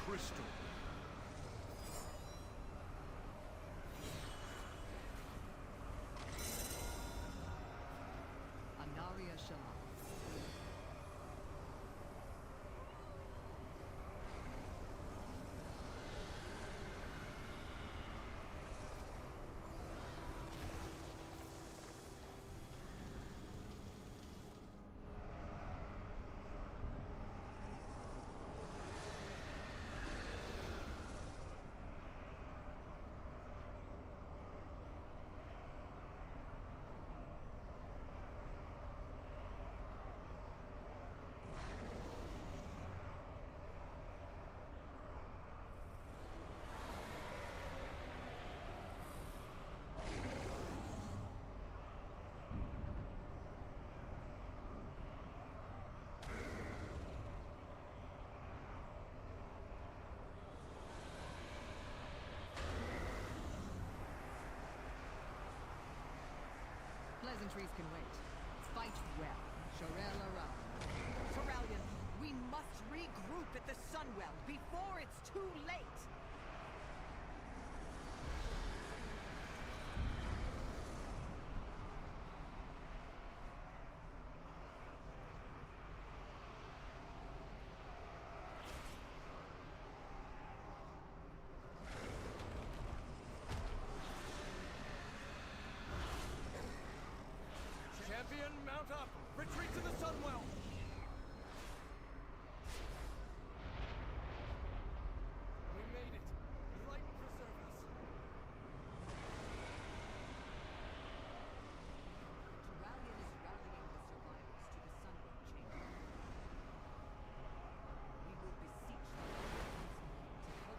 crystal. Andaria Shalom. Pleasantries can wait. Fight well. Shorel around. Feralion, we must regroup at the Sunwell before it's too late. Champion, mount up! Retreat to the Sunwell! We made it! Light preserve us! Feralion is rallying the survivors to the Sunwell Chamber. We will beseech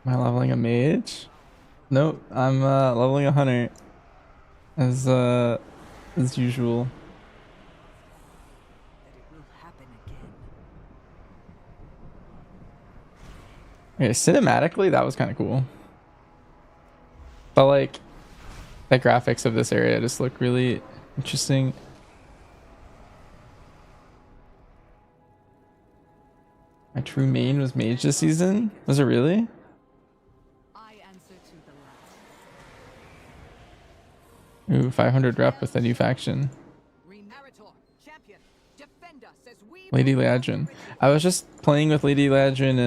the Am I leveling a mage? Nope, I'm leveling a hunter. As usual. That it will happen again. Okay, cinematically that was kind of cool. But like the graphics of this area just look really interesting. My true main was mage this season? Was it really? I answer to the last. Ooh, 500 rep with a new faction. Meritor, champion, defend us as we Lady Leadrin. I was just playing with Lady Leadrin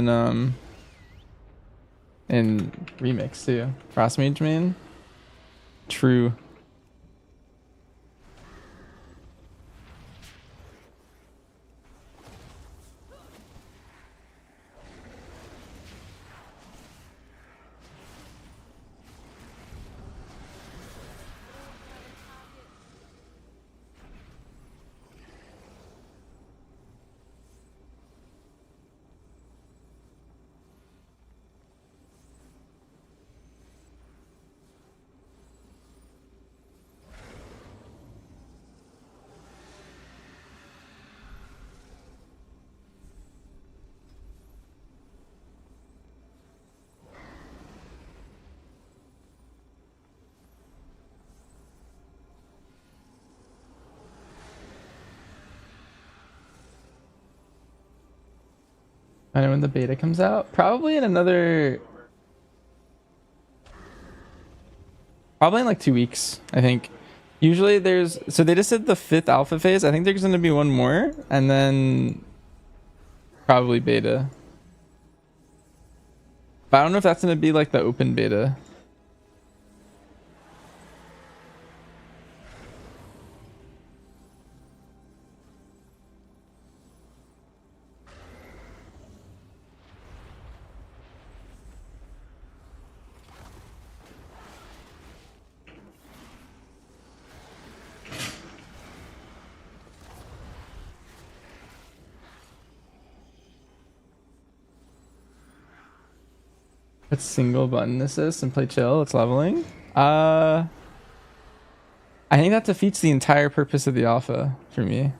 in Remix too. Cross mage main. True. I know when the beta comes out. Probably in like 2 weeks, I think. Usually so they just did the 5th alpha phase. I think there's going to be one more and then probably beta. But I don't know if that's going to be like the open beta. It's single button assist and play chill. It's leveling. I think that defeats the entire purpose of the alpha for me.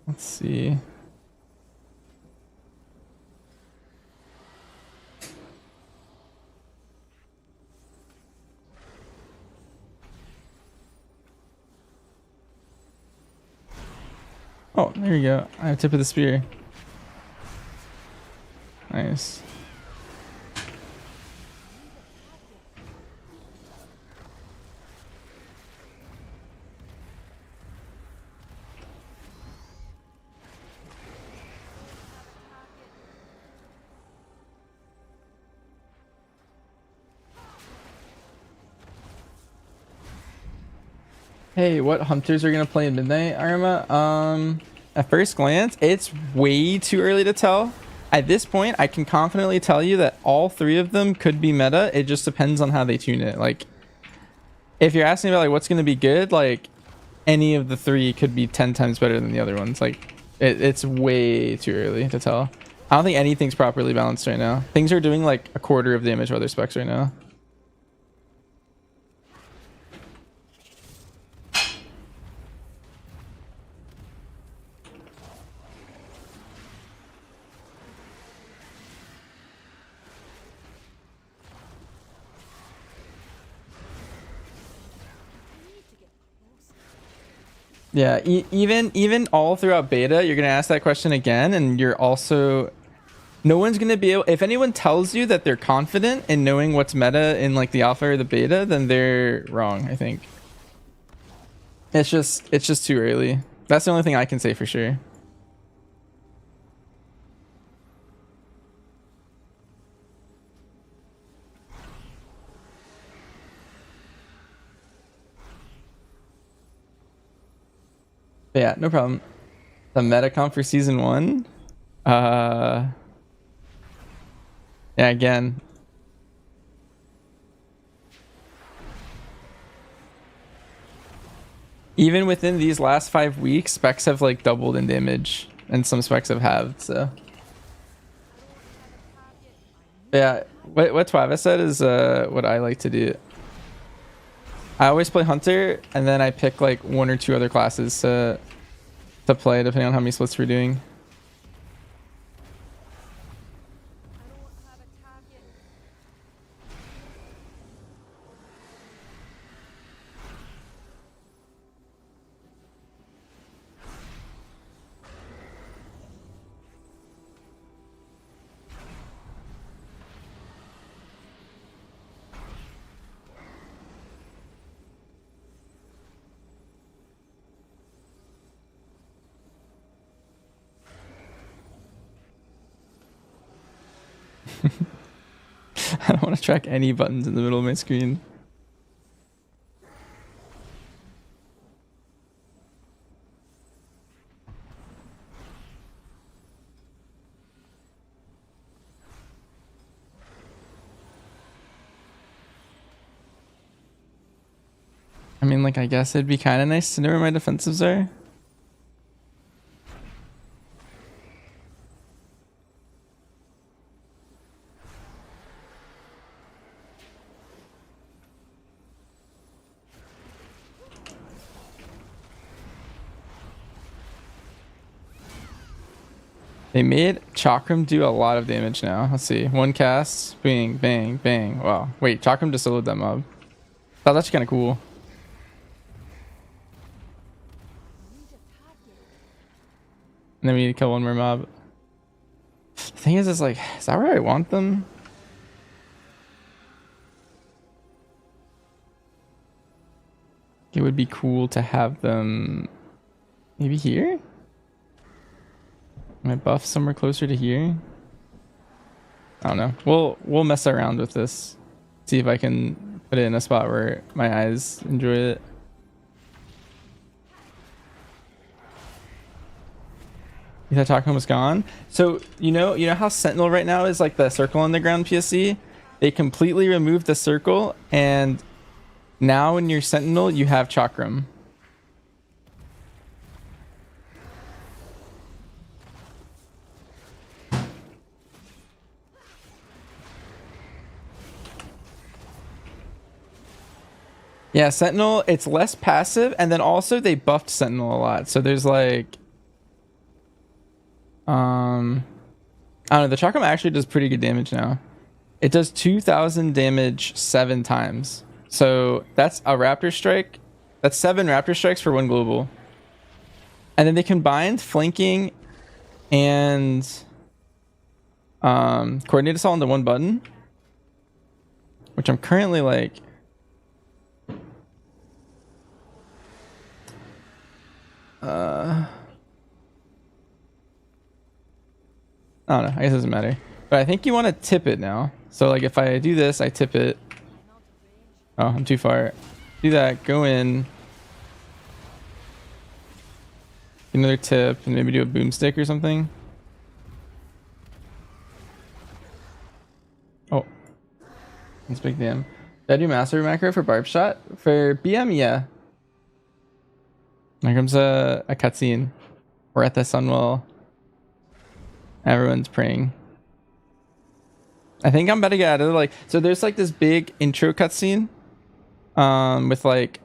Let's see. Oh, there you go. I have tip of the spear. Nice. Hey, what hunters are gonna play in midnight, Arma? At first glance, it's way too early to tell. At this point, I can confidently tell you that all three of them could be meta. It just depends on how they tune it. Like, if you're asking about like what's gonna be good, like any of the three could be 10 times better than the other ones. Like, it's way too early to tell. I don't think anything's properly balanced right now. Things are doing like a quarter of damage of other specs right now. Yeah, even all throughout beta, you're gonna ask that question again, and you're also, no one's gonna be able. If anyone tells you that they're confident in knowing what's meta in like the alpha or the beta, then they're wrong. I think it's just too early. That's the only thing I can say for sure. But yeah, no problem. The metacom for season 1. Yeah, again. Even within these last 5 weeks, specs have like doubled in damage, and some specs have halved. So yeah, what Twava said is what I like to do. I always play Hunter, and then I pick like 1 or 2 other classes to play, depending on how many splits we're doing. I don't want to track any buttons in the middle of my screen. I mean, like, I guess it'd be kind of nice to know where my defensives are. They made Chakram do a lot of damage now. Let's see. 1 cast. Bang, bang, bang. Wow. Wait, Chakram just soloed that mob. That's actually kind of cool. And then we need to kill 1 more mob. The thing is like, is that where I want them? It would be cool to have them maybe here? My buff somewhere closer to here? I don't know. We'll mess around with this. See if I can put it in a spot where my eyes enjoy it. You thought Taco was gone? So you know how Sentinel right now is like the circle on the ground PSC? They completely removed the circle, and now in your Sentinel you have Chakram. Yeah, Sentinel, it's less passive, and then also they buffed Sentinel a lot. So there's like I don't know. The Chakram actually does pretty good damage now. It does 2,000 damage 7 times. So that's a Raptor Strike. That's 7 Raptor Strikes for 1 global. And then they combined flanking and coordinate assault into 1 button, which I'm currently like. I don't know. I guess it doesn't matter. But I think you want to tip it now. So like if I do this, I tip it. Oh, I'm too far. Do that. Go in. Another tip, and maybe do a boomstick or something. Oh, that's big damn. Did I do master macro for barb shot for BM? Yeah. Here comes a cutscene. We're at the Sunwell. Everyone's praying. I think I'm about to get out of it. Like, so there's like this big intro cutscene, with like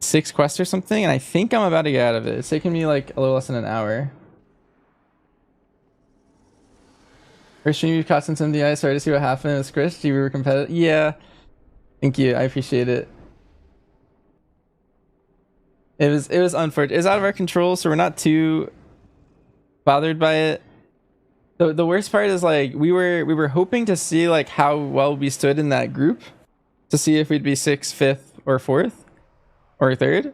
6 quests or something, and I think I'm about to get out of it. It's taking me like a little less than an hour. First stream you've caught since MDI. Sorry to see what happened with Chris. You were competitive. Yeah. Thank you. I appreciate it. It was unfortunate. It's out of our control, so we're not too bothered by it. The worst part is like we were hoping to see like how well we stood in that group to see if we'd be 6th, 5th, or 4th, or 3rd,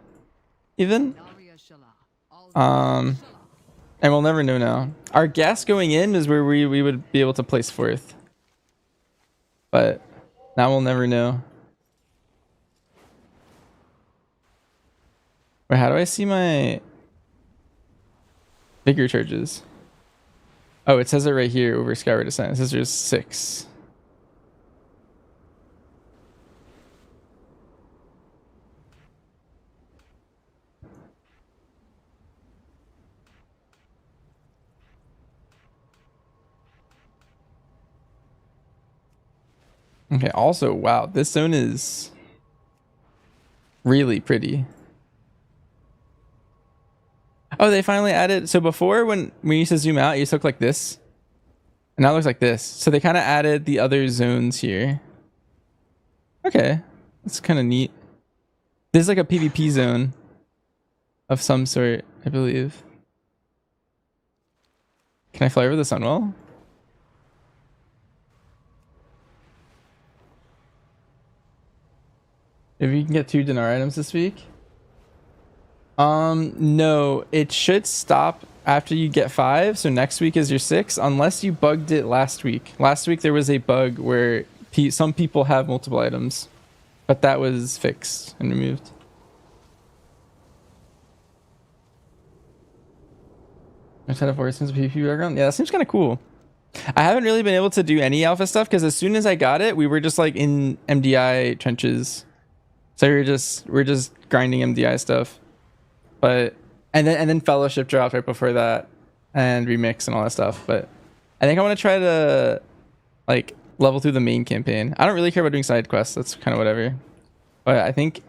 even. And we'll never know now. Our guess going in is where we would be able to place 4th, but now we'll never know. Wait, how do I see my bigger charges? Oh, it says it right here over Skyward Descent. It says there's 6. Okay, also, wow, this zone is really pretty. Oh, they finally added. So before, when we used to zoom out, it used to look like this. And now it looks like this. So they kind of added the other zones here. Okay, that's kind of neat. This is like a PvP zone of some sort, I believe. Can I fly over the Sunwell? If you can get 2 dinar items this week. No, it should stop after you get 5. So next week is your 6, unless you bugged it last week. Last week there was a bug where some people have multiple items, but that was fixed and removed. Instead of Force PvP background, yeah, that seems kind of cool. I haven't really been able to do any alpha stuff because as soon as I got it, we were just like in MDI trenches. So we're just grinding MDI stuff. But and then Fellowship dropped right before that, and Remix and all that stuff. But I think I want to try to like level through the main campaign. I don't really care about doing side quests. That's kind of whatever. But I think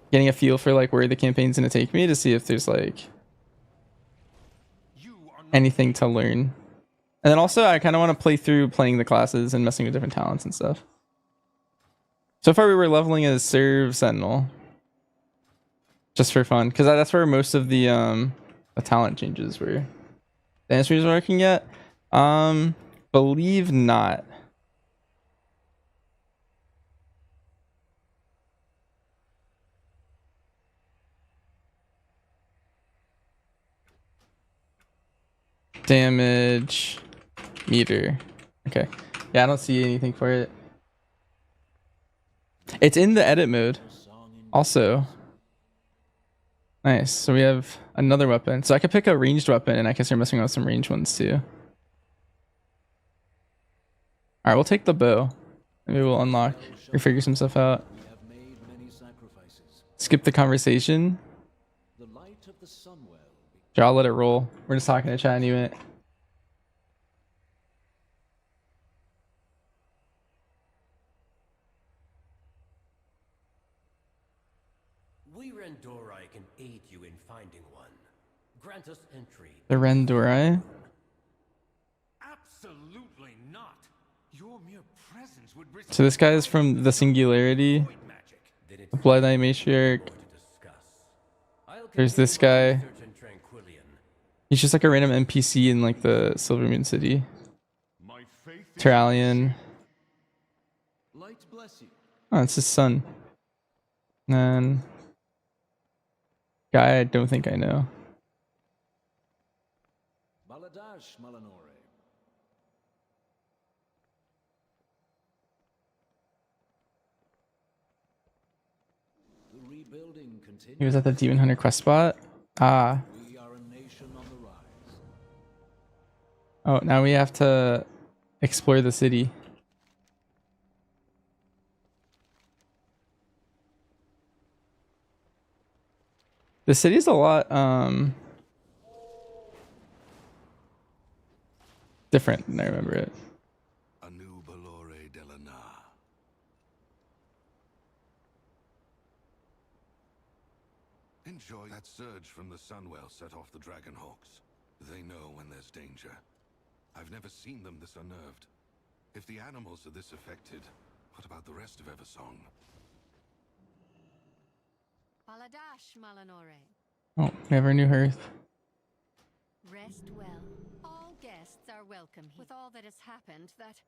getting a feel for like where the campaign's gonna take me to see if there's like anything to learn. And then also I kind of want to play through playing the classes and messing with different talents and stuff. So far we were leveling as Serve Sentinel. Just for fun, because that's where most of the talent changes were. The answer is working yet? Believe not. Damage meter. Okay. Yeah, I don't see anything for it. It's in the edit mode. Also. Nice. So we have another weapon. So I could pick a ranged weapon, and I can start messing with some ranged ones too. Alright, we'll take the bow. Maybe we'll unlock or figure some stuff out. Skip the conversation. Sure, I'll let it roll. We're just talking to chat anyway. We Rendorai can aid you in finding one. Grant us entry. The Rendorai? Absolutely not. Your mere presence would risk. So this guy is from the Singularity, Void magic. Then it's the Blood Knight Matriarch. more to discuss. I'll There's this continue my guy. research in Tranquillion. He's just like a random NPC in like the Silvermoon City. My faith is Terralion. light bless you. Oh, it's his son. And then guy I don't think I know. Baladash Malanore. The rebuilding continues. He was at the Demon Hunter quest spot. Ah. We are a nation on the rise. Oh, now we have to explore the city. The city's a lot different than I remember it. Anu Balore Delana. Enjoy that surge from the Sunwell set off the Dragonhawks. They know when there's danger. I've never seen them this unnerved. If the animals are this affected, what about the rest of Eversong? Baladash Malanore. Oh, never knew Hearth. Rest well. All guests are welcome here. With all that has happened, that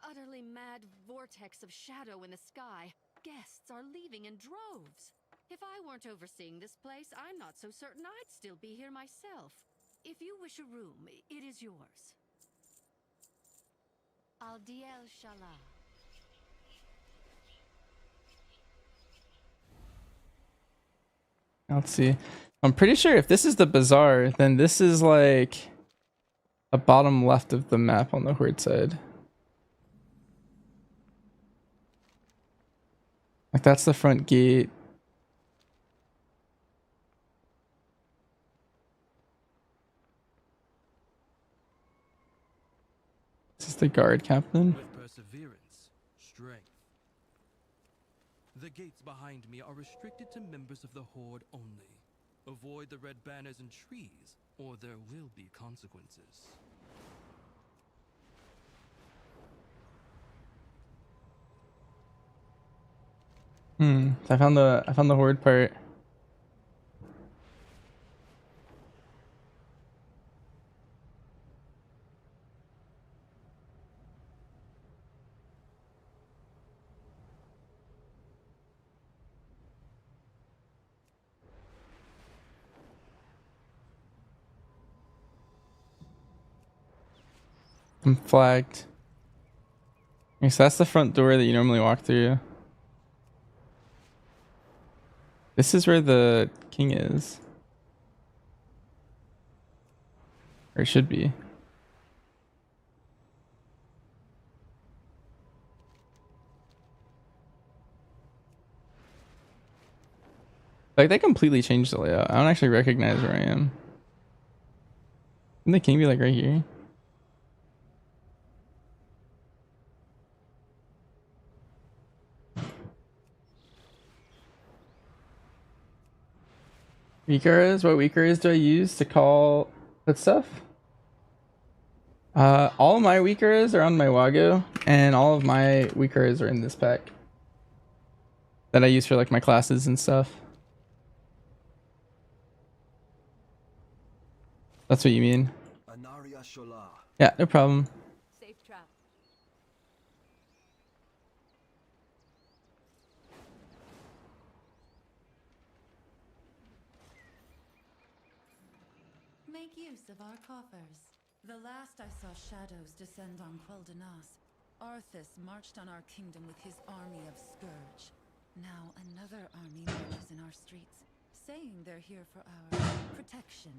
utterly mad vortex of shadow in the sky, guests are leaving in droves. If I weren't overseeing this place, I'm not so certain I'd still be here myself. If you wish a room, it is yours. Aldiel Shalah. Let's see. I'm pretty sure if this is the bazaar, then this is like the bottom left of the map on the Horde side. Like that's the front gate. This is the guard captain. With perseverance, strength. The gates behind me are restricted to members of the Horde only. Avoid the red banners and trees, or there will be consequences. I found the Horde part. I'm flagged. Okay, so that's the front door that you normally walk through. This is where the king is. Or it should be. Like, they completely changed the layout. I don't actually recognize where I am. Didn't the king be like right here? Weak arrows? What weak arrows do I use to call that stuff? All of my weak arrows are on my Wago, and all of my weak arrows are in this pack that I use for like my classes and stuff. That's what you mean? Anaria Shola. Yeah, no problem. Safe travel. Make use of our coffers. The last I saw shadows descend on Quel'Danas, Arthas marched on our kingdom with his army of Scourge. Now another army marches in our streets, saying they're here for our protection.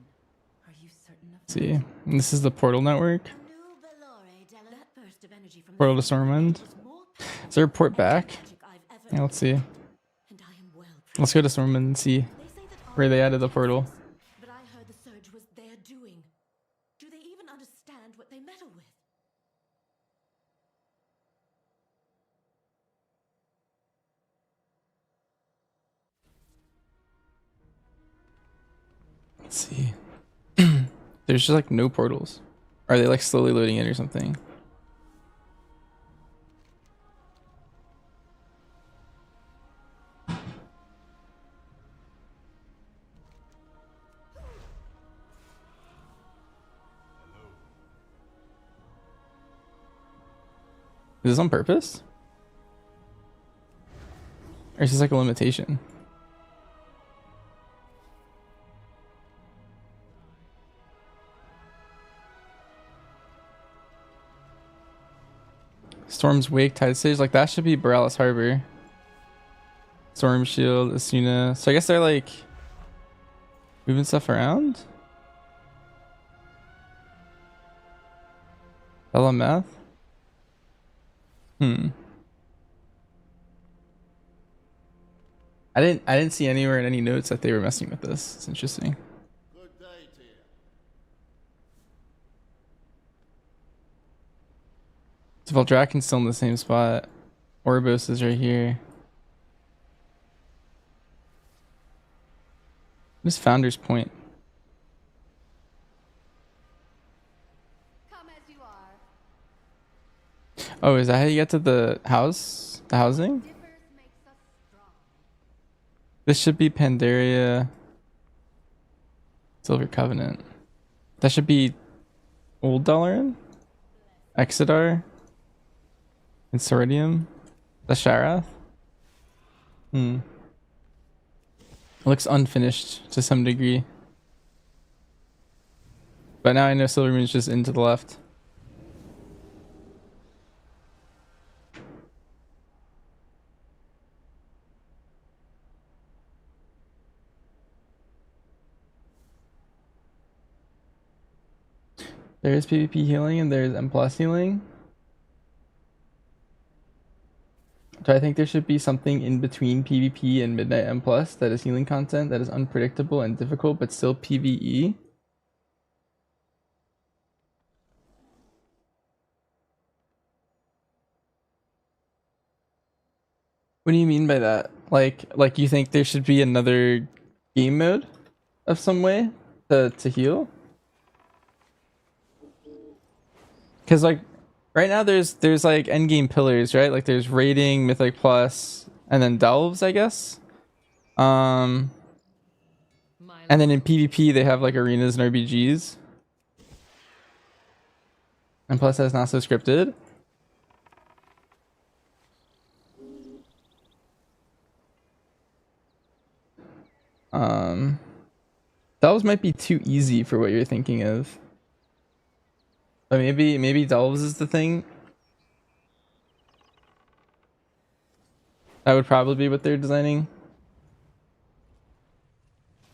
Are you certain of that? See, and this is the portal network. That burst of energy from Portal to Stormwind. Is there a port back? Yeah, let's see. Let's go to Stormwind and see where they added the portal. But I heard the surge was their doing. Do they even understand what they meddle with? Let's see. There's just like no portals. Or are they like slowly loading in or something? Is this on purpose? Or is this like a limitation? Storm's Wake, Tide Stage, like that should be Borealis Harbor. Storm Shield, Asuna. So I guess they're like moving stuff around? Bella Math? I didn't see anywhere in any notes that they were messing with this. It's interesting. Good day to you. Veldraken's still in the same spot. Orbos is right here. What is Founder's Point? Come as you are. Oh, is that how you get to the house? The housing? Differs makes us strong. This should be Pandaria. Silver Covenant. That should be Old Dalaran? Exodar? And Soridium? The Sharath? It looks unfinished to some degree. But now I know Silvermoon's just into the left. There's PvP healing and there's M+ healing. So I think there should be something in between PvP and Midnight M+ that is healing content that is unpredictable and difficult but still PvE. What do you mean by that? Like you think there should be another game mode of some way to heal? Because like right now there's like endgame pillars, right? Like there's raiding, Mythic Plus, and then delves, I guess. And then in PvP they have like arenas and RBGs. And plus that's not so scripted. Delves might be too easy for what you're thinking of. But maybe Delves is the thing. That would probably be what they're designing.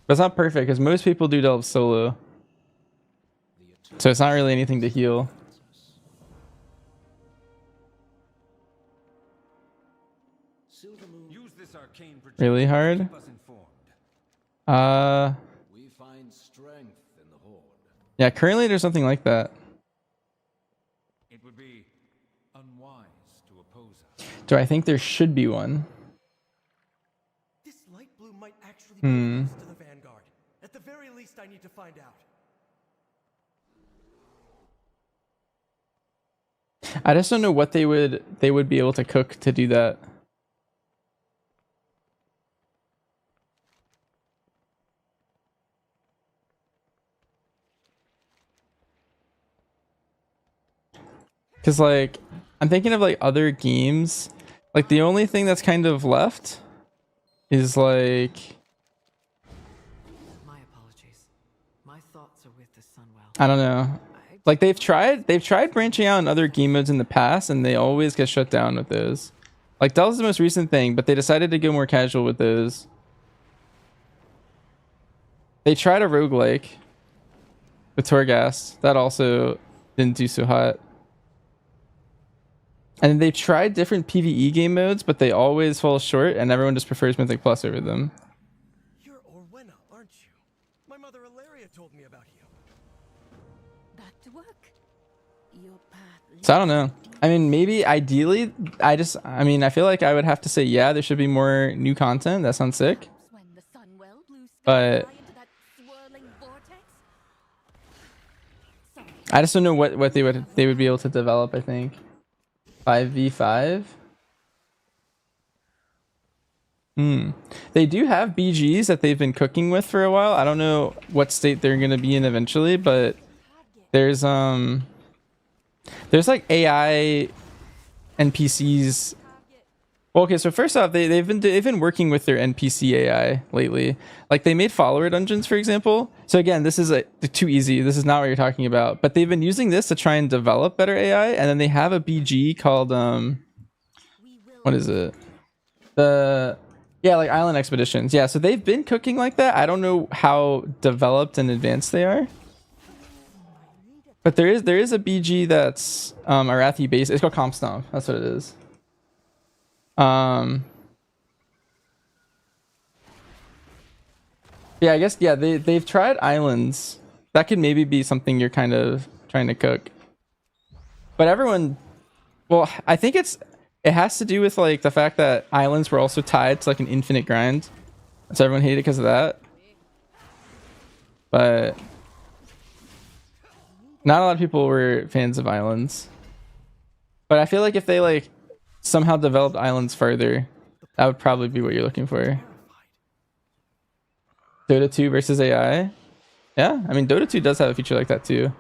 But it's not perfect because most people do Delves solo. So it's not really anything to heal. Use this arcane projection Really to hard? keep us informed. We find strength in the Horde. Yeah, currently there's something like that. It would be unwise to oppose us. Do I think there should be one? This light blue might actually be close to the Vanguard. At the very least, I need to find out. I just don't know what they would be able to cook to do that. Cause like I'm thinking of like other games. Like the only thing that's kind of left is like My apologies. My thoughts are with the Sunwell. I don't know. Like they've tried branching out in other game modes in the past and they always get shut down with those. Like that was the most recent thing, but they decided to go more casual with those. They tried a roguelike with Torghast. That also didn't do so hot. And they tried different PvE game modes, but they always fall short and everyone just prefers Mythic Plus over them. You're Orwenna, aren't you? My mother Ilaria told me about you. Back to work. Your path So I don't know. I mean, maybe ideally, I feel like I would have to say, yeah, there should be more new content. That sounds sick. When the Sunwell blue sky But fly into that swirling vortex. I just don't know what they would be able to develop. I think 5v5. They do have BGs that they've been cooking with for a while. I don't know what state they're gonna be in eventually, but there's like AI NPCs. Well, okay, so first off, they've been working with their NPC AI lately. Like they made follower dungeons, for example. So again, this is too easy. This is not what you're talking about. But they've been using this to try and develop better AI, and then they have a BG called what is it? Like Island Expeditions. Yeah, so they've been cooking like that. I don't know how developed and advanced they are. But there is a BG that's Arathi based. It's called Comp Stomp. That's what it is. Yeah, I guess they've tried islands. That could maybe be something you're kind of trying to cook. But everyone, well, I think it has to do with like the fact that islands were also tied to like an infinite grind. So everyone hated it because of that. But not a lot of people were fans of islands. But I feel like if they like somehow developed islands further, that would probably be what you're looking for. Dota 2 versus AI. Yeah, I mean Dota 2 does have a feature like that too.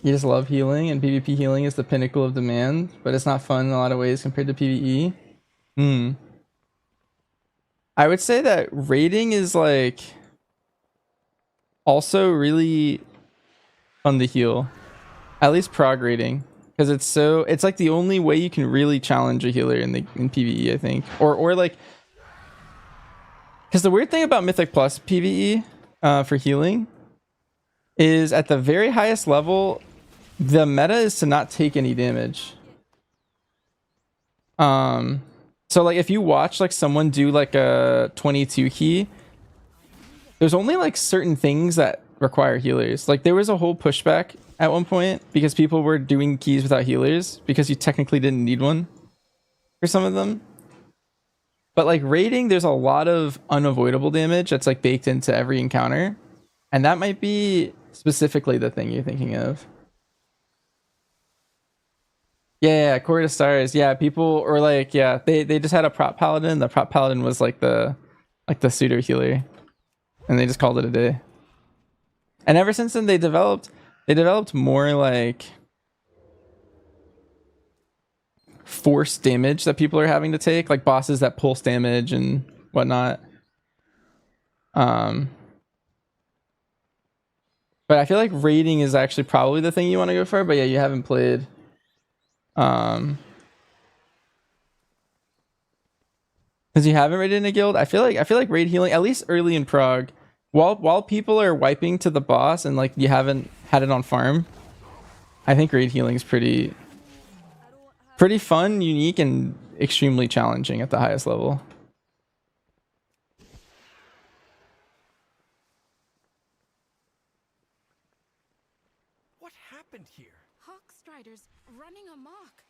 You just love healing, and PvP healing is the pinnacle of demand, but it's not fun in a lot of ways compared to PvE. I would say that raiding is like also really fun to heal. At least prog raiding. Because it's like the only way you can really challenge a healer in PvE, I think. Or like, because the weird thing about Mythic Plus PvE for healing is at the very highest level, the meta is to not take any damage. So like if you watch like someone do like a 22 key, there's only like certain things that require healers. Like there was a whole pushback at one point because people were doing keys without healers because you technically didn't need one for some of them. But like raiding, there's a lot of unavoidable damage that's like baked into every encounter. And that might be specifically the thing you're thinking of. Yeah, Core to Stars. Yeah, people or like they just had a prop paladin. The prop paladin was like the pseudo healer, and they just called it a day. And ever since then, they developed more like force damage that people are having to take, like bosses that pulse damage and whatnot. But I feel like raiding is actually probably the thing you want to go for. But yeah, you haven't played. Because you haven't raided in a guild, I feel like raid healing, at least early in prog, while people are wiping to the boss and like you haven't had it on farm, I think raid healing is pretty fun, unique, and extremely challenging at the highest level. What happened here? Hawk Striders running amok.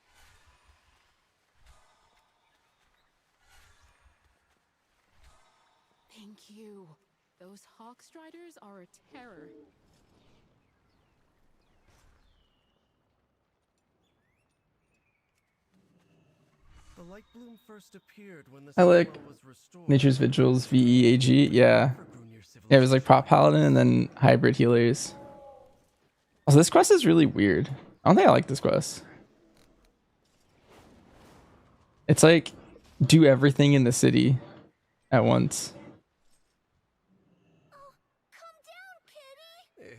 Thank you. Those Hawk Striders are a terror. The light bloom first appeared when the I like Sunwell was restored. Nature's Vigils VEAG. Yeah, it was like prop paladin and then hybrid healers. Also, this quest is really weird. I don't think I like this quest. It's like do everything in the city at once.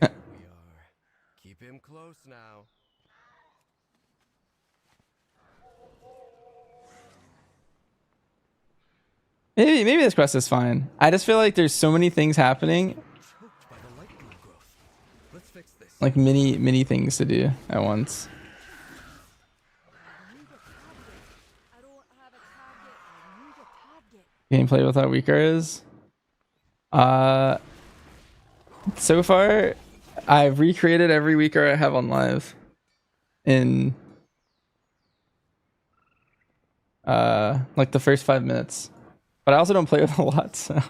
Here we are. Keep him close now. Maybe this quest is fine. I just feel like there's so many things happening, Choked by the light bloom growth. Let's fix this. like many things to do at once. Gameplay without weaker is so far I've recreated every weaker I have on live in like the first 5 minutes. But I also don't play with a lot, so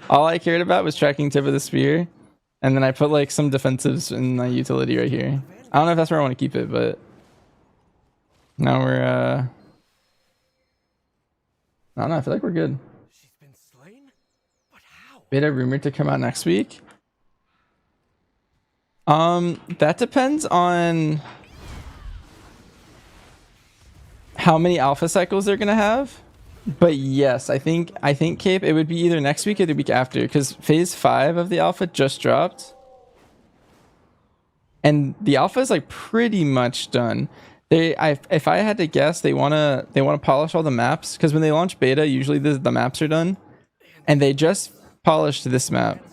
all I cared about was tracking tip of the spear, and then I put like some defensives in my utility right here. I don't know if that's where I want to keep it, but now we're I don't know, I feel like we're good. She's been slain? But how? Beta rumored to come out next week. That depends on how many alpha cycles they're gonna have. But yes, I think Cape, it would be either next week or the week after, because phase 5 of the alpha just dropped. And the alpha is like pretty much done. If I had to guess, they wanna polish all the maps, because when they launch beta, usually the maps are done. And they just polished this map.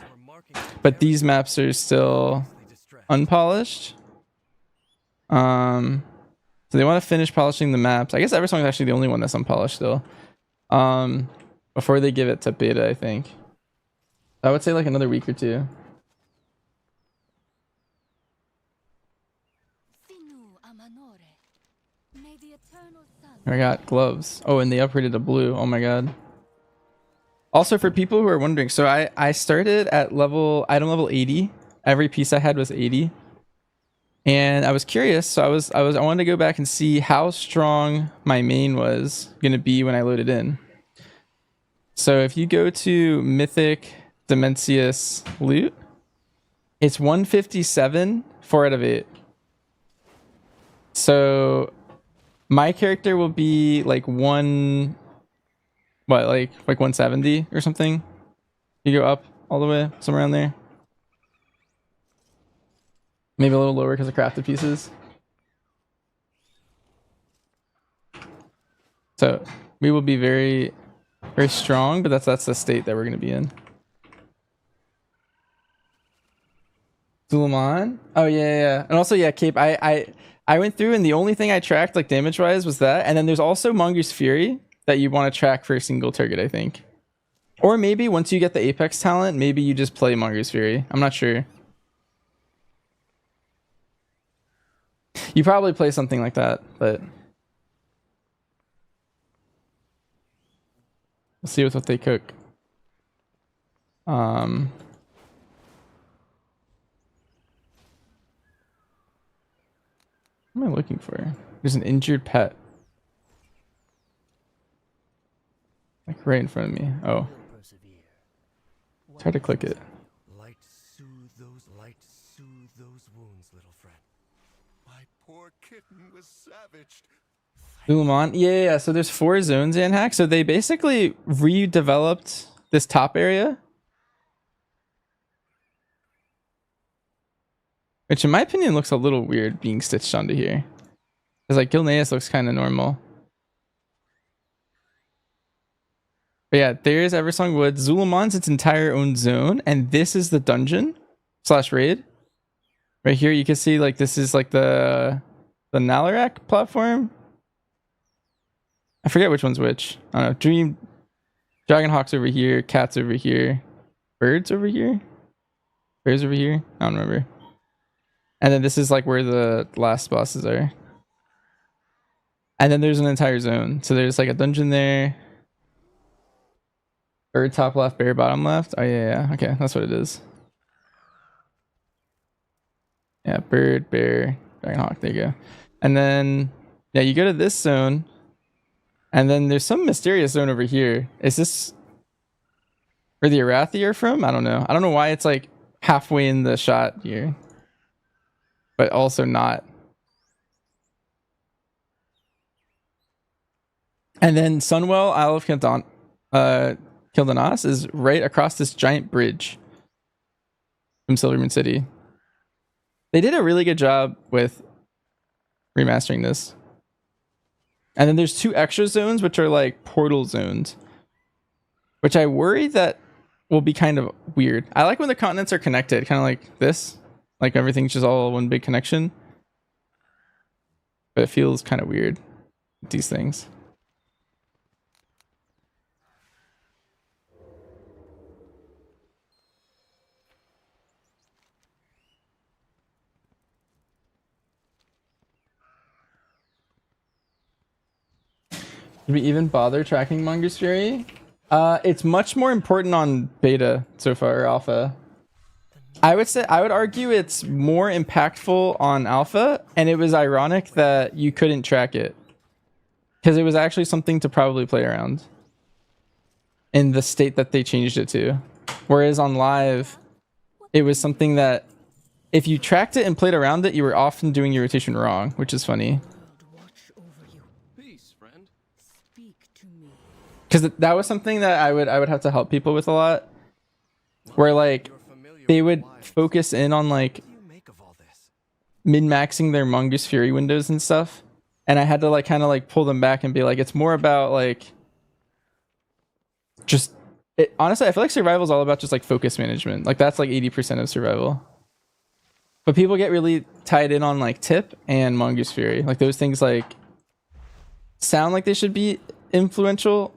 But these maps are still unpolished. So they want to finish polishing the maps. I guess Eversong is actually the only one that's unpolished still. Before they give it to beta, I think. I would say like another week or two. I got gloves. Oh, and they upgraded to blue. Oh my god. Also, for people who are wondering, so I started at item level 80. Every piece I had was 80. And I was curious, so I wanted to go back and see how strong my main was gonna be when I loaded in. So if you go to Mythic Dimensius loot, it's 157, 4 out of 8. So my character will be like like 170 or something. You go up all the way, somewhere around there. Maybe a little lower because of crafted pieces. So we will be very, very strong, but that's the state that we're going to be in. Suleiman? Oh yeah. And also, yeah, Cape, I went through, and the only thing I tracked like damage wise was that. And then there's also Mongoose Fury that you want to track for a single target, I think. Or maybe once you get the Apex talent, maybe you just play Mongoose Fury. I'm not sure. You probably play something like that, but we'll see with what they cook. What am I looking for? There's an injured pet. Like right in front of me. Oh. Try to click it. Light soothe those wounds, little friend. My poor kitten was savaged. Ulamon. Yeah. So there's 4 zones in hack. So they basically redeveloped this top area. Which in my opinion looks a little weird being stitched onto here. Because like Gilneas looks kind of normal. But yeah, there's Eversong Woods. Zulamon's its entire own zone. And this is the dungeon / raid. Right here you can see like this is like the Nalarak platform. I forget which one's which. I don't know. Dream Dragonhawk's over here, Cat's over here, Birds over here, Bears over here. I don't remember. And then this is like where the last bosses are. And then there's an entire zone. So there's like a dungeon there. Bird top left, bear bottom left. Oh yeah. Okay, that's what it is. Yeah, bird, bear, Dragonhawk. There you go. And then yeah, you go to this zone. And then there's some mysterious zone over here. Is this where the Arathi are from? I don't know. I don't know why it's like halfway in the shot here. But also not. And then Sunwell, Isle of Kildanos is right across this giant bridge from Silvermoon City. They did a really good job with remastering this. And then there's 2 extra zones, which are like portal zones, which I worry that will be kind of weird. I like when the continents are connected, kind of like this, like everything's just all one big connection. But it feels kind of weird with these things. Did we even bother tracking Mongoose Fury? It's much more important on beta so far, or alpha. I would argue it's more impactful on alpha, and it was ironic that you couldn't track it. Because it was actually something to probably play around. In the state that they changed it to. Whereas on live, it was something that if you tracked it and played around it, you were often doing your rotation wrong, which is funny. Peace, friend. Because that was something that I would have to help people with a lot. Where like they would focus in on like min-maxing their Mongoose Fury windows and stuff. And I had to like kind of like pull them back and be like, it's more about like just it, honestly, I feel like survival is all about just like focus management. Like that's like 80% of survival. But people get really tied in on like tip and Mongoose Fury. Like those things like sound like they should be influential,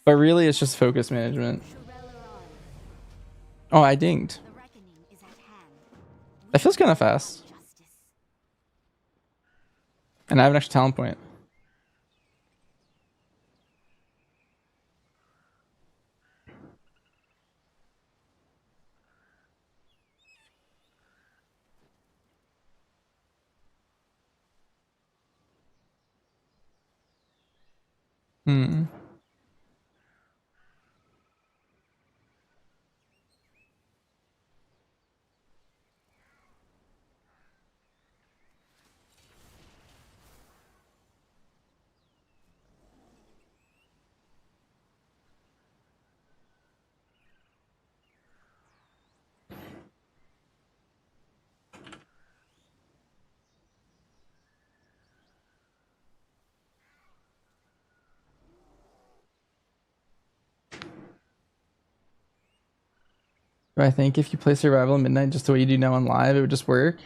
but really it's just focus management. Oh, I dinged. That feels kind of fast. And I have an extra talent point. Hmm. Do I think if you play survival at midnight just the way you do now on live, it would just work?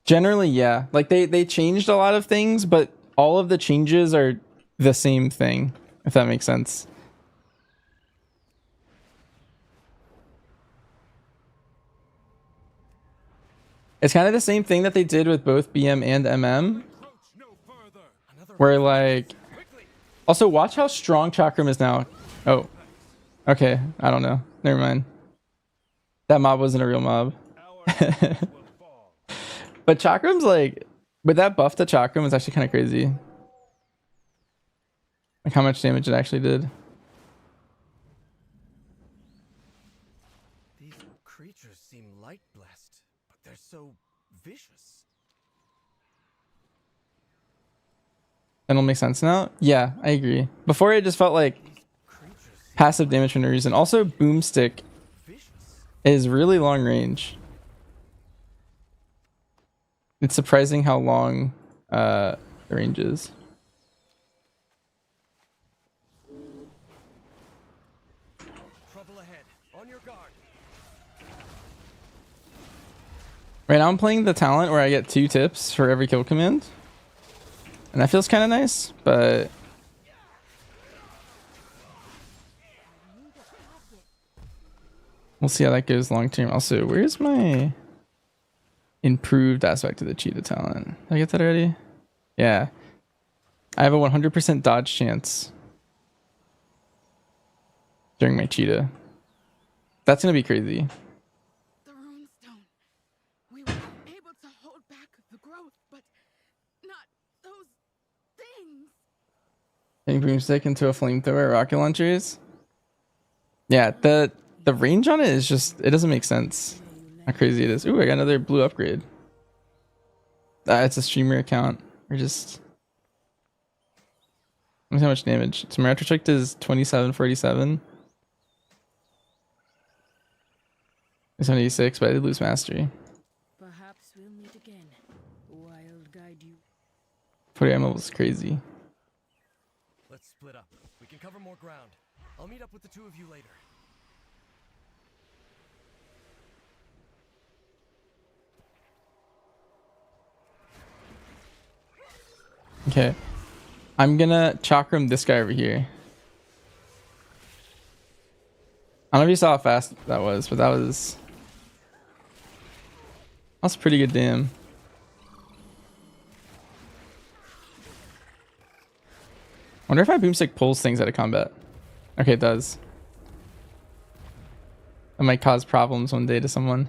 Generally, yeah. Like they changed a lot of things, but all of the changes are the same thing, if that makes sense. It's kind of the same thing that they did with both BM and MM. Where like also watch how strong Chakram is now. Oh. Okay, I don't know. Never mind. That mob wasn't a real mob. But Chakram's like, with that buff to Chakram is actually kind of crazy. Like how much damage it actually did. These creatures seem light blessed, but they're so vicious. That'll make sense now? Yeah, I agree. Before it just felt like passive damage for no reason. Also, Boomstick is really long range. It's surprising how long the range is. Trouble ahead. On your guard. Right now I'm playing the talent where I get 2 tips for every kill command. And that feels kind of nice, but we'll see how that goes long term. Also, where's my improved aspect of the cheetah talent? Did I get that already? Yeah. I have a 100% dodge chance during my cheetah. That's going to be crazy. The runestone. We were able to hold back the growth, but not those things. Turning Boomstick into a flamethrower rocket launchers? Yeah, the range on it is just, it doesn't make sense. How crazy it is. Ooh, I got another blue upgrade. It's a streamer account. We're just... Let me see how much damage. So my retrospect is 2747. 76, but I did lose mastery. Perhaps we'll meet again. Wild guide you. 40 ammo was crazy. Let's split up. We can cover more ground. I'll meet up with the two of you later. Okay. I'm gonna chakram this guy over here. I don't know if you saw how fast that was, but that's pretty good damn. Wonder if my boomstick pulls things out of combat. Okay, it does. That might cause problems one day to someone.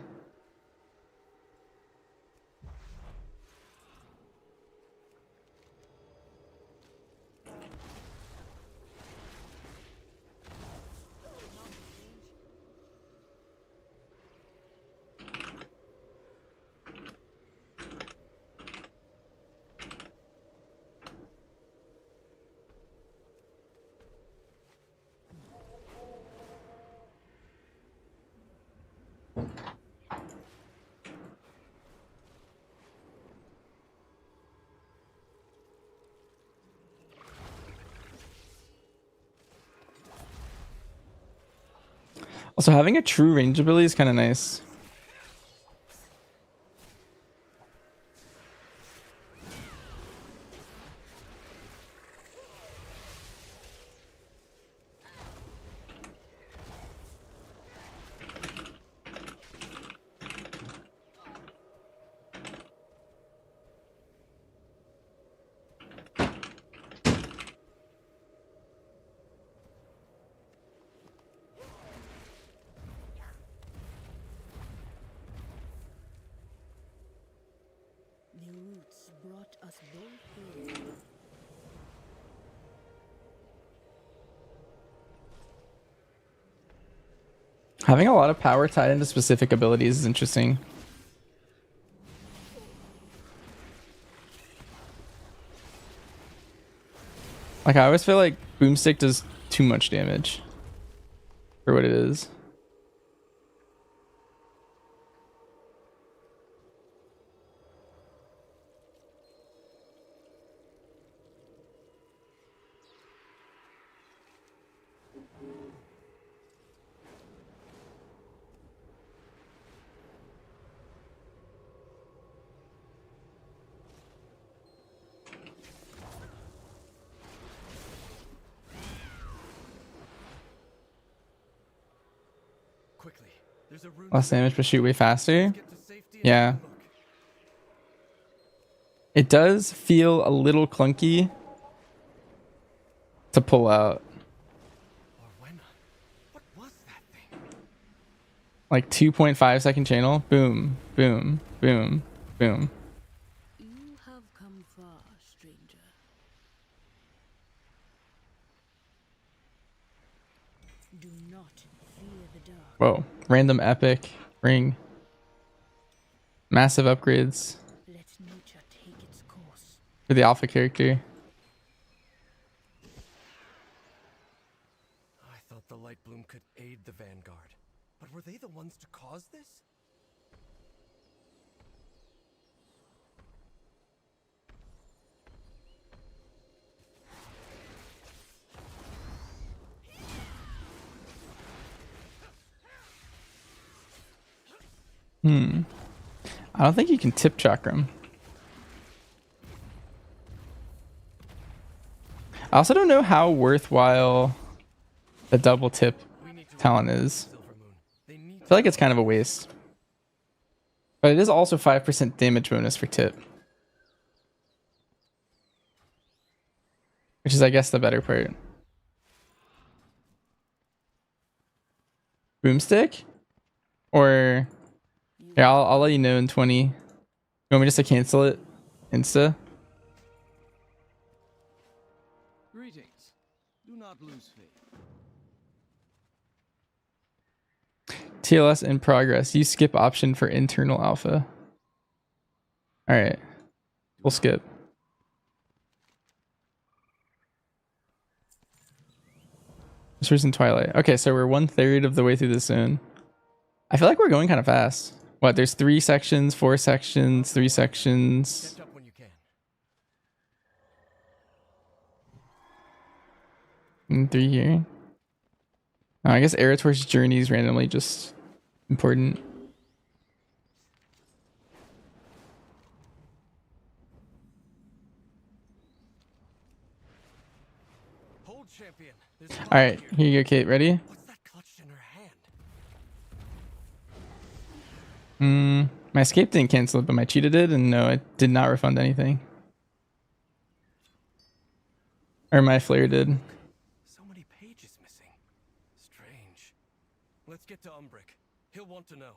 Also, having a true range ability is kind of nice. The roots brought us both here. Having a lot of power tied into specific abilities is interesting. Like, I always feel like boomstick does too much damage for what it is. Quickly. There's a rune Less damage but shoot way faster. get to safety. Yeah. It does feel a little clunky to pull out. Or when? What was that thing? Like 2.5 second channel. Boom, boom, boom, boom. You have come far, stranger. Do not fear the dark. Whoa. Random epic ring. Massive upgrades Let nature take its course. for the alpha character. I thought the light bloom could aid the Vanguard. But were they the ones to cause this? I don't think you can tip chakram. I also don't know how worthwhile the double tip talent is. Silver Moon. They need I feel like it's kind of a waste. But it is also 5% damage bonus for tip. Which is, I guess, the better part. Boomstick? Or... Yeah, I'll let you know in 20. You want me just to cancel it? Insta? Greetings. Do not lose faith. TLS in progress. Use skip option for internal alpha. Alright. We'll skip. This was in Twilight. Okay, so we're 1/3 of the way through this zone. I feel like we're going kind of fast. What, there's 3 sections, 4 sections, 3 sections. catch up when you can. And 3 here. Oh, I guess Erator's journey is randomly just important. Hold, champion. There's a All lot right, here. here you go, Kate. Ready? What's that clutched in her hand? My escape didn't cancel it, but my cheetah did, and no, it did not refund anything. Or my flare did. So many pages missing. Strange. Let's get to Umbrick. He'll want to know.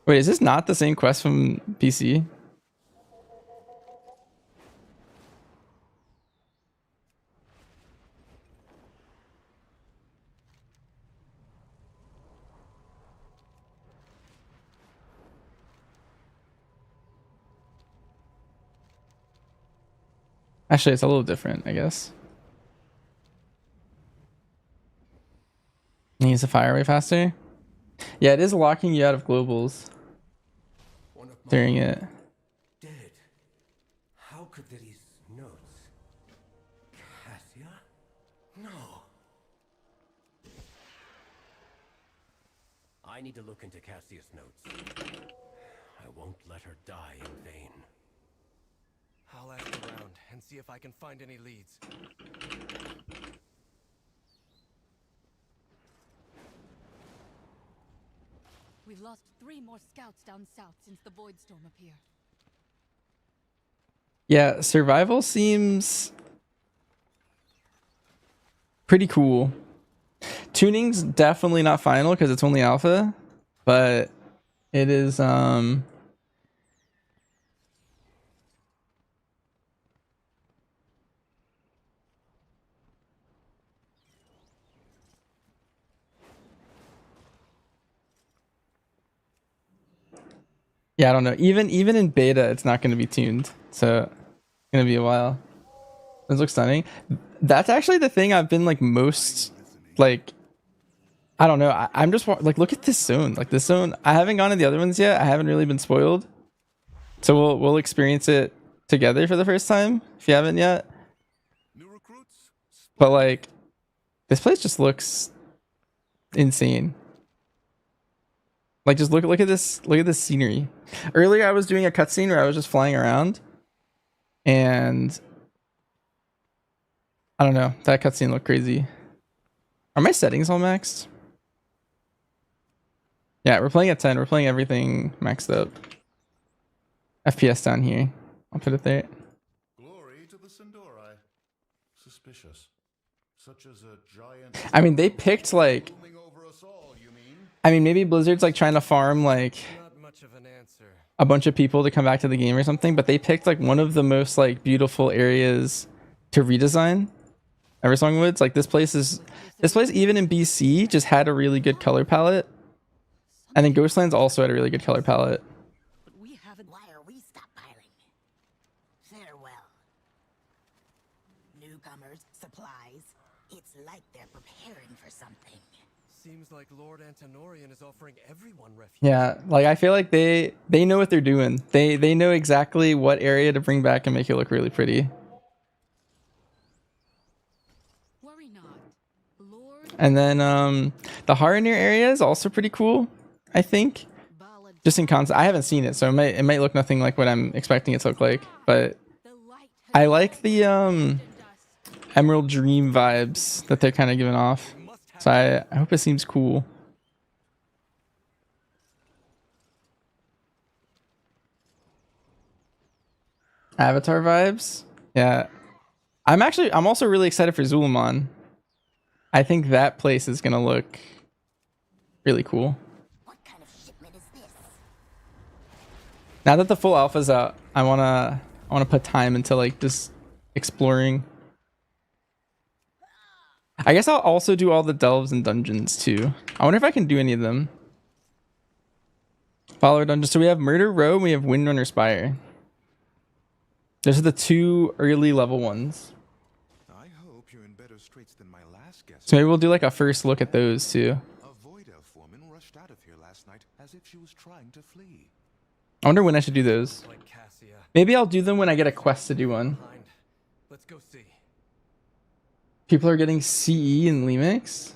Wait, is this not the same quest from PC? Actually, it's a little different, I guess. Needs to fire way faster. Yeah, it is locking you out of globals during it. Dead. How could these notes? Cassia? No. I need to look into Cassia's notes. I won't let her die in vain. I'll ask around and see if I can find any leads. We've lost 3 more scouts down south since the Void Storm appeared. Yeah, survival seems pretty cool. Tuning's definitely not final because it's only alpha, but it is yeah, I don't know. Even in beta, it's not going to be tuned, so it's going to be a while. This looks stunning. That's actually the thing I've been like most like. I don't know. I'm just like, look at this zone. Like this zone, I haven't gone to the other ones yet. I haven't really been spoiled, so we'll experience it together for the first time if you haven't yet. But like, this place just looks insane. Like, just look at this. Look at this scenery. Earlier, I was doing a cutscene where I was just flying around, and I don't know. That cutscene looked crazy. Are my settings all maxed? Yeah, we're playing at 10. We're playing everything maxed up. FPS down here. I'll put it there. Glory to the Sindori. Suspicious. Such as a giant. I mean, they picked like. I mean, maybe Blizzard's like trying to farm like a bunch of people to come back to the game or something, but they picked like one of the most like beautiful areas to redesign. Eversong Woods. Like this place even in BC just had a really good color palette. And then Ghostlands also had a really good color palette. But we haven't. Why are we stockpiling? Farewell. Newcomers, supplies. It's like they're preparing for something. Seems like Lord Antonorian is offering everyone refuge. Yeah, like I feel like they know what they're doing. They know exactly what area to bring back and make it look really pretty. Worry not. Lord. And then the Haranir area is also pretty cool, I think. Just in concept, I haven't seen it, so it might look nothing like what I'm expecting it to look like. But I like the Emerald Dream vibes that they're kind of giving off. So I hope it seems cool. Avatar vibes? Yeah. I'm also really excited for Zul'Aman. I think that place is gonna look really cool. What kind of shipment is this? Now that the full alpha's out, I wanna put time into like just exploring. I guess I'll also do all the delves and dungeons too. I wonder if I can do any of them. Follower dungeons. So we have Murder Row and we have Windrunner Spire. Those are the 2 early level ones. I hope you're in better straits than my last guest. So maybe we'll do like a first look at those too. A Void Elf woman rushed out of here last night as if she was trying to flee. I wonder when I should do those. Maybe I'll do them when I get a quest to do one. Let's go see. People are getting CE in Lemix?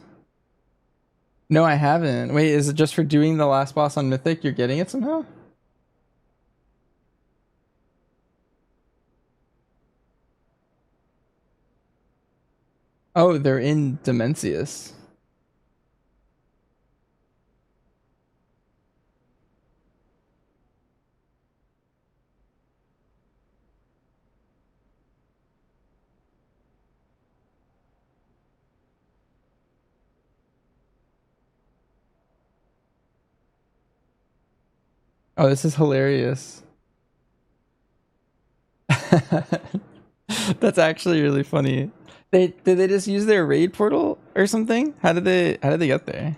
No, I haven't. Wait, is it just for doing the last boss on Mythic? You're getting it somehow? Oh, they're in Dimensius. Oh, this is hilarious. That's actually really funny. Did they just use their raid portal or something? How did they get there?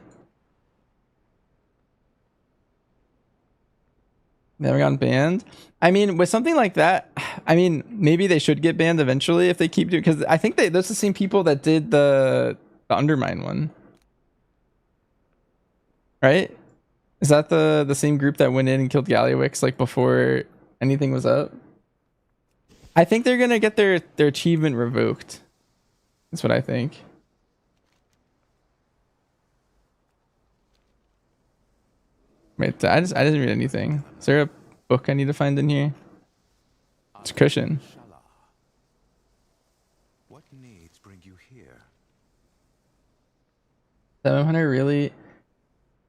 Never gotten banned. I mean, with something like that, I mean, maybe they should get banned eventually if they keep doing, because I think those are the same people that did the Undermine one. Right? Is that the same group that went in and killed Gallywix like before anything was up? I think they're gonna get their achievement revoked. That's what I think. Wait, I didn't read anything. Is there a book I need to find in here? It's a cushion. What needs bring you here? 700 really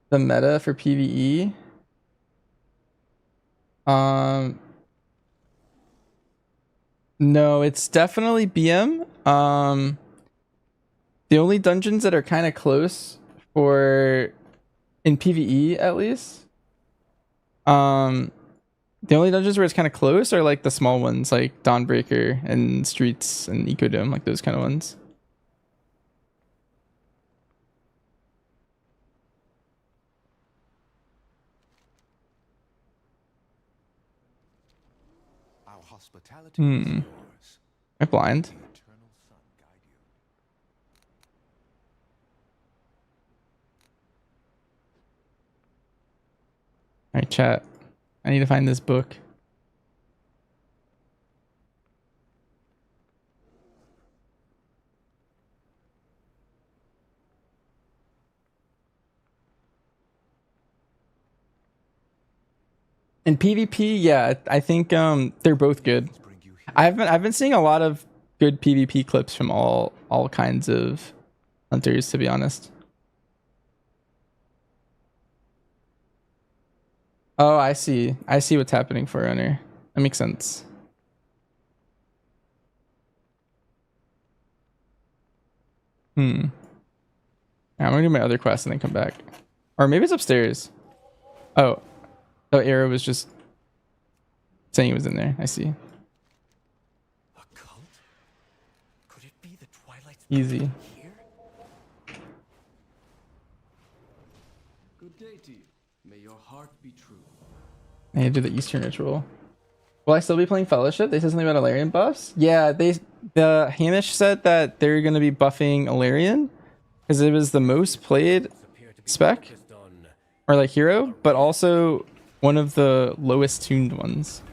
the meta for PvE? No, it's definitely BM. The only dungeons that are kind of close for in PvE at least. The only dungeons where it's kind of close are like the small ones, like Dawnbreaker and Streets and Ecodome, like those kind of ones. Our hospitality is yours. Am I blind? Eternal sun guide you. Alright, chat. I need to find this book. In PvP, yeah, I think they're both good. I've been seeing a lot of good PvP clips from all kinds of hunters, to be honest. Oh, I see. I see what's happening for Runner. That makes sense. I'm gonna do my other quest and then come back. Or maybe it's upstairs. Oh, Arrow was just saying he was in there. I see. A cult? Could it be the Twilight Easy. here? Good day to you. May your heart be true. I need to do the Eastern ritual. Will I still be playing Fellowship? They said something about Alarian buffs. Yeah, the Hamish said that they're gonna be buffing Alarian because it was the most played spec or like hero, but also one of the lowest tuned ones.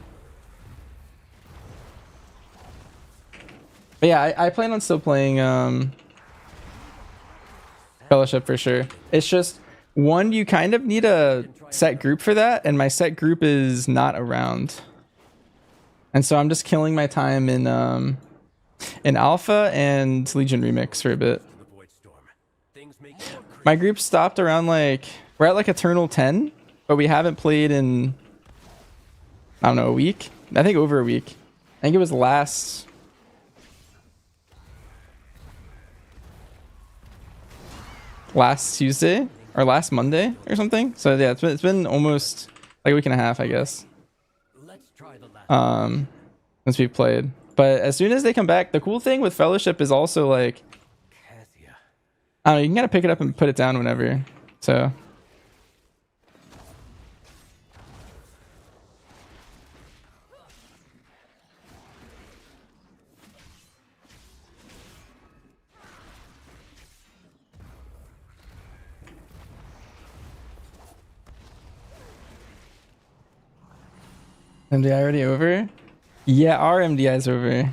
But yeah, I plan on still playing Fellowship for sure. It's just one, you kind of need a set group for that, and my set group is not around. And so I'm just killing my time in Alpha and Legion Remix for a bit. My group stopped around like, we're at like Eternal 10, but we haven't played in, I don't know, a week? I think over a week. I think it was last Tuesday or last Monday or something. So yeah, it's been almost like a week and a half, I guess. Since we've played. But as soon as they come back, the cool thing with Fellowship is also like, I don't know, you can kind of pick it up and put it down whenever. So MDI already over? Yeah, our MDI is over.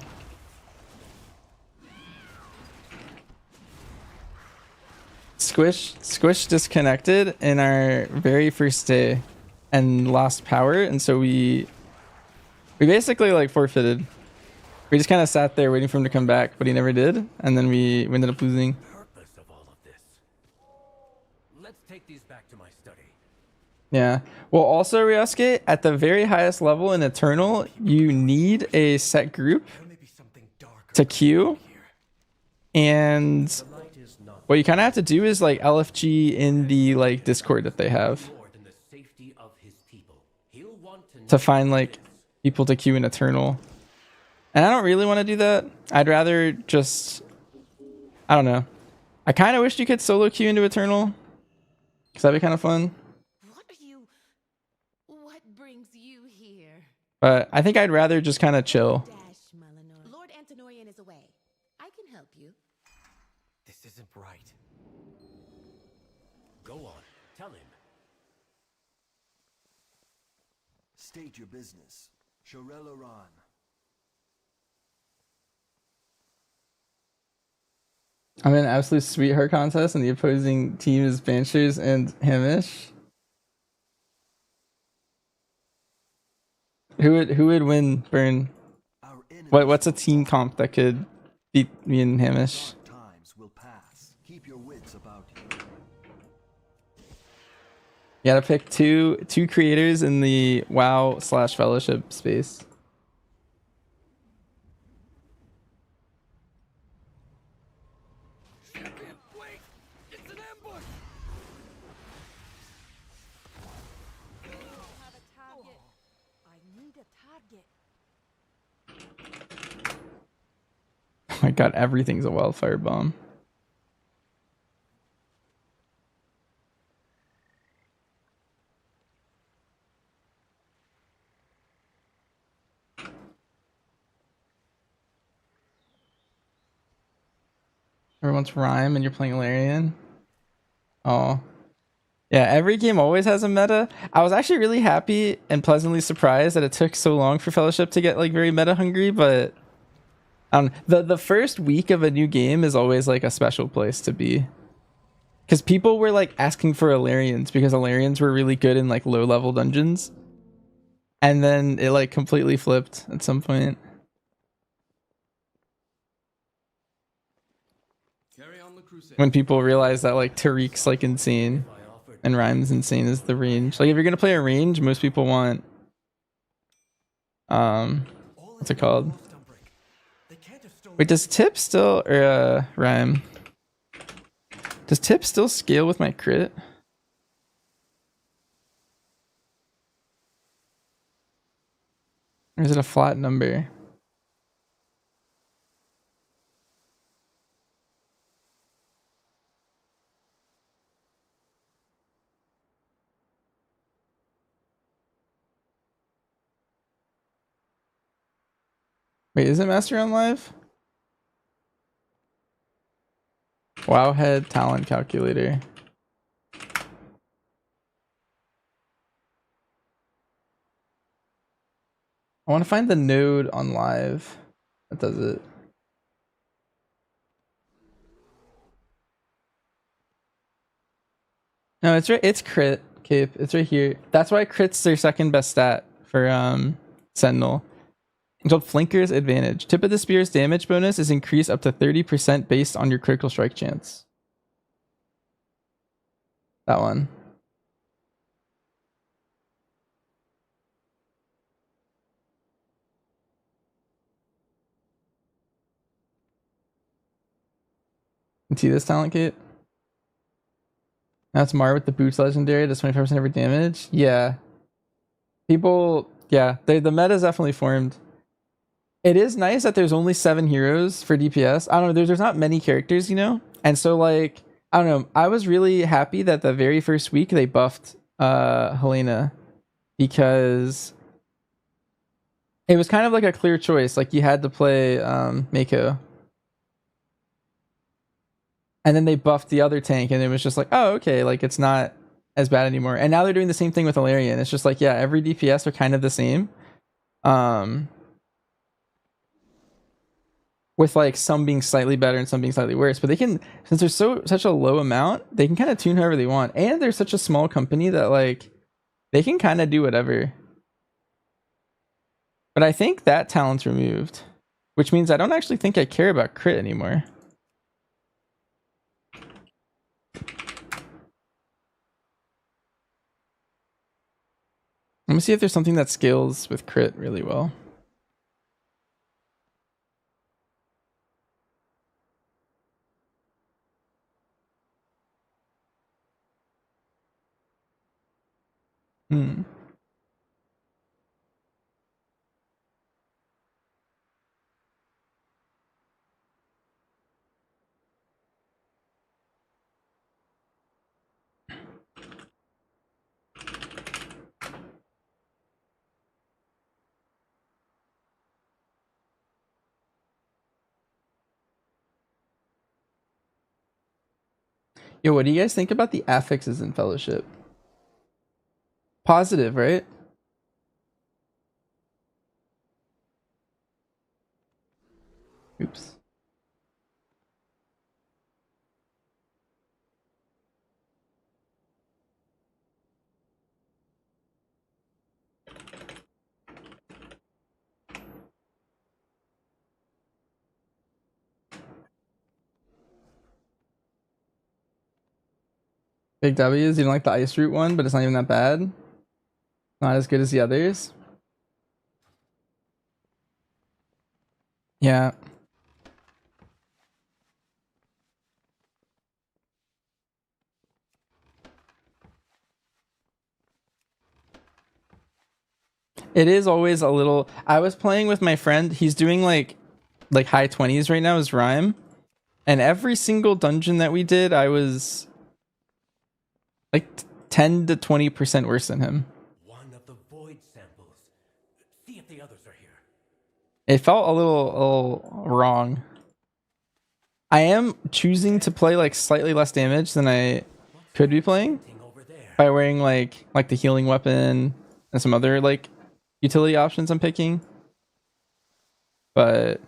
Squish disconnected in our very first day and lost power, and so we basically like forfeited. We just kind of sat there waiting for him to come back, but he never did, and then we ended up losing. Purpose of all of this. Let's take these back to my study. Yeah. Well, also, Ryosuke, at the very highest level in Eternal, you need a set group to queue. And what you kind of have to do is like LFG in the like Discord that they have. to find like people to queue in Eternal. And I don't really want to do that. I'd rather just, I don't know. I kind of wish you could solo queue into Eternal, because that'd be kind of fun. What brings you here? But I think I'd rather just kind of chill. Lord Antinoian is away. I can help you. This isn't right. Go on, tell him. State your business. Shorel Oran. I'm in an absolute sweetheart contest, and the opposing team is Banshers and Hamish. Who would win, Burn? What's a team comp that could beat me and Hamish? Times will pass. Keep your wits about you. You gotta pick two creators in the WoW/Fellowship space. Wait! It's an ambush! Have a target. I need a target. Oh my god, everything's a wildfire bomb. Everyone's Rhyme and you're playing Larian. Oh. Yeah, every game always has a meta. I was actually really happy and pleasantly surprised that it took so long for Fellowship to get like very meta hungry, but the first week of a new game is always like a special place to be. Because people were like asking for Alarians because Alarians were really good in like low level dungeons. And then it like completely flipped at some point. When people realize that like Tariq's like insane and Rhyme's insane is the range. Like if you're gonna play a range, most people want what's it called? Wait, does Tip still or Rhyme? Does Tip still scale with my crit? Or is it a flat number? Wait, is it Master on live? Wowhead talent calculator. I want to find the node on live that does it. No, it's right. It's crit, Cape. It's right here. That's why crit's their second best stat for Sentinel. It's called Flanker's Advantage. Tip of the Spear's damage bonus is increased up to 30% based on your critical strike chance. That one. You see this talent, Kate? That's Mar with the boots legendary. Does 25% every damage. Yeah. People, yeah, the meta is definitely formed. It is nice that there's only 7 heroes for DPS. I don't know, there's not many characters, you know? And so like, I don't know, I was really happy that the very first week they buffed Helena, because it was kind of like a clear choice. Like you had to play Mako. And then they buffed the other tank and it was just like, oh, okay, like it's not as bad anymore. And now they're doing the same thing with Alarian. It's just like, yeah, every DPS are kind of the same. With like some being slightly better and some being slightly worse. But they can, since there's such a low amount, they can kind of tune however they want. And they're such a small company that like they can kind of do whatever. But I think that talent's removed, which means I don't actually think I care about crit anymore. Let me see if there's something that scales with crit really well. Yo, what do you guys think about the affixes in Fellowship? Positive, right? Oops. Big W's. You don't like the ice root one, but it's not even that bad. Not as good as the others. Yeah. It is always a little. I was playing with my friend. He's doing like high 20s right now as Rhyme. And every single dungeon that we did, I was like 10 to 20% worse than him. One of the void samples. See if the others are here. It felt a little wrong. I am choosing to play like slightly less damage than I could be playing by wearing like the healing weapon and some other like utility options I'm picking. But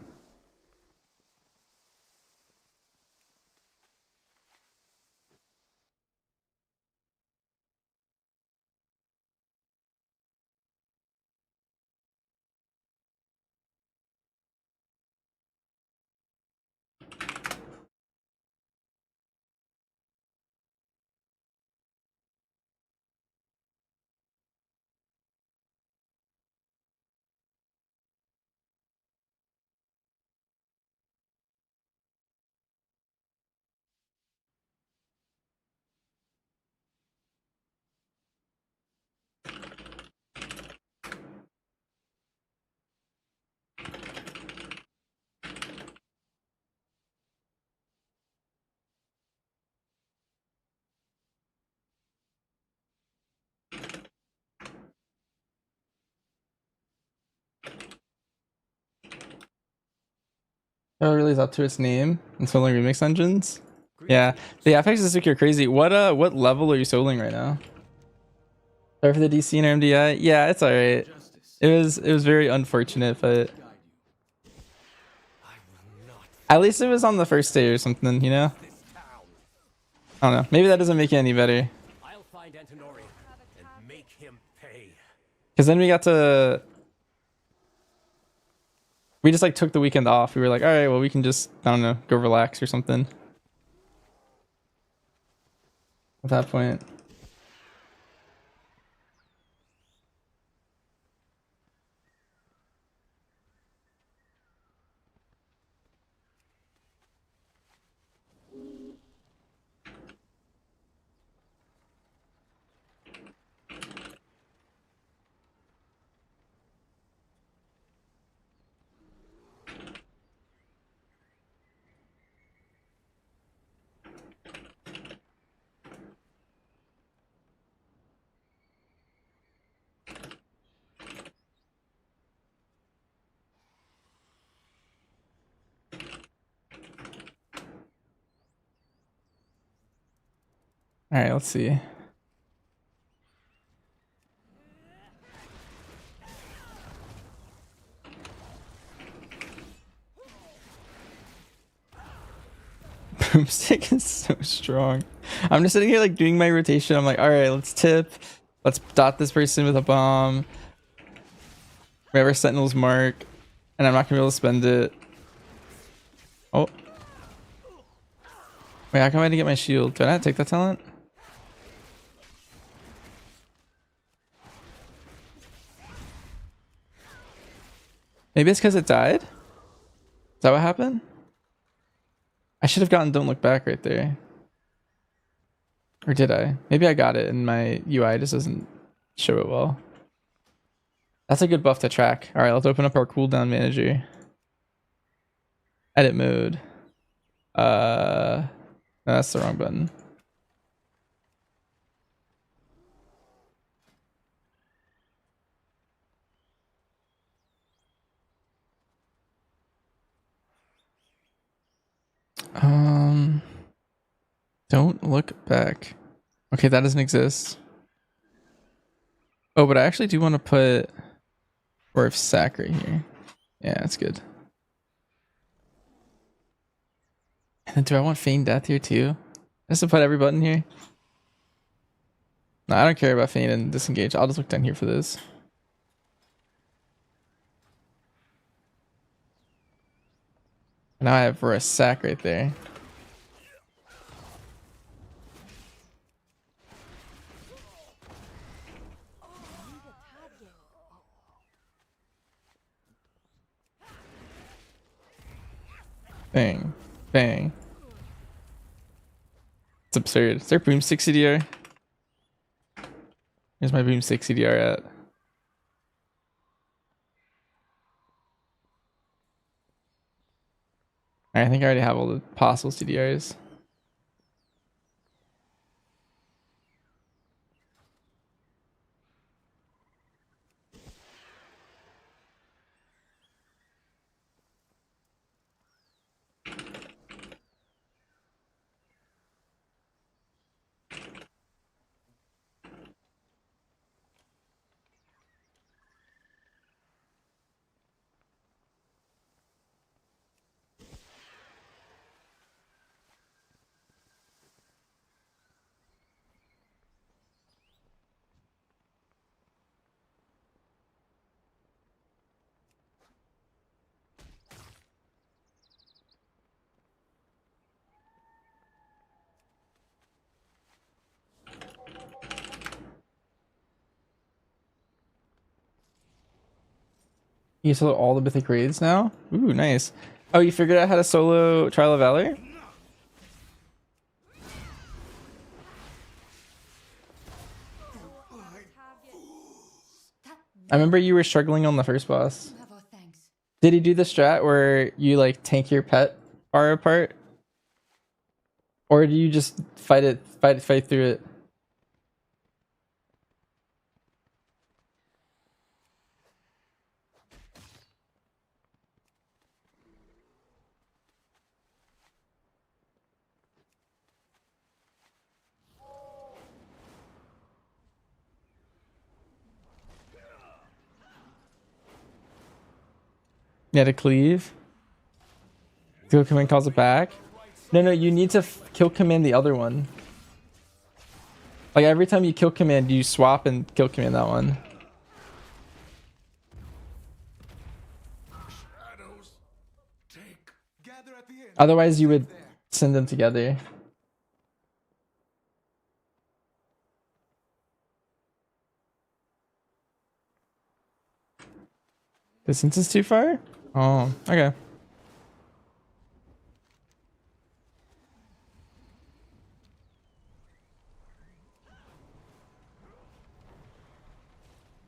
it really is up to its name in soloing remix dungeons. Yeah, the FX is secure crazy. What level are you soloing right now? Sorry for the DC and RMDI. Yeah, it's alright. It was very unfortunate, but at least it was on the first day or something, you know? I don't know. Maybe that doesn't make it any better. I'll find Antonorian and make him pay. Because then we just like took the weekend off. We were like, all right, well, we can just, I don't know, go relax or something. At that point. All right, let's see. Boomstick is so strong. I'm just sitting here like doing my rotation. I'm like, all right, let's tip. Let's dot this person with a bomb. Wherever Sentinel's mark. And I'm not gonna be able to spend it. Oh. Wait, how come I didn't get my shield? Did I not take that talent? Maybe it's because it died? Is that what happened? I should have gotten Don't Look Back right there. Or did I? Maybe I got it and my UI just doesn't show it well. That's a good buff to track. Alright, let's open up our cooldown manager. Edit mode. No, that's the wrong button. Don't look back. Okay, that doesn't exist. Oh, but I actually do want to put Orf Sack right here. Yeah, that's good. And then do I want Feign Death here too? Just to put every button here? No, I don't care about Feign and Disengage. I'll just look down here for this. Now I have for a sack right there. Bang. Bang. It's absurd. Is there Boomstick CDR? Where's my Boomstick CDR at? I think I already have all the possible CDRs. You solo all the mythic raids now? Ooh, nice. Oh, you figured out how to solo Trial of Valor? I remember you were struggling on the first boss. Did he do the strat where you like tank your pet far apart? Or do you just fight through it? Yeah, to cleave. Kill command calls it back. No, you need to kill command the other one. Like every time you kill command, you swap and kill command that one. Otherwise, you would send them together. Distance is too far? Oh, okay.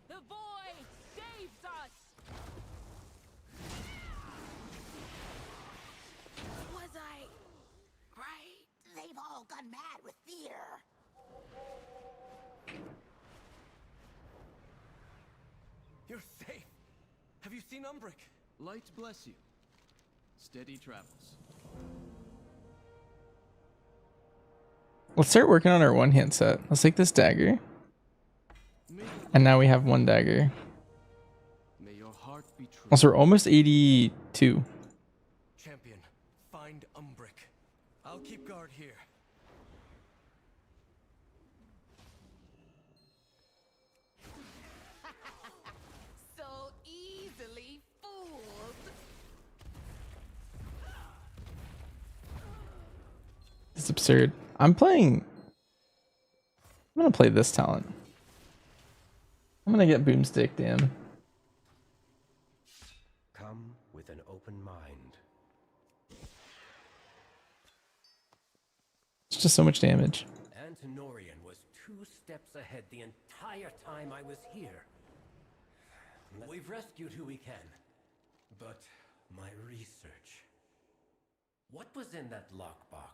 The void saves us. Was I right? They've all gone mad with fear. You're safe. Have you seen Umbric? Light bless you. Steady travels. Let's start working on our one hand set. Let's take this dagger. And now we have one dagger. May your heart be true. Also, we're almost 82. Champion, find Umbric. I'll keep guard here. So easily fooled. It's absurd. I'm gonna play this talent. I'm gonna get Boomstick, damn. Come with an open mind. It's just so much damage. Antinorian was 2 steps ahead the entire time I was here. We've rescued who we can. But my research... What was in that lockbox?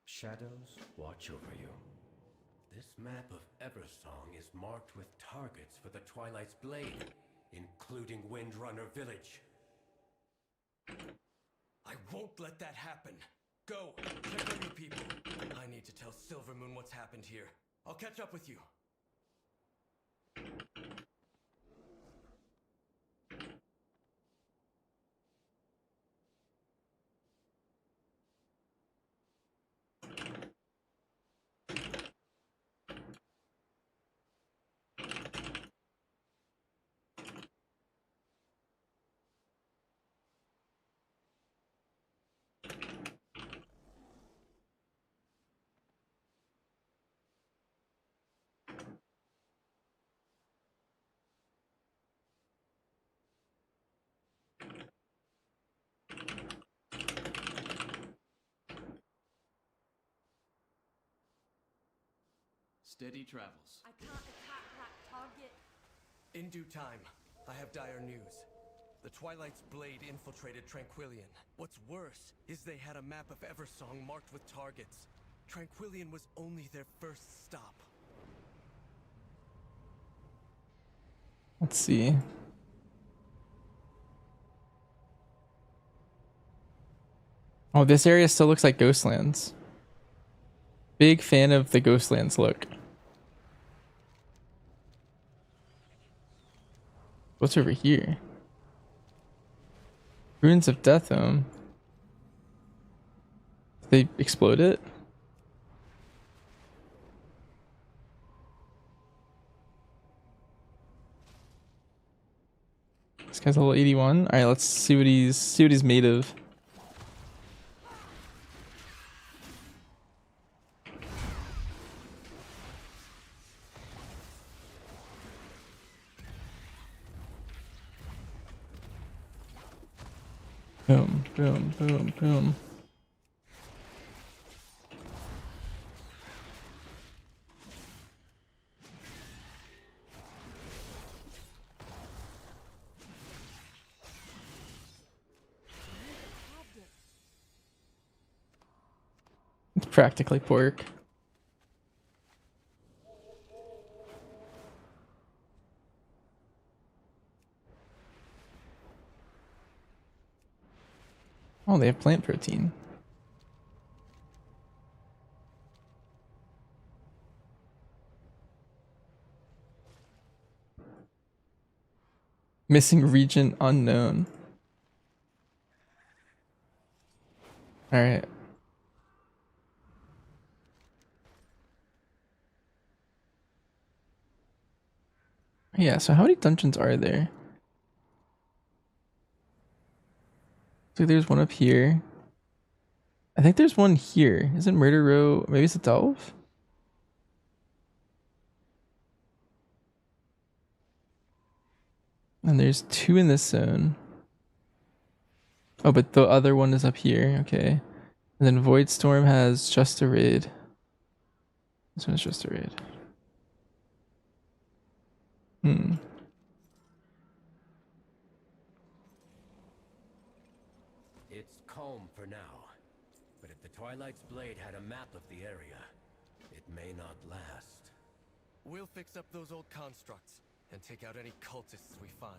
Shadows watch over you. This map of Eversong is marked with targets for the Twilight's Blade, including Windrunner Village. I won't let that happen. Go, check on your people. I need to tell Silvermoon what's happened here. I'll catch up with you. Steady travels. I can't attack that target. In due time, I have dire news. The Twilight's Blade infiltrated Tranquillion. What's worse is they had a map of Eversong marked with targets. Tranquillion was only their first stop. Let's see. Oh, this area still looks like Ghostlands. Big fan of the Ghostlands look. What's over here? Ruins of Deathhome. Did they explode it? This guy's level 81. Alright, let's see what he's made of. Boom, boom, boom, boom. It's practically pork. Oh, they have plant protein. Missing region unknown. Alright. Yeah, so how many dungeons are there? So there's one up here. I think there's one here. Isn't Murder Row? Maybe it's a delve? And there's two in this zone. Oh, but the other one is up here. Okay. And then Void Storm has just a raid. This one's just a raid. Hmm. It's calm for now. But if the Twilight's Blade had a map of the area, it may not last. We'll fix up those old constructs and take out any cultists we find.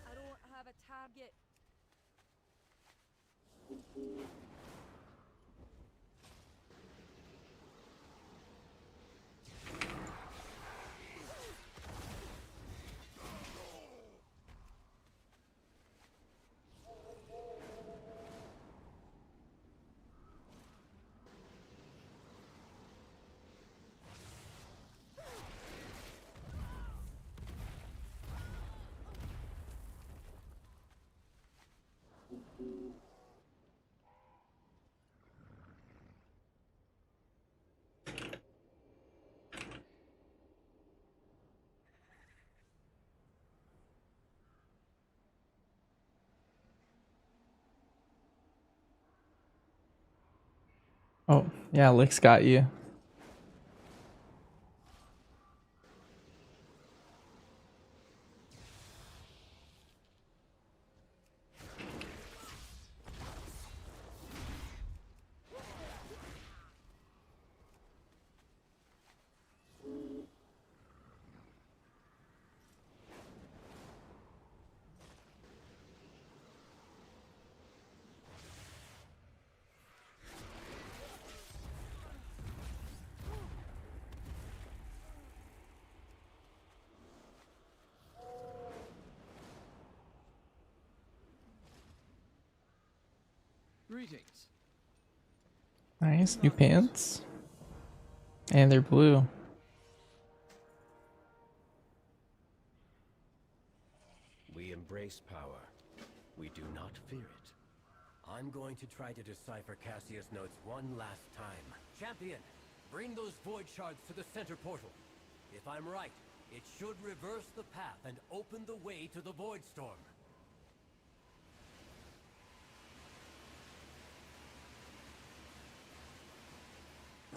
I don't have a target. Oh, yeah, Lick's got you. Greetings. Nice, new pants. And they're blue. We embrace power. We do not fear it. I'm going to try to decipher Cassius' notes one last time. Champion, bring those void shards to the center portal. If I'm right, it should reverse the path and open the way to the Void Storm.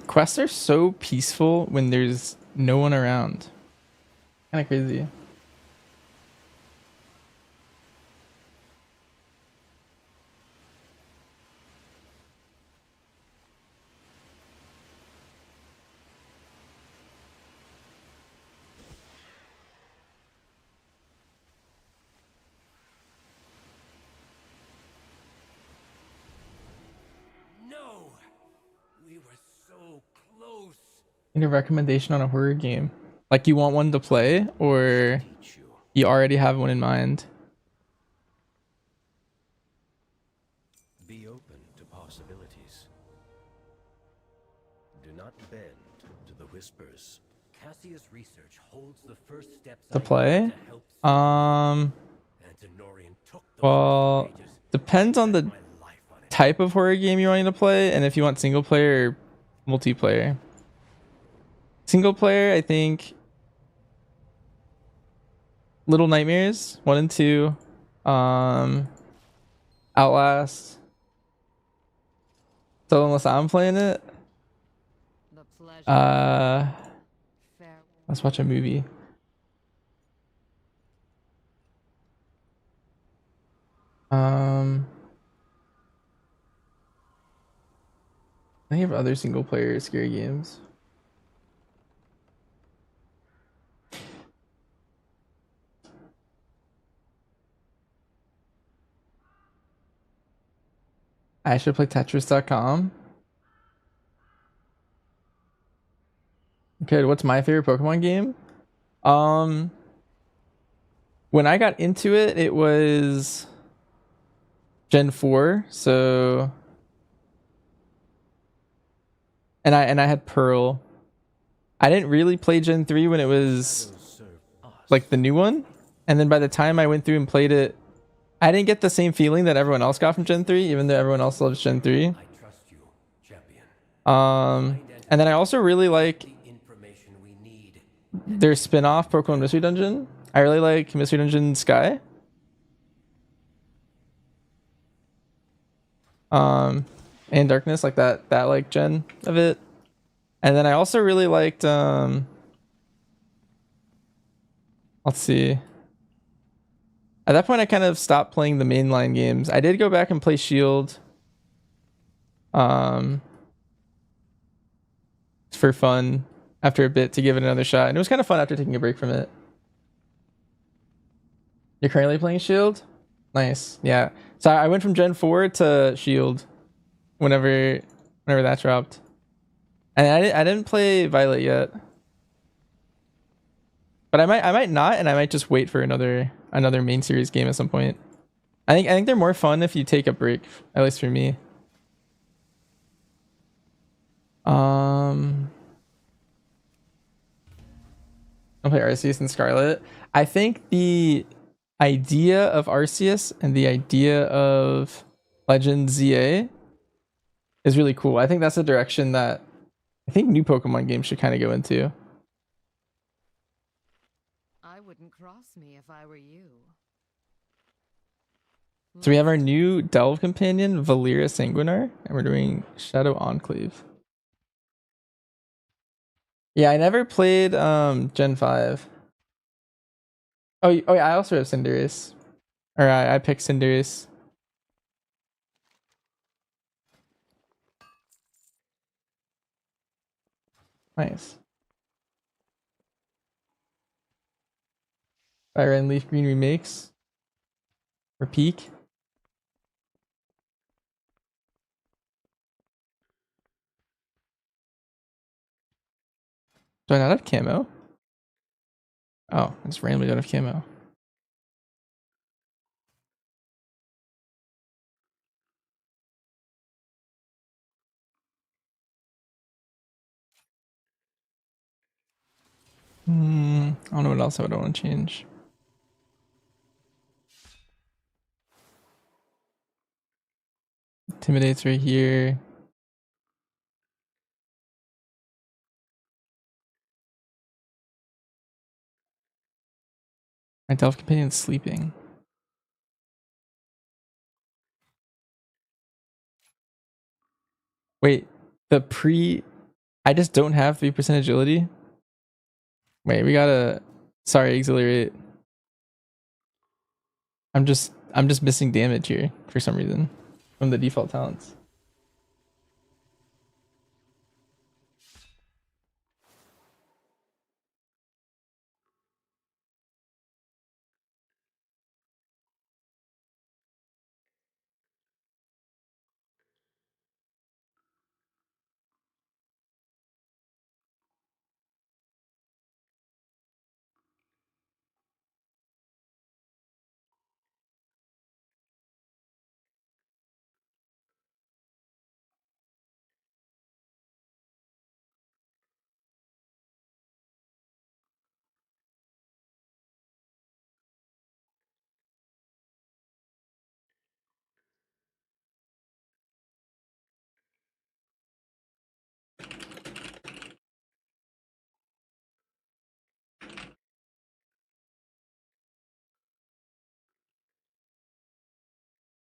Quests are so peaceful when there's no one around. Kind of crazy. No! We were so close. Need a recommendation on a horror game? Like you want one to play, or you already have one in mind? Be open to possibilities. Do not bend to the whispers. Cassius research holds the first steps To play? Well, depends on the type of horror game you're wanting to play, and if you want single player or multiplayer. Single player, I think Little Nightmares 1 and 2, Outlast. So unless I'm playing it, let's watch a movie. I have other single player scary games. I should play Tetris.com. Okay, what's my favorite Pokemon game? When I got into it, it was Gen 4, so and I had Pearl. I didn't really play Gen 3 when it was like the new one, and then by the time I went through and played it, I didn't get the same feeling that everyone else got from Gen 3, even though everyone else loves Gen 3. And then I also really like their spin-off Pokemon Mystery Dungeon. I really like Mystery Dungeon Sky. And Darkness, like that like gen of it. And then I also really liked let's see. At that point I kind of stopped playing the mainline games. I did go back and play Shield. For fun after a bit to give it another shot. And it was kind of fun after taking a break from it. You're currently playing Shield? Nice. Yeah. So I went from Gen 4 to Shield whenever that dropped. And I didn't play Violet yet. But I might not, and I might just wait for another main series game at some point. I think they're more fun if you take a break, at least for me. I'll play Arceus and Scarlet. I think the idea of Arceus and the idea of Legend ZA is really cool. I think that's the direction that I think new Pokemon games should kind of go into. I wouldn't cross me if I were you. So we have our new Delve companion, Valyria Sanguinar, and we're doing Shadow Enclave. Yeah, I never played Gen 5. Oh yeah, I also have Cinderace. Or I picked Cinderace. Nice. Fire and Leaf Green remakes. Or Peak. Do I not have camo? Oh, I just randomly don't have camo. I don't know what else I would want to change. Intimidates right here. My Delve companion's sleeping. Wait, I just don't have 3% agility? Wait, we gotta... Sorry, Exhilarate. I'm just missing damage here for some reason from the default talents.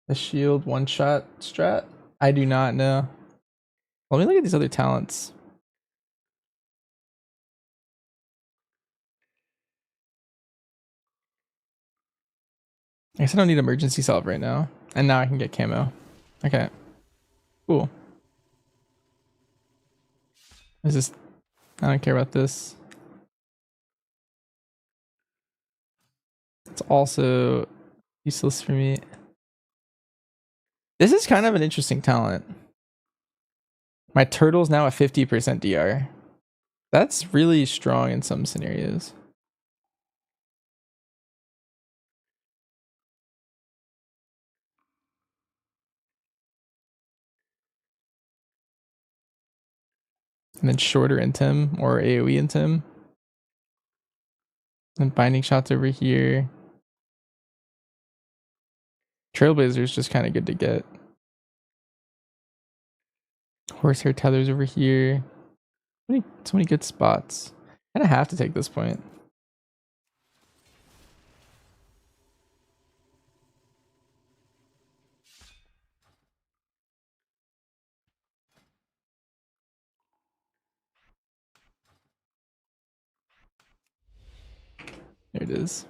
The shield one-shot strat? I do not know. Let me look at these other talents. I guess I don't need emergency salve right now. And now I can get camo. Okay. Cool. Is this... I don't care about this. It's also useless for me. This is kind of an interesting talent. My turtle's now a 50% DR. That's really strong in some scenarios. And then shorter Intim or AoE Intim. And binding shots over here. Trailblazer is just kind of good to get. Horsehair tethers over here. So many good spots. I kind of have to take this point. There it is.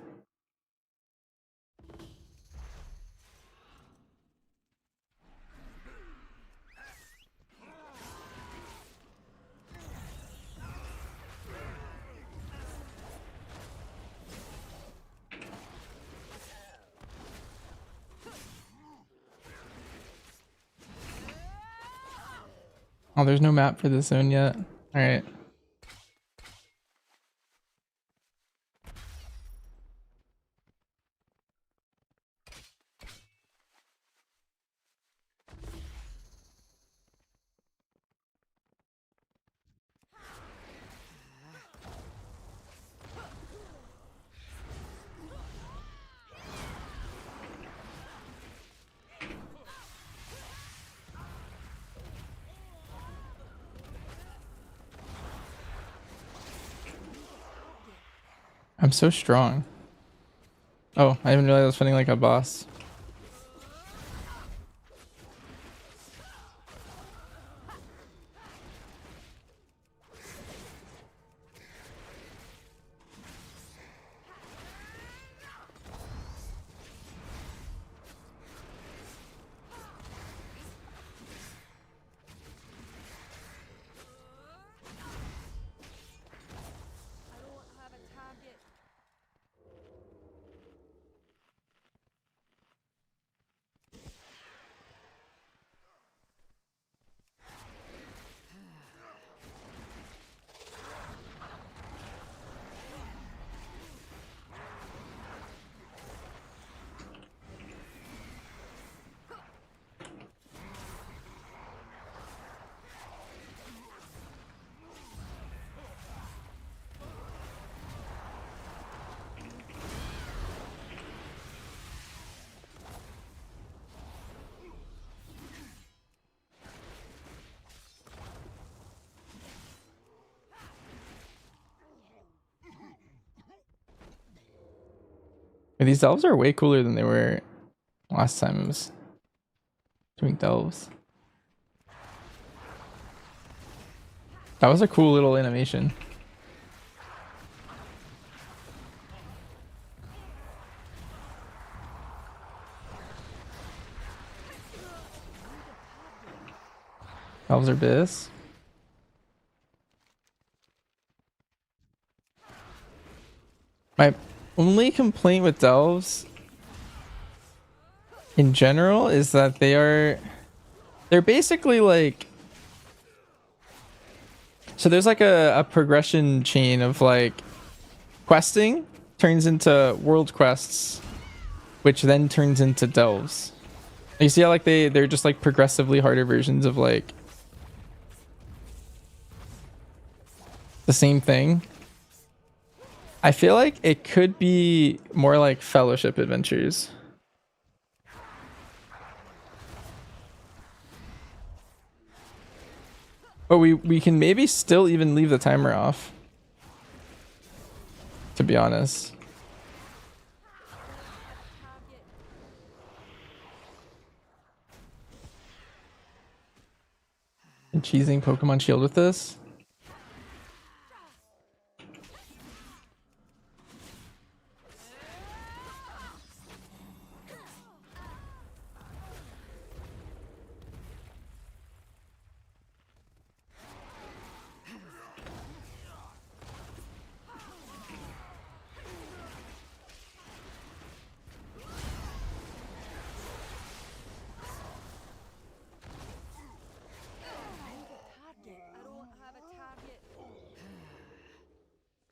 Oh, there's no map for this zone yet. Alright. I'm so strong. Oh, I didn't realize I was fighting like a boss. And these delves are way cooler than they were last time I was doing delves. That was a cool little animation. Delves are biz. My only complaint with delves in general is that they're basically like, so there's like a progression chain of like questing turns into world quests, which then turns into delves. You see how like they're just like progressively harder versions of like the same thing. I feel like it could be more like fellowship adventures. But we can maybe still even leave the timer off, to be honest. And cheesing Pokemon Shield with this.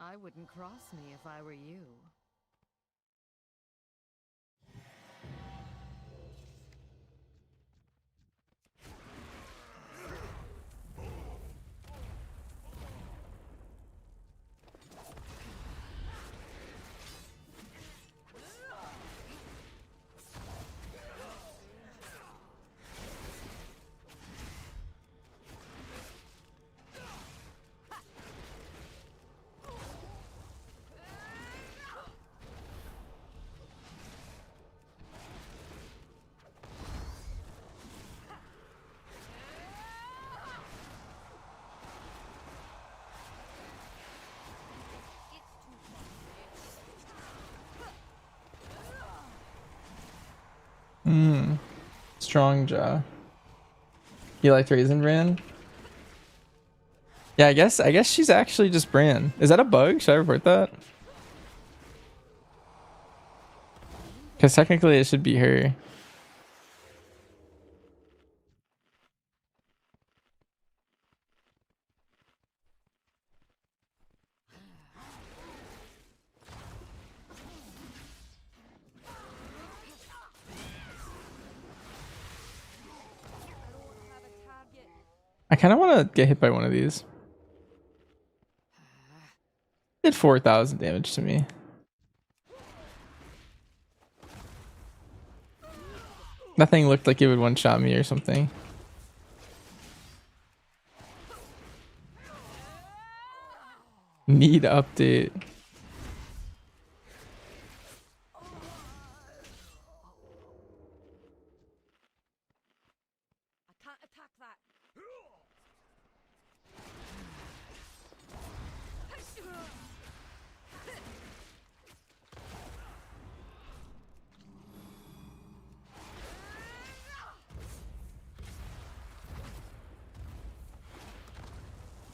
I wouldn't cross me if I were you. Strong jaw. You liked Raisin Bran? Yeah, I guess she's actually just Bran. Is that a bug? Should I report that? Because technically it should be her. I kind of want to get hit by one of these. Did 4,000 damage to me. That thing looked like it would one-shot me or something. Need update.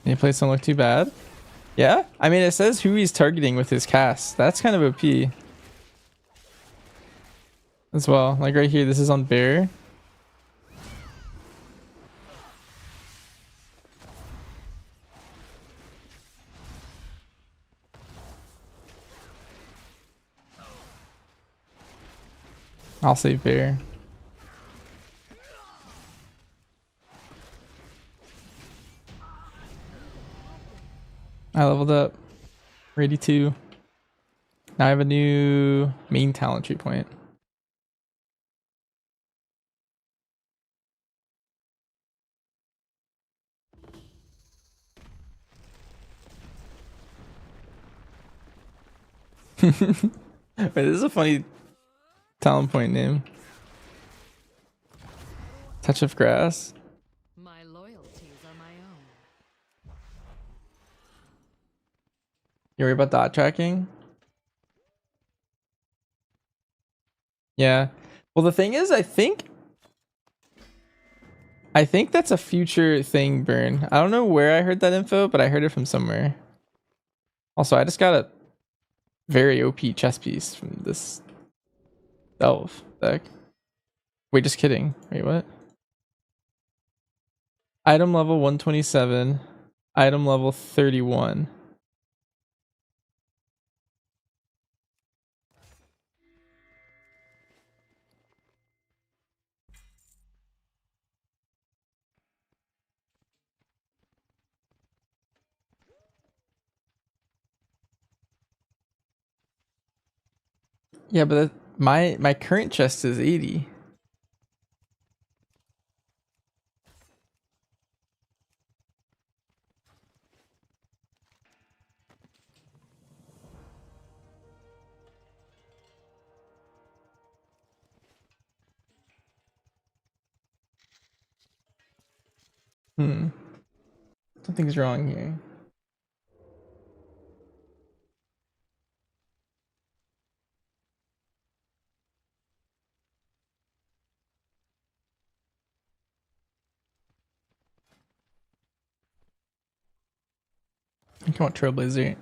Any place don't look too bad. Yeah, I mean it says who he's targeting with his cast. That's kind of OP as well. Like right here, this is on Bear. I'll save Bear. I leveled up. Ready to. Now I have a new main talent tree point. Wait, this is a funny talent point name. Touch of grass. My loyalties are my own. You worry about dot tracking? Yeah. Well, the thing is, I think that's a future thing, Burn. I don't know where I heard that info, but I heard it from somewhere. Also, I just got a very OP chess piece from this Delve deck. Wait, just kidding. Wait, what? Item level 127. Item level 31. Yeah, but my current chest is 80. Something's wrong here. I think I want Trailblazer.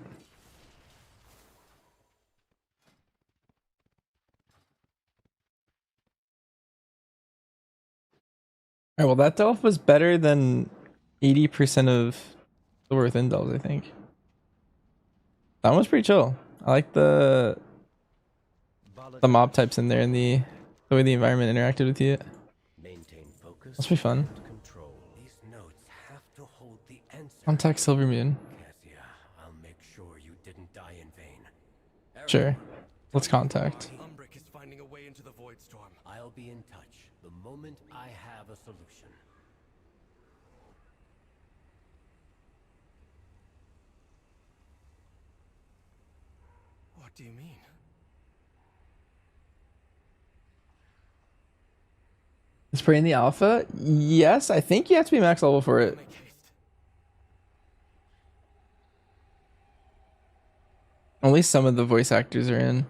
Alright, well that Delph was better than 80% of the within Delves, I think. That one was pretty chill. I like the mob types in there and the way the environment interacted with you. Maintain focus. Must be fun. Control. These notes have to hold the answer. Contact Silvermoon. Cassia, I'll make sure you didn't die in vain. Sure. Let's contact. Umbric is finding a way into the void storm. I'll be in touch the moment I have a solution. What do you mean? Is Prey in the alpha? Yes, I think you have to be max level for it. At least some of the voice actors are in.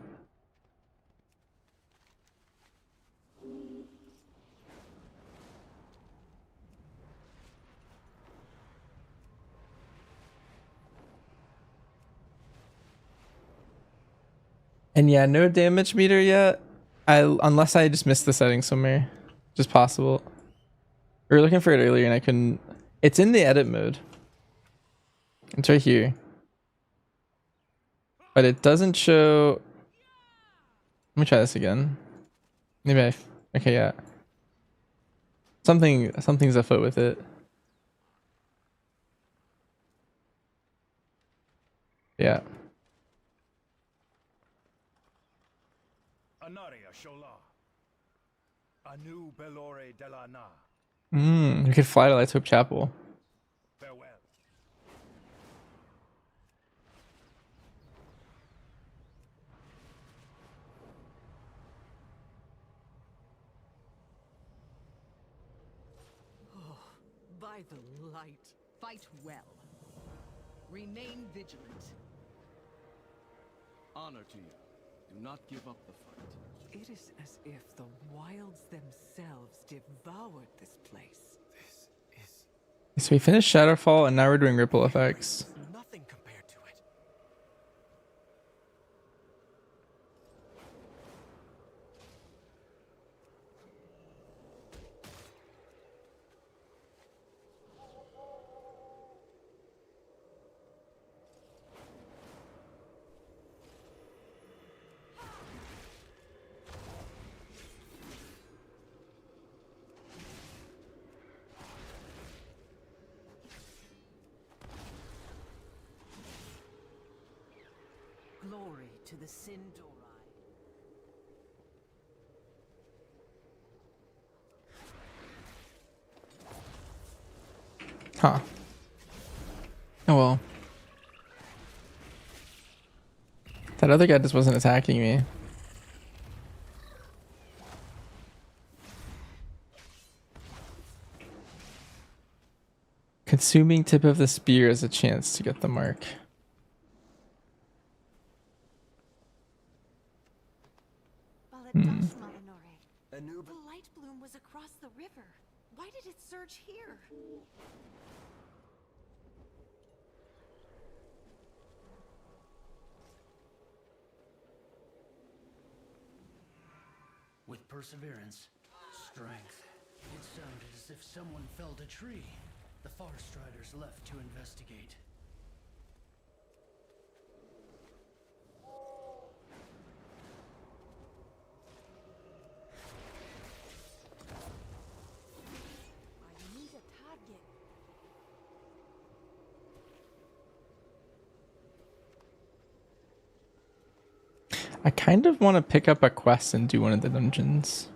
And yeah, no damage meter yet. Unless I just missed the setting somewhere. Just possible. We were looking for it earlier and I couldn't. It's in the edit mode. It's right here. But it doesn't show. Let me try this again. Maybe okay, yeah. Something's afoot with it. Yeah. Anaria Shola. Anu Belore Delana. You could fly to Lights Hope Chapel. Farewell. By the light, fight well. Remain vigilant. Honor to you. Do not give up the fight. It is as if the wilds themselves devoured this place. So we finished Shadowfall and now we're doing ripple effects. Nothing compared to it. Glory to the Sindori. Huh. Oh well. That other guy just wasn't attacking me. Consuming tip of the spear is a chance to get the mark. The light bloom was across the river. Why did it surge here? With perseverance, strength, it sounded as if someone felled a tree. The forest riders left to investigate. I need a target. I kind of want to pick up a quest and do one of the dungeons.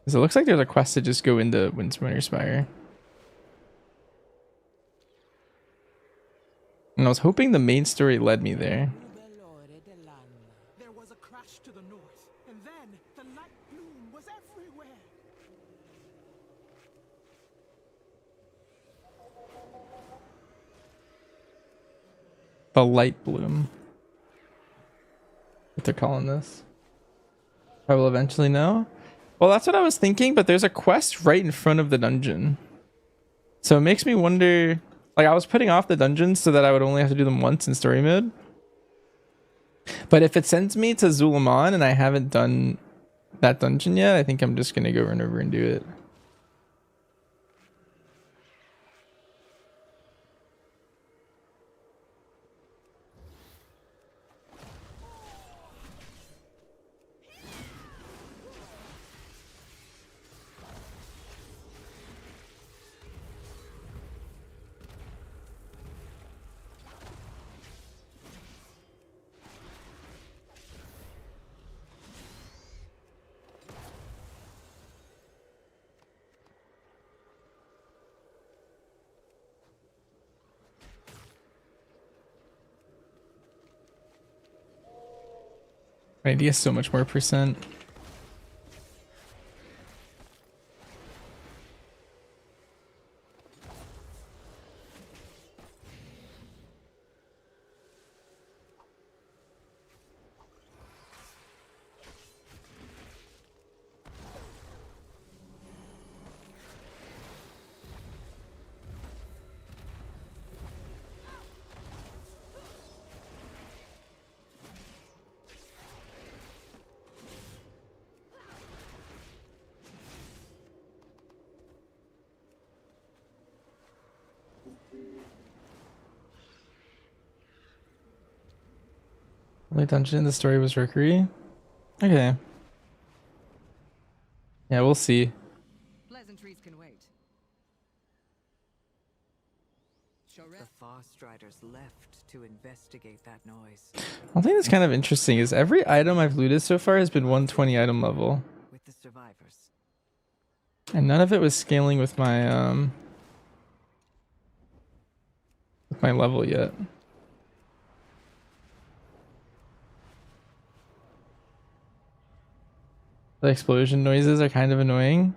Because it looks like there's a quest to just go into Windsmoker Spire. And I was hoping the main story led me there. There was a crash to the north, and then the light bloom was everywhere. The light bloom. What they're calling this. I will eventually know. Well, that's what I was thinking, but there's a quest right in front of the dungeon. So it makes me wonder, like I was putting off the dungeons so that I would only have to do them once in story mode. But if it sends me to Zul'Aman and I haven't done that dungeon yet, I think I'm just going to go run over and do it. My idea is so much more percent. Only dungeon in the story was Rookery? Okay. Yeah, we'll see. Pleasantries can wait. The Farstriders left to investigate that noise. One thing that's kind of interesting is every item I've looted so far has been 120 item level. With the survivors. And none of it was scaling with my level yet. The explosion noises are kind of annoying.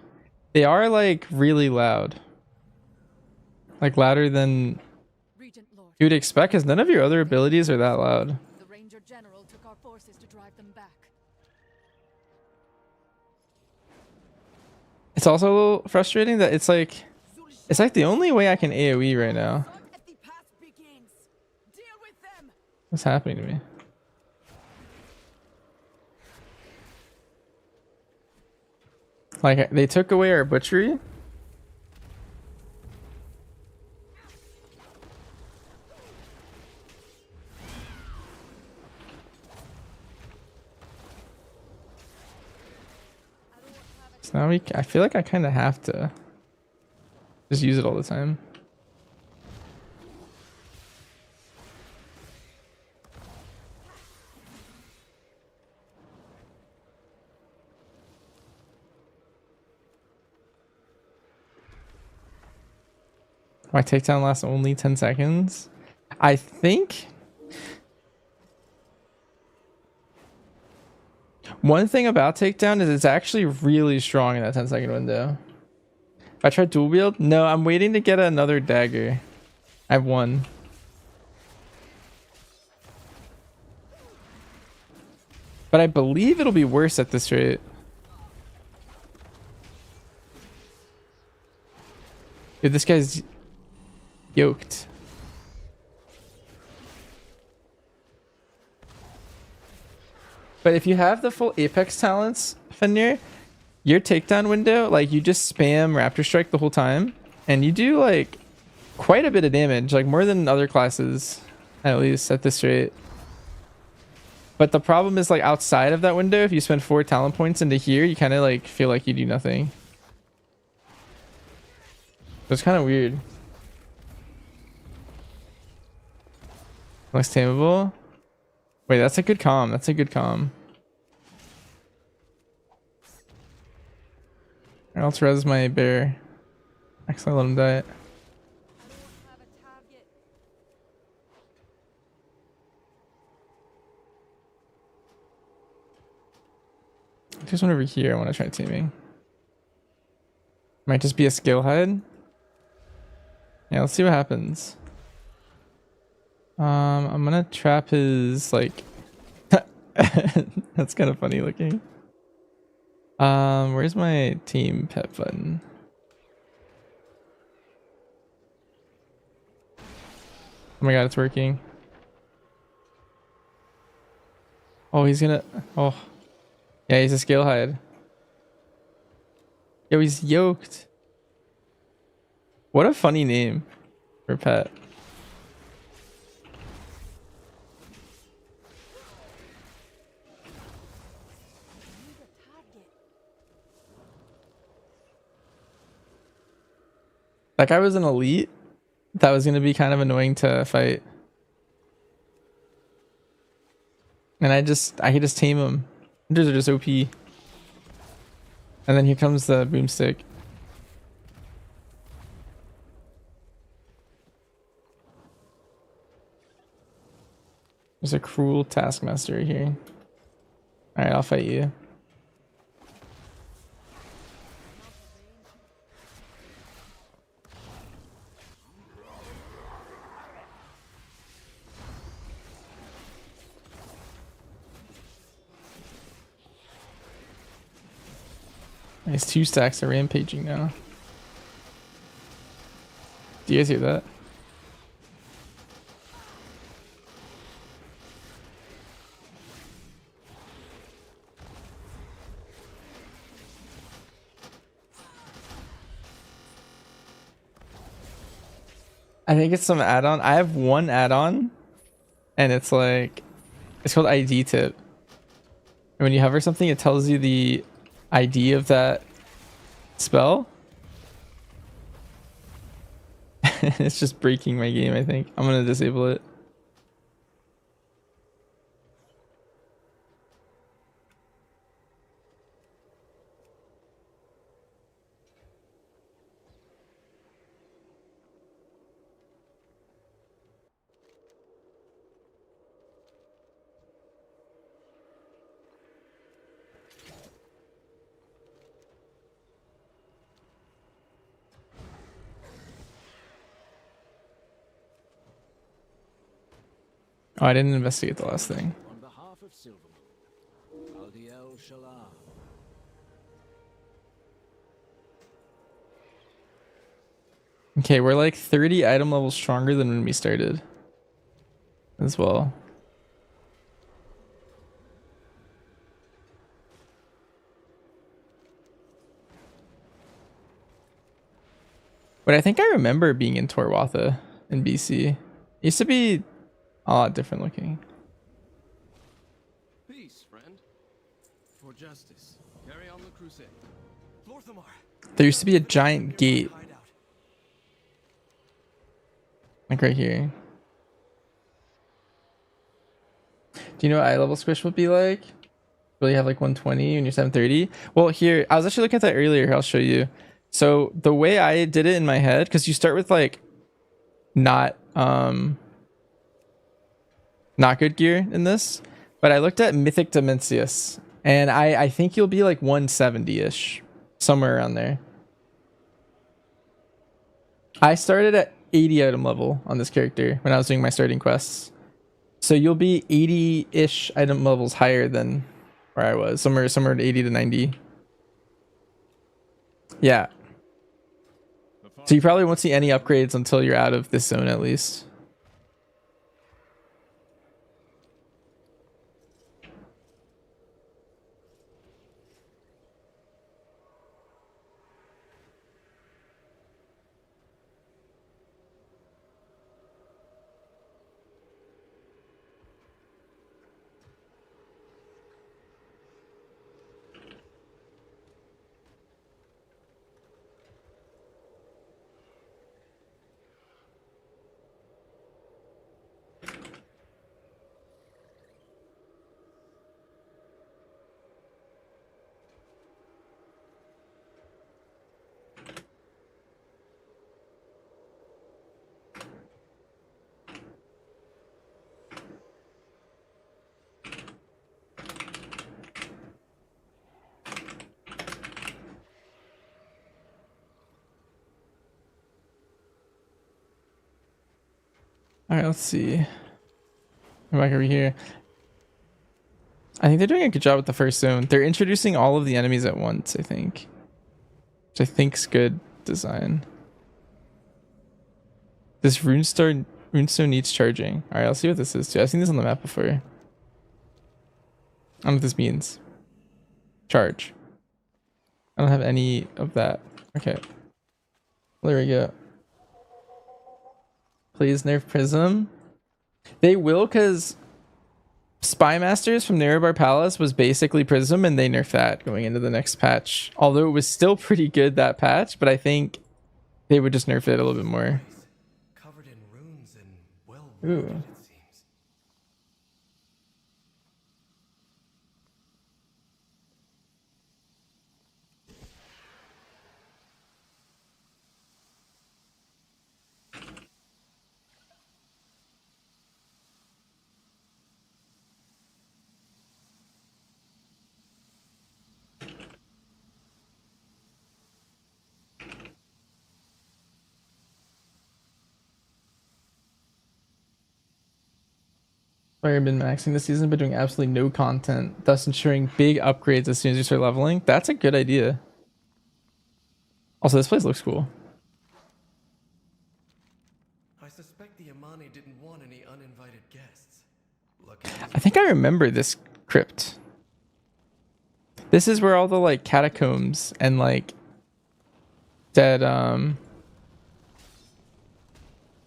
They are like really loud. Like louder than you'd expect, because none of your other abilities are that loud. The Ranger General took our forces to drive them back. It's also a little frustrating that it's like the only way I can AoE right now. What's happening to me? Like, they took away our butchery? So now I feel like I kind of have to just use it all the time. My takedown lasts only 10 seconds. I think One thing about takedown is it's actually really strong in that 10-second window. If I try dual wield, no, I'm waiting to get another dagger. I have one. But I believe it'll be worse at this rate. Dude, this guy's yoked. But if you have the full Apex talents, Fenrir, your takedown window, like you just spam Raptor Strike the whole time, and you do like quite a bit of damage, like more than other classes, at least at this rate. But the problem is like outside of that window, if you spend 4 talent points into here, you kind of like feel like you do nothing. It's kind of weird. Looks tameable. Wait, that's a good comm. That's a good comm. Or else res my bear. Actually, let him die. There's one over here. I want to try teaming. Might just be a skill hide. Yeah, let's see what happens. I'm gonna trap his like. That's kind of funny looking. Where's my team pet button? Oh my god, it's working. Oh, he's gonna. Oh, yeah, he's a scale hide. Yo, he's yoked. What a funny name for pet. That guy was an elite. That was going to be kind of annoying to fight. And I could just tame him. Hunters are just OP. And then here comes the boomstick. There's a cruel taskmaster here. Alright, I'll fight you. Nice, 2 stacks are rampaging now. Do you guys hear that? I think it's some add-on. I have one add-on, and it's like, it's called ID tip. And when you hover something, it tells you the ID of that spell. It's just breaking my game, I think. I'm gonna disable it. Oh, I didn't investigate the last thing. On behalf of Silvermoon, Aldiel Shalar. Okay, we're like 30 item levels stronger than when we started. As well. But I think I remember being in Torwatha in BC. It used to be a lot different looking. Peace, friend. For justice. Carry on the crusade. Lorthamar. There used to be a giant gate. Like right here. Do you know what eye level squish would be like? Really have like 120 when you're 730? Well, here, I was actually looking at that earlier. Here, I'll show you. So the way I did it in my head, because you start with like not good gear in this, but I looked at Mythic Dimensius And I think you'll be like 170-ish, somewhere around there. I started at 80 item level on this character when I was doing my starting quests. So you'll be 80-ish item levels higher than where I was, somewhere at 80 to 90. Yeah. So you probably won't see any upgrades until you're out of this zone at least. All right, let's see. I'm back over here. I think they're doing a good job with the first zone. They're introducing all of the enemies at once, I think. Which I think's good design. This runestone needs charging. All right, I'll see what this is too. I've seen this on the map before. I don't know what this means. Charge. I don't have any of that. Okay. There we go. Please nerf Prism. They will, because Spy Masters from Nerebar Palace was basically Prism, and they nerfed that going into the next patch. Although it was still pretty good that patch, but I think they would just nerf it a little bit more. Covered in runes and well Ooh. I've been maxing this season but doing absolutely no content, thus ensuring big upgrades as soon as you start leveling. That's a good idea. Also, this place looks cool. I suspect the Amani didn't want any uninvited guests. I think I remember this crypt. This is where all the like catacombs and like dead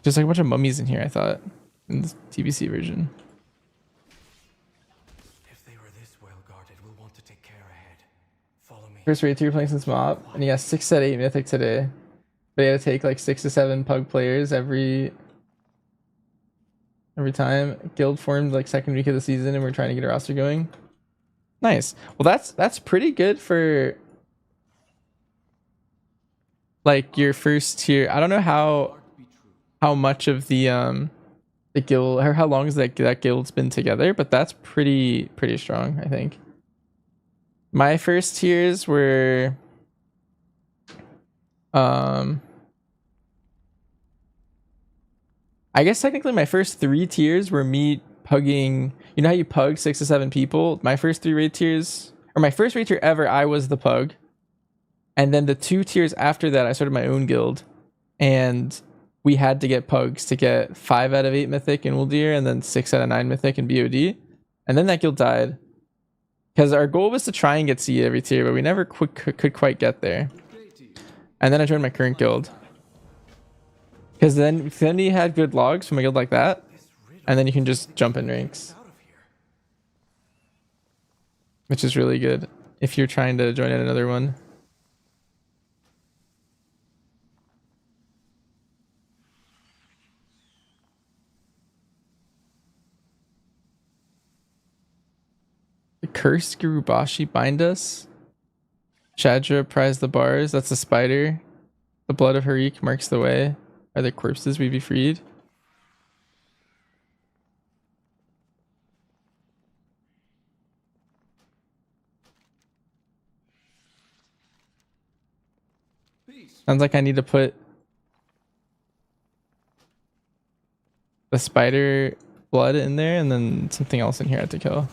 there's like a bunch of mummies in here, I thought, in the TBC version. First raid 2 playing since MOP, and he has 6 at 8 mythic today. But he had to take like 6 to 7 pug players every time. Guild formed like second week of the season, and we're trying to get a roster going. Nice. Well, that's pretty good for like your first tier. I don't know how much of the guild, or how long has that guild's been together, but that's pretty strong, I think. My first tiers were I guess technically my first 3 tiers were me pugging. You know how you pug 6 to 7 people? My first 3 raid tiers, or my first raid tier ever, I was the pug. And then the 2 tiers after that, I started my own guild, and we had to get pugs to get 5 out of 8 mythic in Uldir, and then 6 out of 9 mythic in BOD. And then that guild died. Because our goal was to try and get C every tier, but we never could quite get there. And then I joined my current guild. Because then you had good logs from a guild like that, and then you can just jump in ranks. Which is really good if you're trying to join in another one. The cursed Gurubashi bind us. Shadra prise the bars. That's the spider. The blood of Harik marks the way. Are there corpses we be freed? Sounds like I need to put the spider blood in there and then something else in here I have to kill.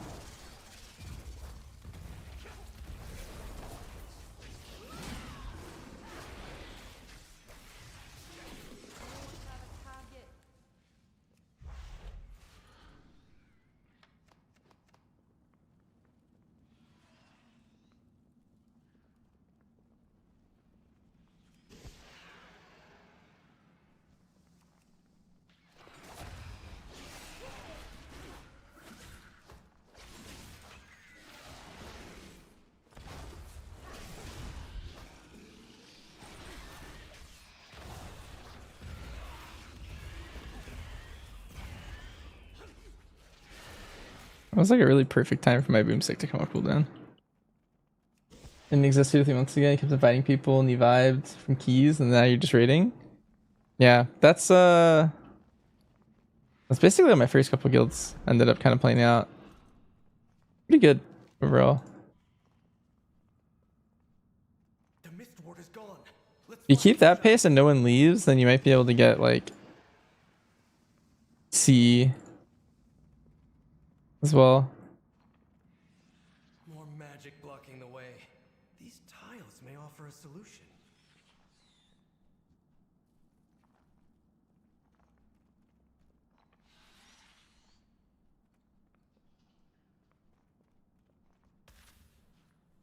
It was like a really perfect time for my boomstick to come up cooldown. Didn't exist 2 to 3 months ago. You kept inviting people and you vibed from keys, and now you're just raiding. Yeah, that's basically how my first couple guilds ended up kind of playing out. Pretty good overall. If you keep that pace and no one leaves, then you might be able to get like C as well. More magic blocking the way. These tiles may offer a solution.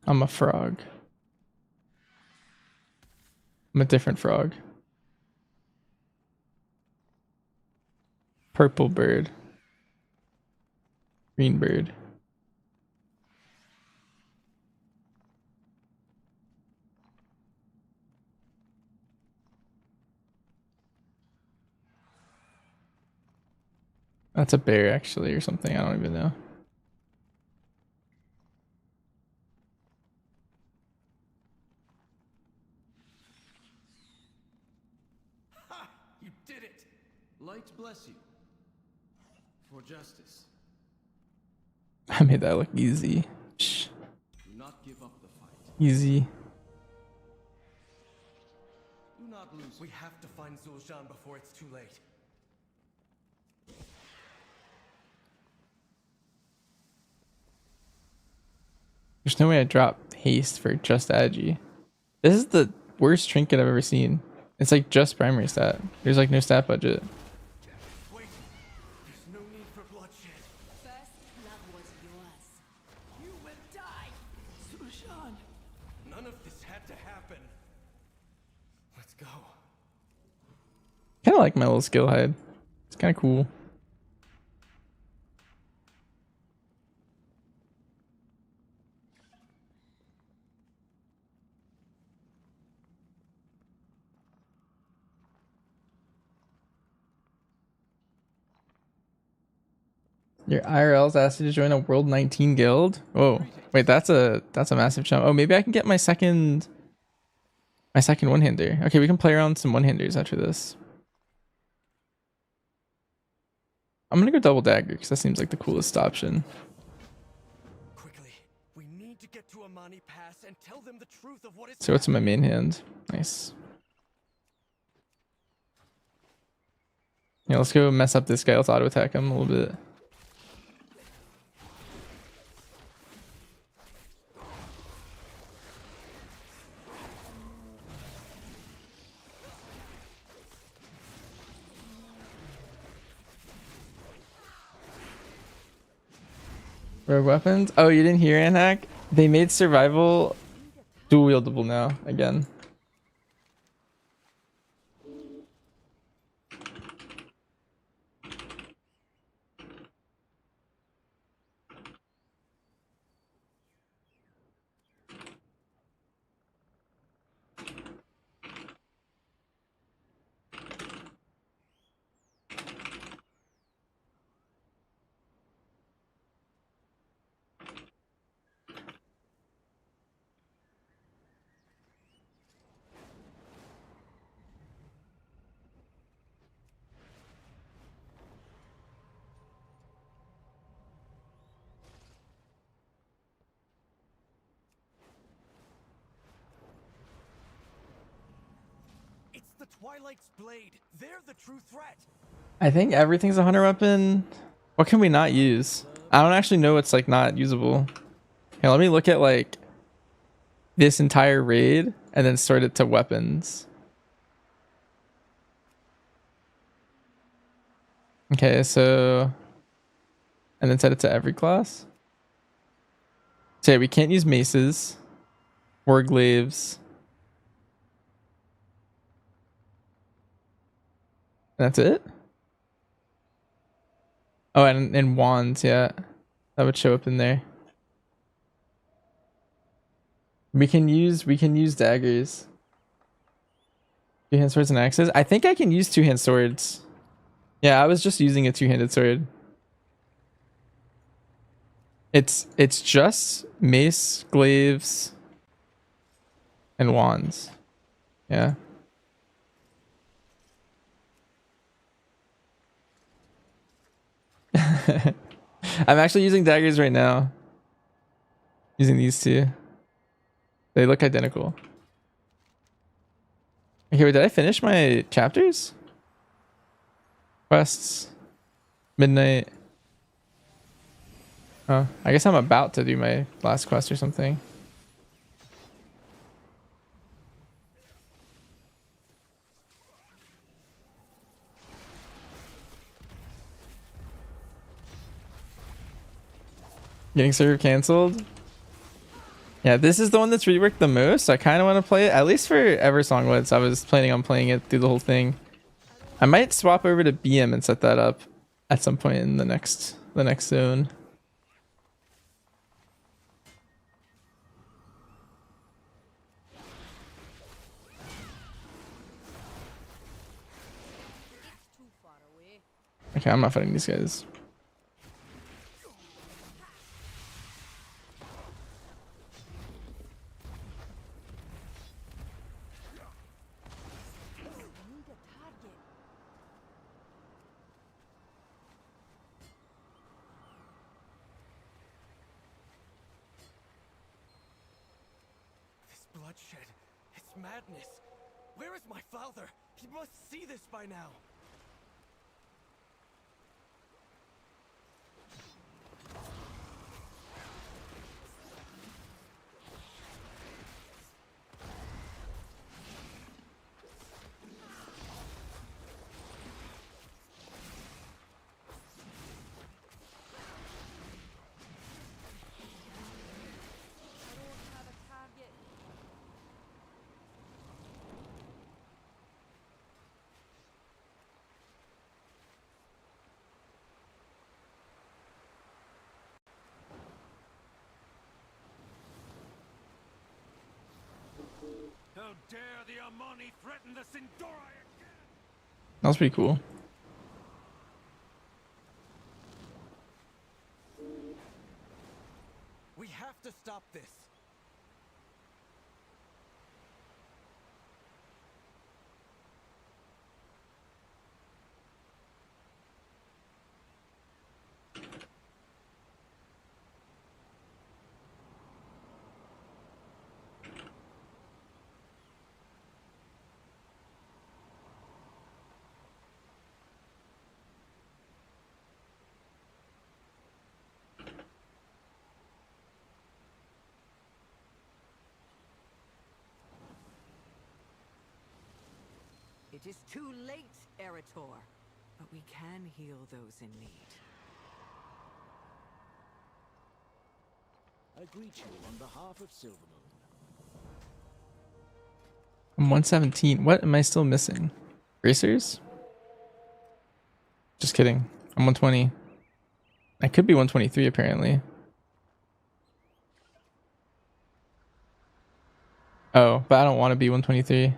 I'm a frog. I'm a different frog. Purple bird. Green bird. That's a bear actually or something. I don't even know. Ha! You did it! Light bless you. For justice. I made that look easy. Shh. Do not give up the fight. Easy. Do not lose. We have to find Zul'Jin before it's too late. There's no way I drop haste for just Agi. This is the worst trinket I've ever seen. It's like just primary stat. There's like no stat budget. Wait. There's no need for bloodshed. First blood was yours. You will die, Zul'Jin. None of this had to happen. Let's go. Kind of like my little skill hide. It's kind of cool. Your IRL's asked you to join a World 19 guild. Oh, wait, that's a massive jump. Oh, maybe I can get my second one-hander. Okay, we can play around some one-handers after this. I'm gonna go double dagger because that seems like the coolest option. Quickly, we need to get to Amani Pass and tell them the truth of what is. So what's in my main hand? Nice. Yeah, let's go mess up this guy. Let's auto attack him a little bit. Rogue weapons? Oh, you didn't hear, Anhack? They made survival dual wieldable now again. Twilight's blade. They're the true threat. I think everything's a hunter weapon. What can we not use? I don't actually know what's like not usable. Here, let me look at like this entire raid and then sort it to weapons. Okay, so and then set it to every class. So yeah, we can't use maces or glaives. That's it. Oh, and wands, yeah, that would show up in there. We can use daggers. Two-hand swords and axes. I think I can use two-hand swords. Yeah, I was just using a two-handed sword. It's just mace, glaives, and wands. Yeah. I'm actually using daggers right now. Using these two. They look identical. Okay, wait, did I finish my chapters? Quests. Midnight. Oh, I guess I'm about to do my last quest or something. Getting server canceled. Yeah, this is the one that's reworked the most. I kind of want to play it, at least for Eversong Woods. I was planning on playing it through the whole thing. I might swap over to BM and set that up at some point in the next zone. Okay, I'm not fighting these guys. This bloodshed, it's madness. Where is my father? He must see this by now. How dare the Amani threaten the Sindori again? That was pretty cool. We have to stop this. It is too late, Eritor. But we can heal those in need. I greet you on behalf of Silvermoon. I'm 117. What am I still missing? Racers? Just kidding. I'm 120. I could be 123 apparently. Oh, but I don't want to be 123.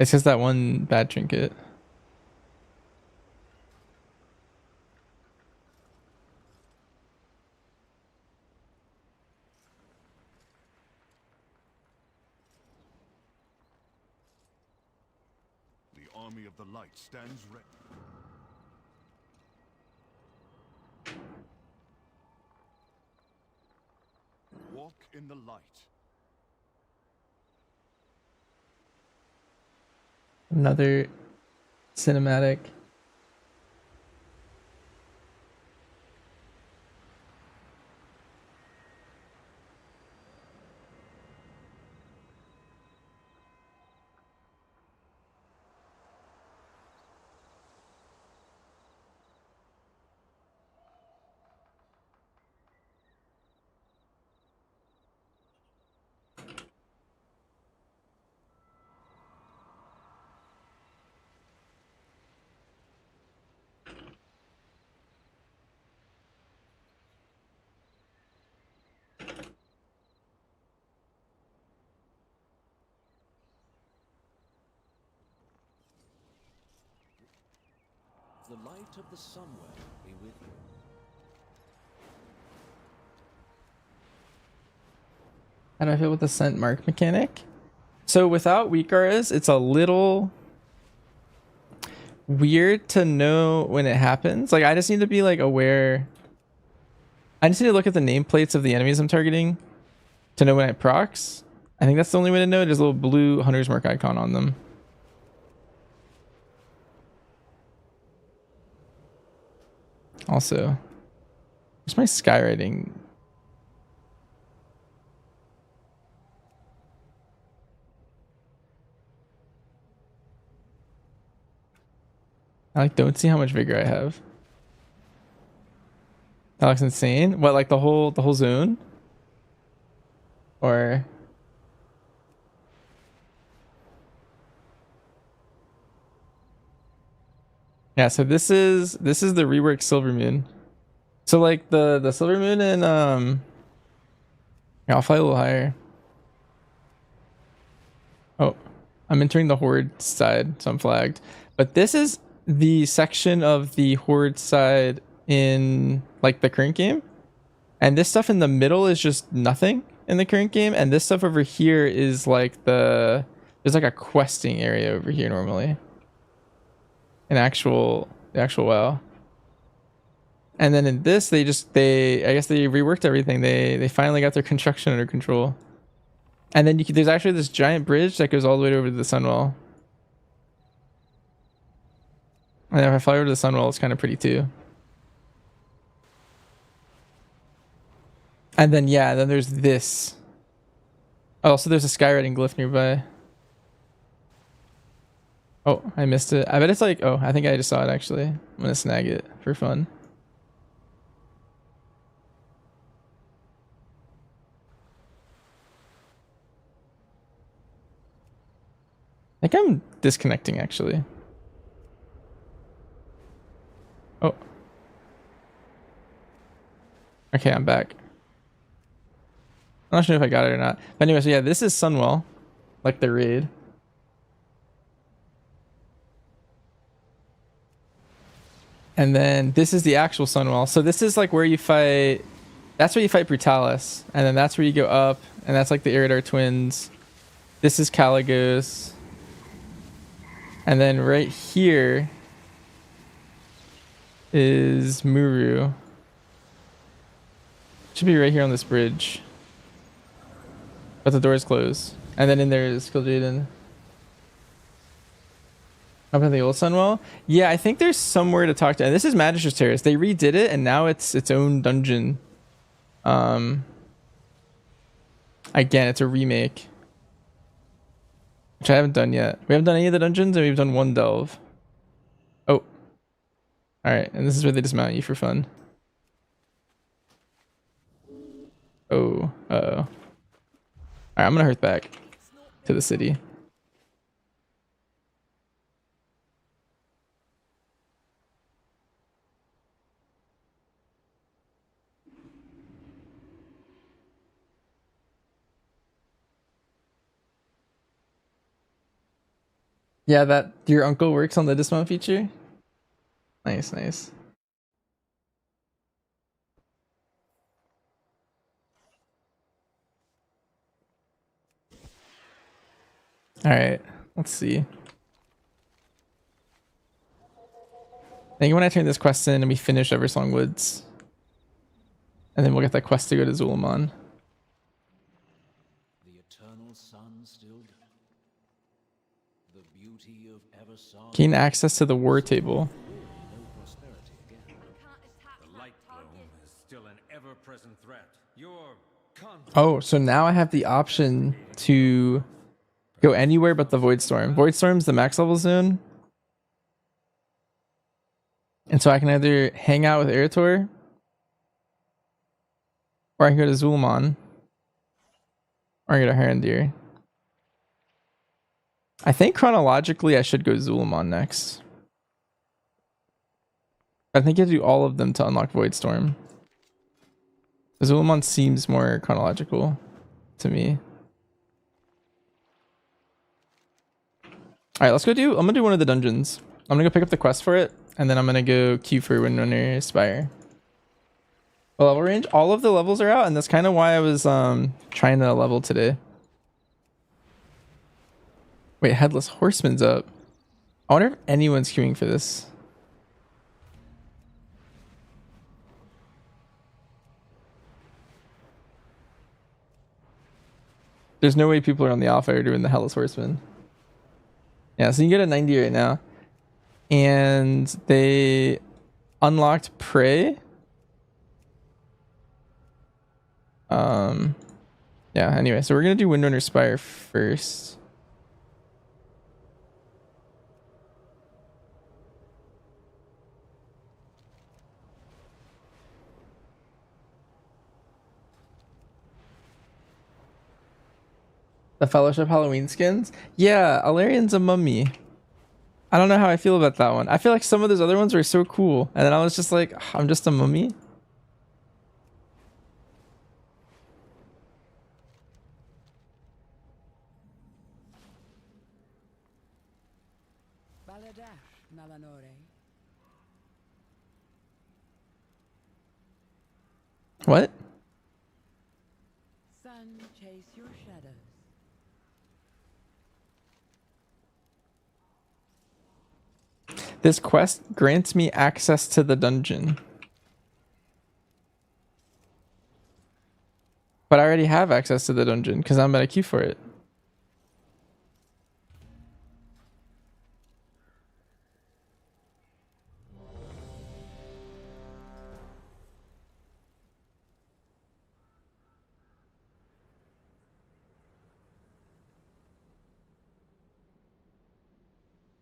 It's just that one bad trinket. The army of the light stands ready. Walk in the light. Another cinematic. The light of the Sunwell be with you. How do I feel with the scent mark mechanic? So without weak RS, it's a little weird to know when it happens. Like I just need to be like aware. I just need to look at the nameplates of the enemies I'm targeting to know when it procs. I think that's the only way to know. There's a little blue hunter's mark icon on them. Also, where's my skywriting? I like don't see how much vigor I have. That looks insane. What, like the whole zone? Or yeah, so this is the reworked Silver Moon. So like the Silver Moon and yeah, I'll fly a little higher. Oh, I'm entering the Horde side, so I'm flagged. But this is the section of the Horde side in like the current game. And this stuff in the middle is just nothing in the current game. And this stuff over here is like there's like a questing area over here normally. The actual WoW. And then in this, I guess they reworked everything. They finally got their construction under control. And then there's actually this giant bridge that goes all the way over to the Sunwell. And if I fly over to the Sunwell, it's kind of pretty too. And then yeah, then there's this. Oh, so there's a skywriting glyph nearby. Oh, I missed it. I bet it's like, oh, I think I just saw it actually. I'm gonna snag it for fun. I think I'm disconnecting actually. Oh. Okay, I'm back. I'm not sure if I got it or not. But anyway, so yeah, this is Sunwell. Like the raid. And then this is the actual Sunwell. So this is like where you fight. That's where you fight Brutalis. And then that's where you go up. And that's like the Iridar twins. This is Caligos. And then right here is Muru. Should be right here on this bridge. But the door's closed. And then in there is Kil'jaeden. Up in the old Sunwell? Yeah, I think there's somewhere to talk to. And this is Magistr's Terrace. They redid it and now it's its own dungeon. Again, it's a remake. Which I haven't done yet. We haven't done any of the dungeons and we've done one delve. Oh. Alright, and this is where they dismount you for fun. Oh, uh-oh. Alright, I'm gonna hurt back to the city. Yeah, that your uncle works on the dismount feature? Nice, nice. Alright, let's see. I think when I turn this quest in and we finish Eversong Woods. And then we'll get that quest to go to Zulaman. The eternal sun still. The beauty beauty of Eversong. Gain access to the war table. No prosperity again. The light bloom is still an ever-present threat. Your Oh, so now I have the option to go anywhere but the Void Storm. Void Storm's the max level zone. And so I can either hang out with Eretor, or I can go to Zul'Mon, or I can go to Harandir. I think chronologically I should go Zul'Mon next. I think you have to do all of them to unlock Void Storm. Zul'Mon seems more chronological to me. Alright, let's go do... I'm gonna do one of the dungeons. I'm gonna go pick up the quest for it, and then I'm gonna go queue for Windrunner Spire. The level range, all of the levels are out, and that's kind of why I was trying to level today. Wait, Headless Horseman's up. I wonder if anyone's queuing for this. There's no way people are on the alpha are doing the Headless Horseman. Yeah, so you get a 90 right now. And they unlocked Prey. Yeah, anyway, so we're gonna do Windrunner Spire first. The Fellowship Halloween skins? Yeah, Alarian's a mummy. I don't know how I feel about that one. I feel like some of those other ones were so cool. And then I was just like, I'm just a mummy. What? Sun, chase your shadows. This quest grants me access to the dungeon. But I already have access to the dungeon because I'm at a queue for it.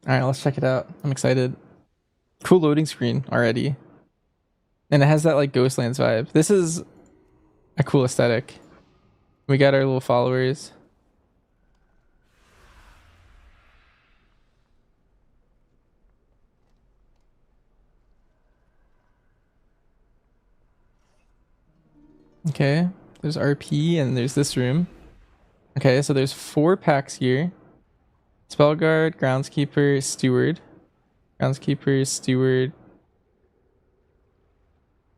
Alright, let's check it out. I'm excited. Cool loading screen already. And it has that like Ghostlands vibe. This is a cool aesthetic. We got our little followers. Okay, there's RP and there's this room. Okay, so there's 4 packs here. Spellguard, Groundskeeper, Steward. Groundskeeper, Steward.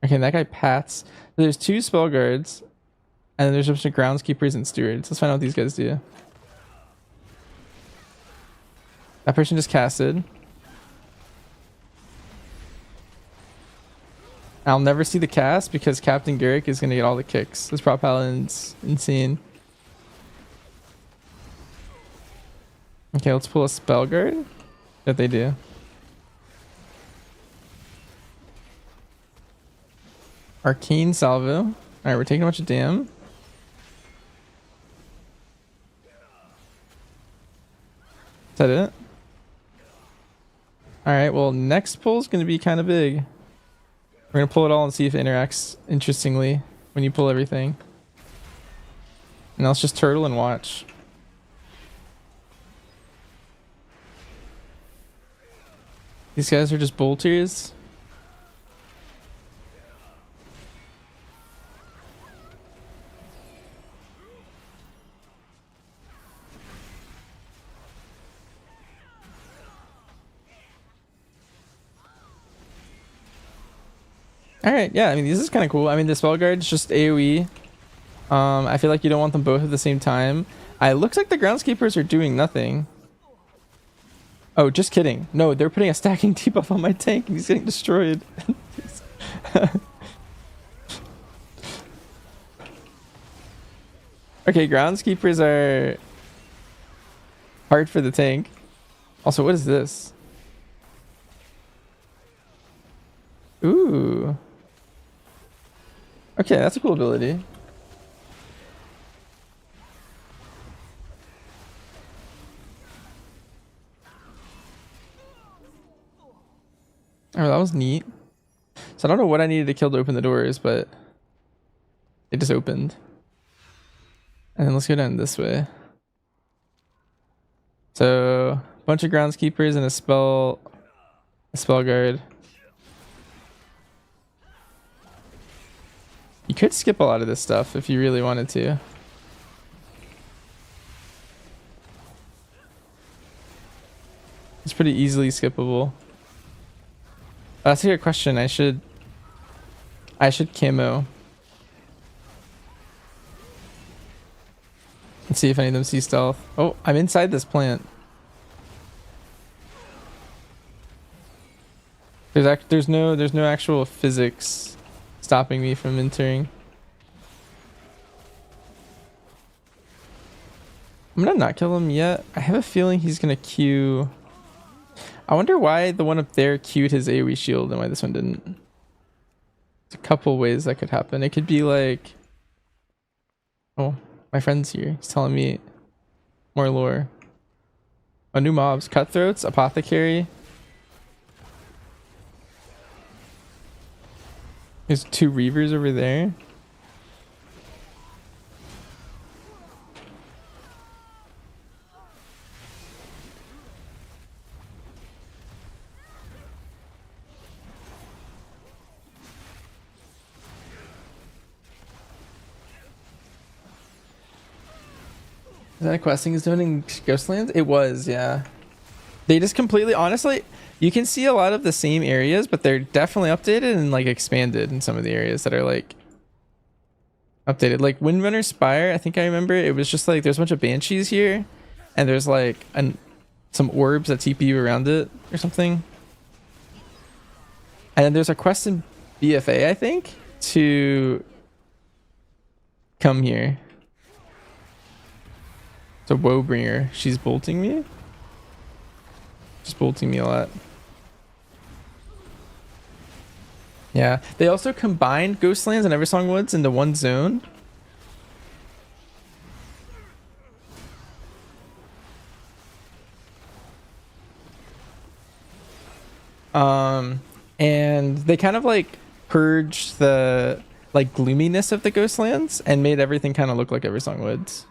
Okay, that guy Pats. There's 2 Spellguards. And then there's a bunch of Groundskeepers and Stewards. Let's find out what these guys do. That person just casted. I'll never see the cast because Captain Garrick is going to get all the kicks. This prop paladin's insane. Okay, let's pull a Spellguard. That they do. Arcane Salvo. Alright, we're taking a bunch of damn. Is that it? Alright, well, next pull is going to be kind of big. We're going to pull it all and see if it interacts interestingly when you pull everything. And now let's just turtle and watch. These guys are just bolters. Alright, yeah, I mean, this is kind of cool. I mean, the Spellguard's just AoE. I feel like you don't want them both at the same time. It looks like the Groundskeepers are doing nothing. Oh, just kidding. No, they're putting a stacking debuff on my tank and he's getting destroyed. Okay, Groundskeepers are hard for the tank. Also, what is this? Ooh. Okay, that's a cool ability. Oh, that was neat. So I don't know what I needed to kill to open the doors, but it just opened. And then let's go down this way. So a bunch of groundskeepers and a spell guard. You could skip a lot of this stuff if you really wanted to. It's pretty easily skippable. That's a good question. I should camo. Let's see if any of them see stealth. Oh, I'm inside this plant. There's no actual physics stopping me from entering. I'm gonna not kill him yet. I have a feeling he's gonna Q. I wonder why the one up there Q'd his AoE shield and why this one didn't. There's a couple ways that could happen. It could be like, oh, my friend's here. He's telling me more lore. Oh, new mobs. Cutthroats, Apothecary. There's 2 Reavers over there. Is that a questing is doing in Ghostlands? It was, yeah. They just completely, honestly, you can see a lot of the same areas, but they're definitely updated and like expanded in some of the areas that are like updated. Like Windrunner Spire, I think I remember it was just like there's a bunch of banshees here, and there's like some orbs that TP you around it or something. And then there's a quest in BFA, I think, to come here. So Woebringer, she's bolting me. She's bolting me a lot. Yeah, they also combined Ghostlands and Eversong Woods into one zone. And they kind of like purged the like gloominess of the Ghostlands and made everything kind of look like Eversong Woods.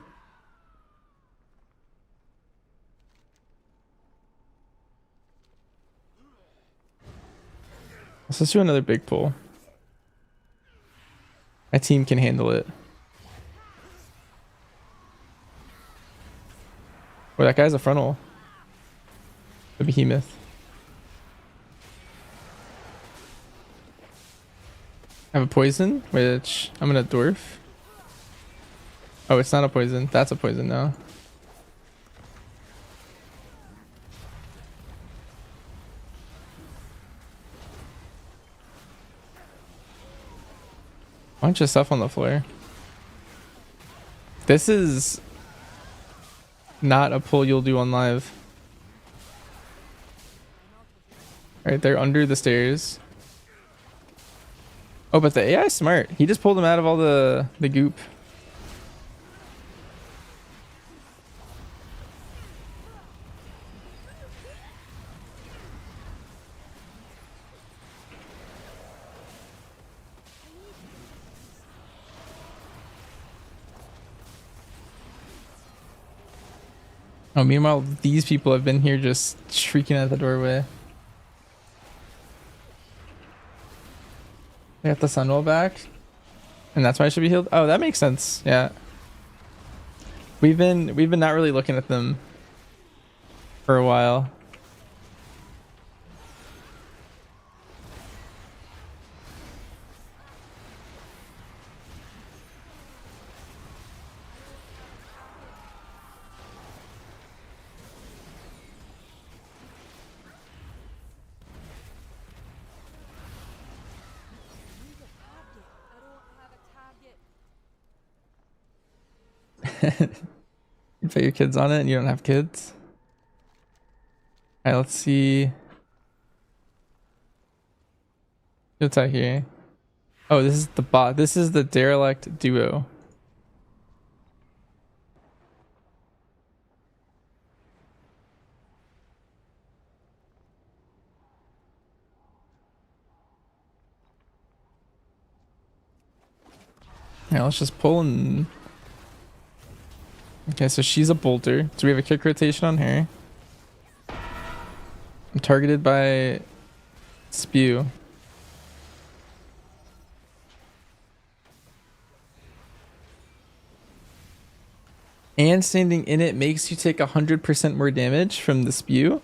Let's do another big pull. My team can handle it. Oh, that guy's a frontal. The behemoth. I have a poison, which I'm gonna dwarf. Oh, it's not a poison. That's a poison now. Bunch of stuff on the floor. This is not a pull you'll do on live. Alright, they're under the stairs. Oh, but the AI is smart. He just pulled them out of all the goop. Oh, meanwhile, these people have been here just shrieking at the doorway. They got the Sunwell back. And that's why I should be healed? Oh, that makes sense. Yeah. We've been not really looking at them for a while. You put your kids on it and you don't have kids? Alright, let's see. What's out here? Oh, this is the bot. This is the derelict duo. Yeah, let's just pull and... Okay, so she's a bolter. Do we have a kick rotation on her? I'm targeted by spew. And standing in it makes you take 100% more damage from the spew,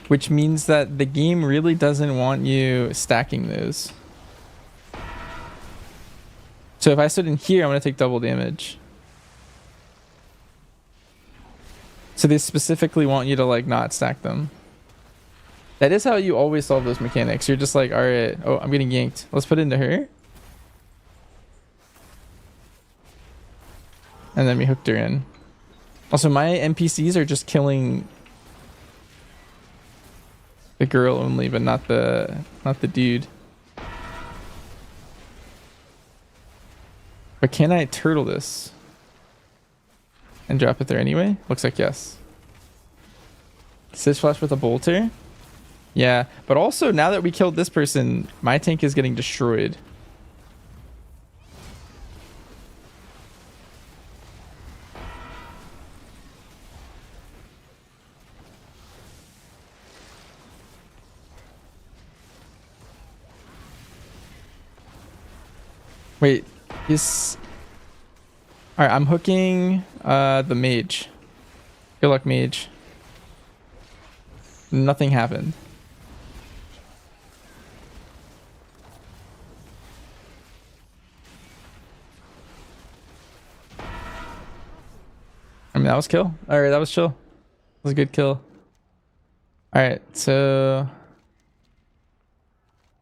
which means that the game really doesn't want you stacking those. So if I stood in here, I'm going to take double damage. So they specifically want you to like not stack them. That is how you always solve those mechanics. You're just like, all right, oh, I'm getting yanked. Let's put it into her. And then we hooked her in. Also, my NPCs are just killing the girl only, but not the dude. But can I turtle this and drop it there anyway? Looks like yes. Sys flash with a bolter. Yeah, but also now that we killed this person, my tank is getting destroyed. Wait, he's... Alright, I'm hooking the mage. Good luck, mage. Nothing happened. I mean, that was kill. Alright, that was chill. That was a good kill. Alright, so...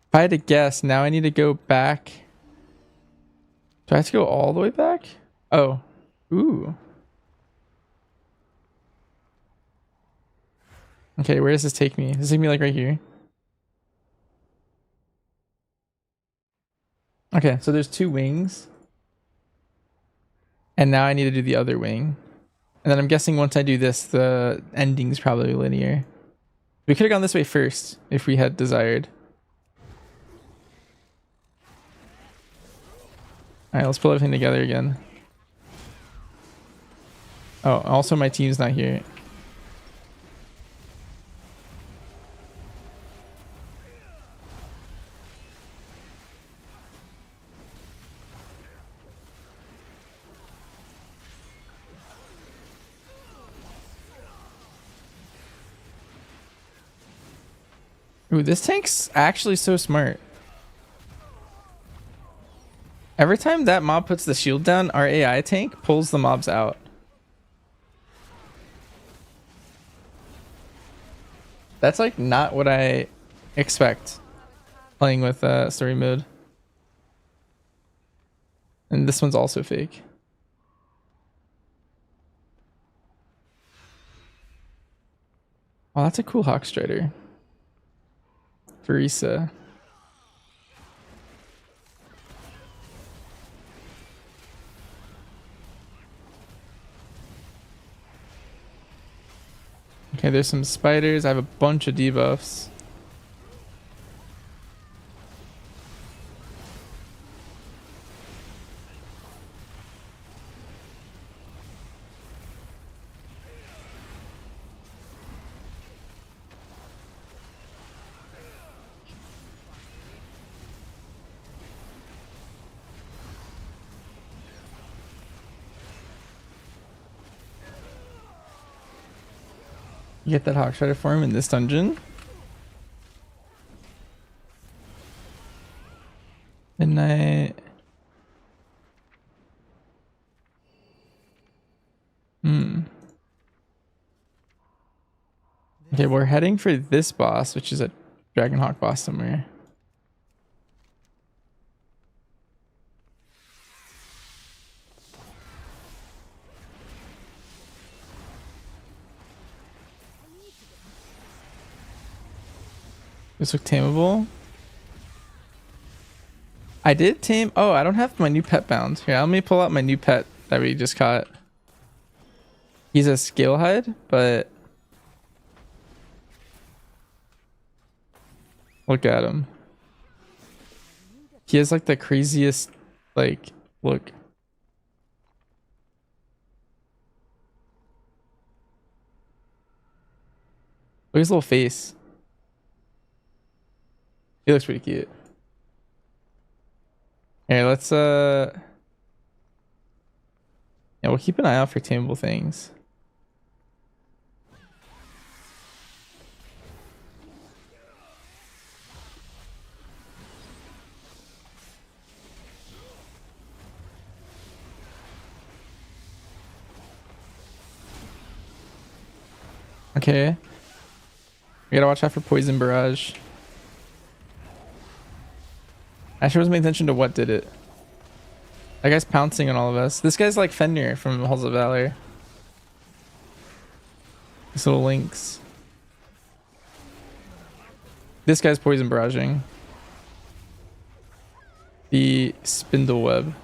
If I had to guess, now I need to go back. Do I have to go all the way back? Oh. Ooh. Okay, where does this take me? Does this take me like right here? Okay, so there's two wings. And now I need to do the other wing. And then I'm guessing once I do this, the ending's probably linear. We could have gone this way first if we had desired. Alright, let's pull everything together again. Oh, also my team's not here. Ooh, this tank's actually so smart. Every time that mob puts the shield down, our AI tank pulls the mobs out. That's like not what I expect playing with story mode. And this one's also fake. Oh, that's a cool Hawk Strider. Farisa. Okay, there's some spiders. I have a bunch of debuffs. You get that Hawk Strider form in this dungeon. Midnight. Okay, we're heading for this boss, which is a Dragonhawk boss somewhere. This look tameable. I did tame. Oh, I don't have my new pet bound. Here, let me pull out my new pet that we just caught. He's a scale hide, but look at him. He has like the craziest, like, look. Look at his little face. He looks pretty cute. Here, let's yeah, we'll keep an eye out for tameable things. Okay. We gotta watch out for poison barrage. I sure wasn't paying attention to what did it. That guy's pouncing on all of us. This guy's like Fenrir from Halls of Valor. This little lynx. This guy's poison barraging. The spindle web.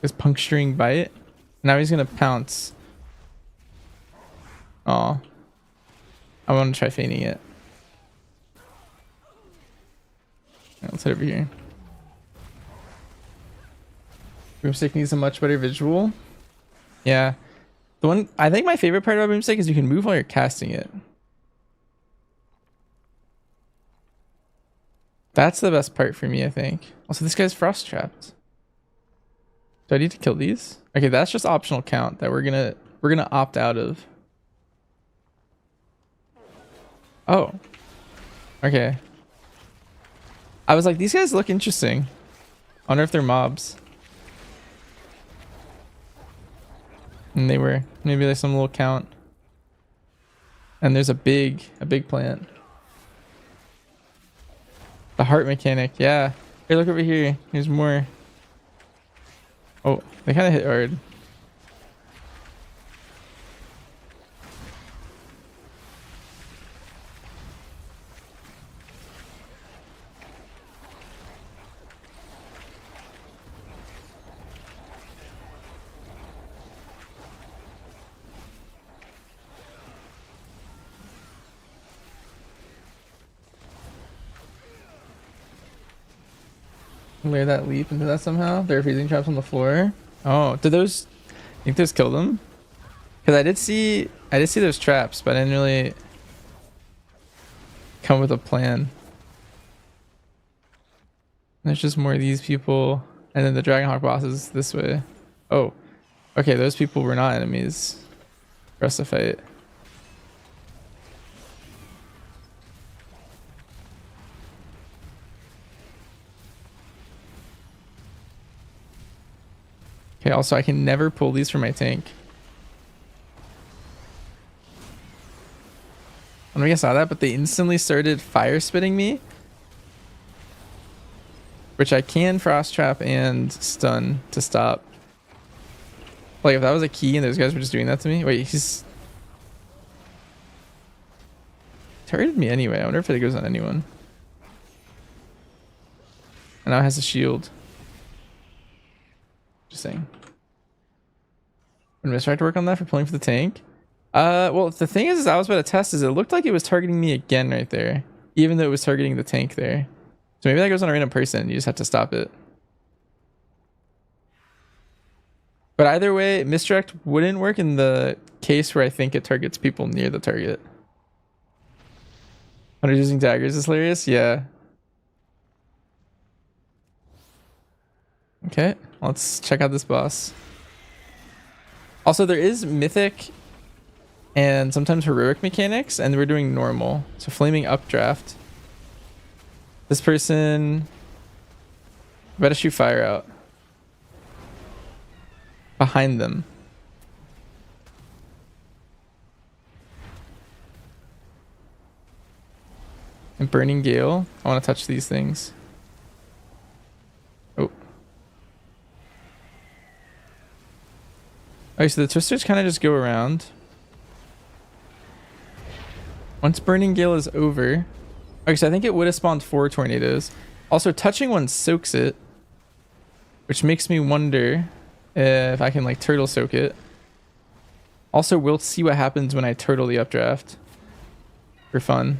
This puncturing bite. Now he's gonna pounce. Aw. I want to try feigning it. Let's head over here. Boomstick needs a much better visual. Yeah. The one I think my favorite part about Boomstick is you can move while you're casting it. That's the best part for me, I think. Also, this guy's frost trapped. Do I need to kill these? Okay, that's just optional count that we're gonna opt out of. Oh. Okay. I was like, these guys look interesting. I wonder if they're mobs. And they were. Maybe there's some little count. And there's a big plant. The heart mechanic, yeah. Hey, look over here. Here's more. Oh, they kind of hit hard. Layer that leap into that somehow. There are freezing traps on the floor. Oh, did those? I think those killed them. Because I did see those traps, but I didn't really come with a plan. There's just more of these people, and then the Dragonhawk boss is this way. Oh, okay. Those people were not enemies for us to fight. Okay, also I can never pull these from my tank. I don't know if you guys saw that, but they instantly started fire spitting me. Which I can frost trap and stun to stop. Like if that was a key and those guys were just doing that to me. Wait, he's targeted me anyway. I wonder if it goes on anyone. And now it has a shield. Just saying. When I start to work on that for pulling for the tank. Well, the thing is I was about to test is it looked like it was targeting me again right there, even though it was targeting the tank there. So maybe that goes on a random person. You just have to stop it. But either way, misdirect wouldn't work in the case where I think it targets people near the target. Hunters using daggers is hilarious. Yeah. Okay, let's check out this boss. Also, there is mythic and sometimes heroic mechanics, and we're doing normal. So flaming updraft. This person better shoot fire out behind them. And burning gale. I want to touch these things. Oh. Okay, so the twisters kind of just go around. Once Burning Gale is over. Okay, so I think it would have spawned 4 tornadoes. Also, touching one soaks it. Which makes me wonder if I can like turtle soak it. Also, we'll see what happens when I turtle the updraft. For fun.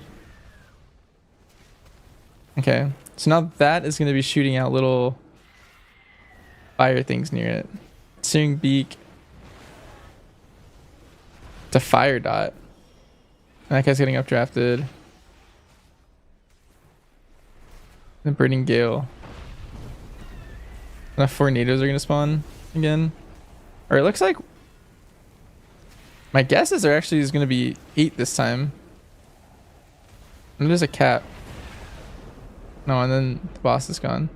Okay, so now that is going to be shooting out little fire things near it. Searing Beak. It's a fire dot. And that guy's getting updrafted. The Burning Gale. Enough tornadoes are going to spawn again. Or it looks like... My guess is there actually is going to be 8 this time. And there's a cap. No, and then the boss is gone.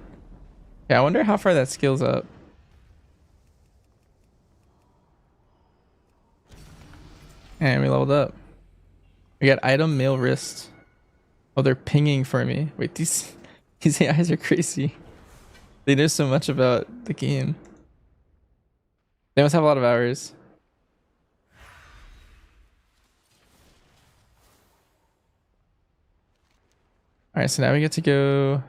Yeah, I wonder how far that scales up. And we leveled up. We got item male wrist. Oh, they're pinging for me. Wait, these AIs are crazy. They know so much about the game. They must have a lot of hours. Alright, so now we get to go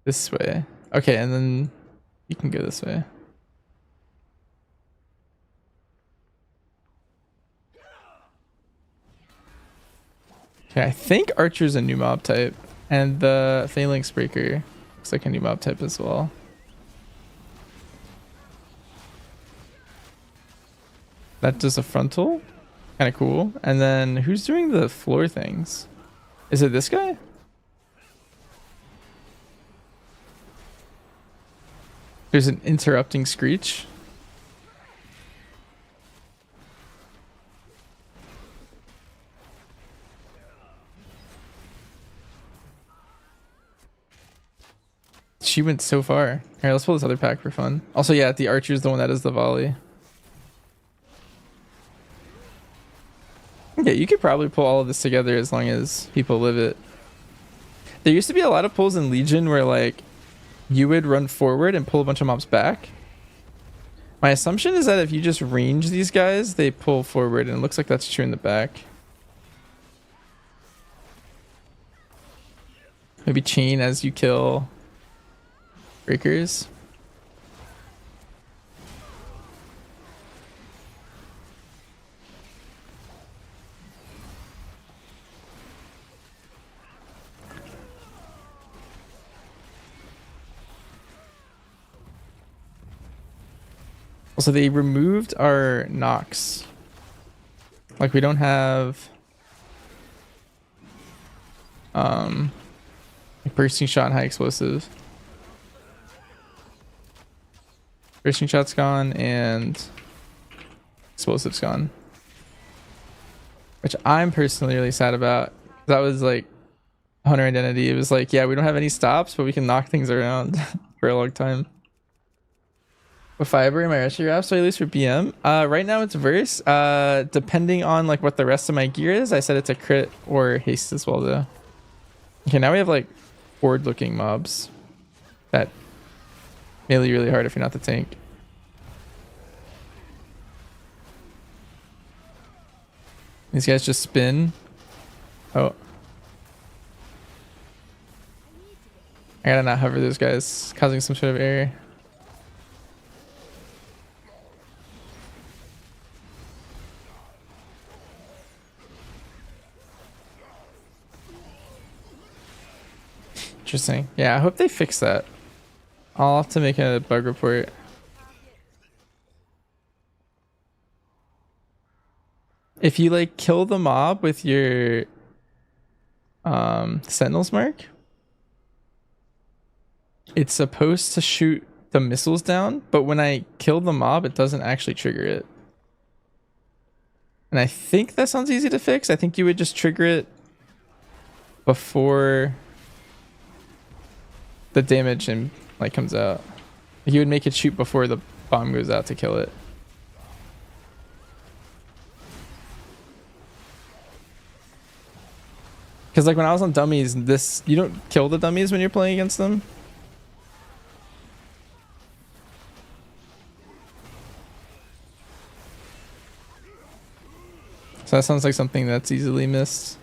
this way. Okay, and then you can go this way. Okay, I think Archer's a new mob type, and the Phalanx Breaker looks like a new mob type as well. That does a frontal, kind of cool. And then who's doing the floor things? Is it this guy? There's an interrupting screech. She went so far. Here, let's pull this other pack for fun. Also, yeah, the Archer's the one that is the volley. Okay, you could probably pull all of this together as long as people live it. There used to be a lot of pulls in Legion where, like, you would run forward and pull a bunch of mobs back. My assumption is that if you just range these guys, they pull forward, and it looks like that's true in the back. Maybe chain as you kill breakers. Also, they removed our knocks. Like, we don't have bursting shot and high explosive. Bursting shot's gone and explosive's gone, which I'm personally really sad about. That was like Hunter Identity. It was like, yeah, we don't have any stops, but we can knock things around for a long time. What fiber am I rushing off? So I lose for BM. Right now it's verse. Depending on like what the rest of my gear is, I said it's a crit or haste as well though. Okay, now we have like forward looking mobs that melee really hard if you're not the tank. These guys just spin. Oh. I gotta not hover those guys, causing some sort of error. Interesting. Yeah, I hope they fix that. I'll have to make a bug report. If you like kill the mob with your Sentinel's mark, it's supposed to shoot the missiles down, but when I kill the mob, it doesn't actually trigger it. And I think that sounds easy to fix. I think you would just trigger it before the damage and like comes out. You would make it shoot before the bomb goes out to kill it. Because like when I was on dummies, you don't kill the dummies when you're playing against them. So that sounds like something that's easily missed.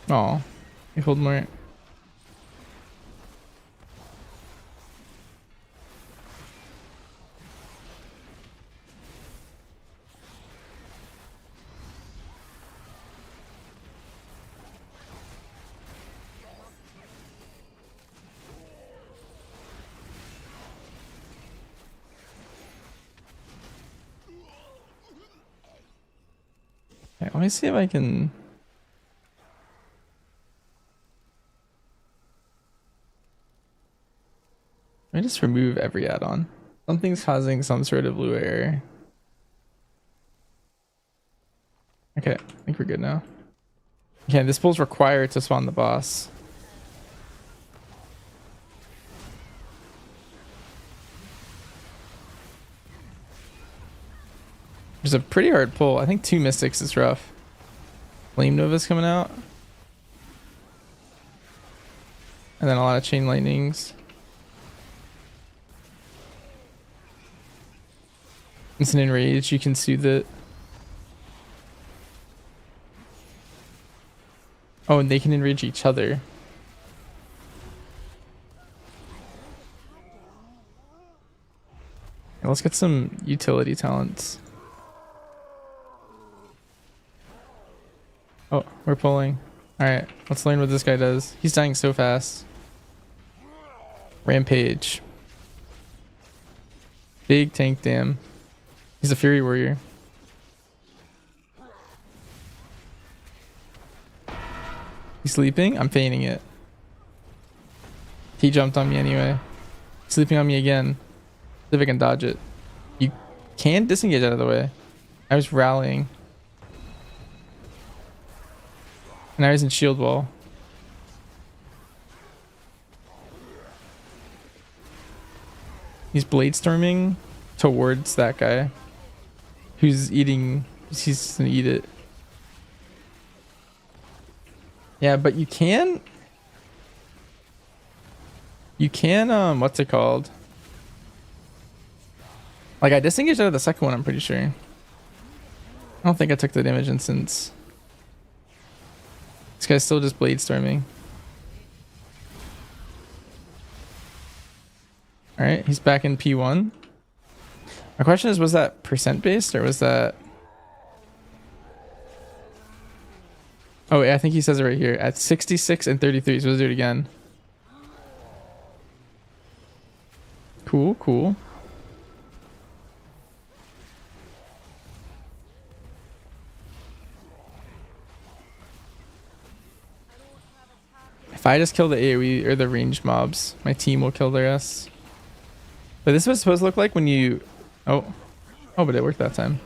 Oh, you hold more. Okay, let me see if I can. Let me just remove every add-on. Something's causing some sort of blue error. Okay, I think we're good now. Okay, this bull's required to spawn the boss. There's a pretty hard pull. I think 2 mystics is rough. Flame Nova's coming out. And then a lot of chain lightnings. It's an enrage, you can soothe it. Oh, and they can enrage each other. Okay, let's get some utility talents. Oh, we're pulling. Alright, let's learn what this guy does. He's dying so fast. Rampage. Big tank dam. He's a Fury Warrior. He's sleeping? I'm feigning it. He jumped on me anyway. Sleeping on me again. See if I can dodge it. You can disengage out of the way. I was rallying. Now he's in shield wall. He's blade storming towards that guy. Who's eating. He's gonna eat it. Yeah, but you can. What's it called? Like, I disengaged out of the second one, I'm pretty sure. I don't think I took the damage instance. This guy's still just blade storming. Alright, he's back in P1. My question is, was that percent based or was that... Oh, yeah, I think he says it right here. At 66 and 33, so let's do it again. Cool, cool. If I just kill the AoE or the ranged mobs, my team will kill the rest. But this is what it's supposed to look like when you... Oh, but it worked that time.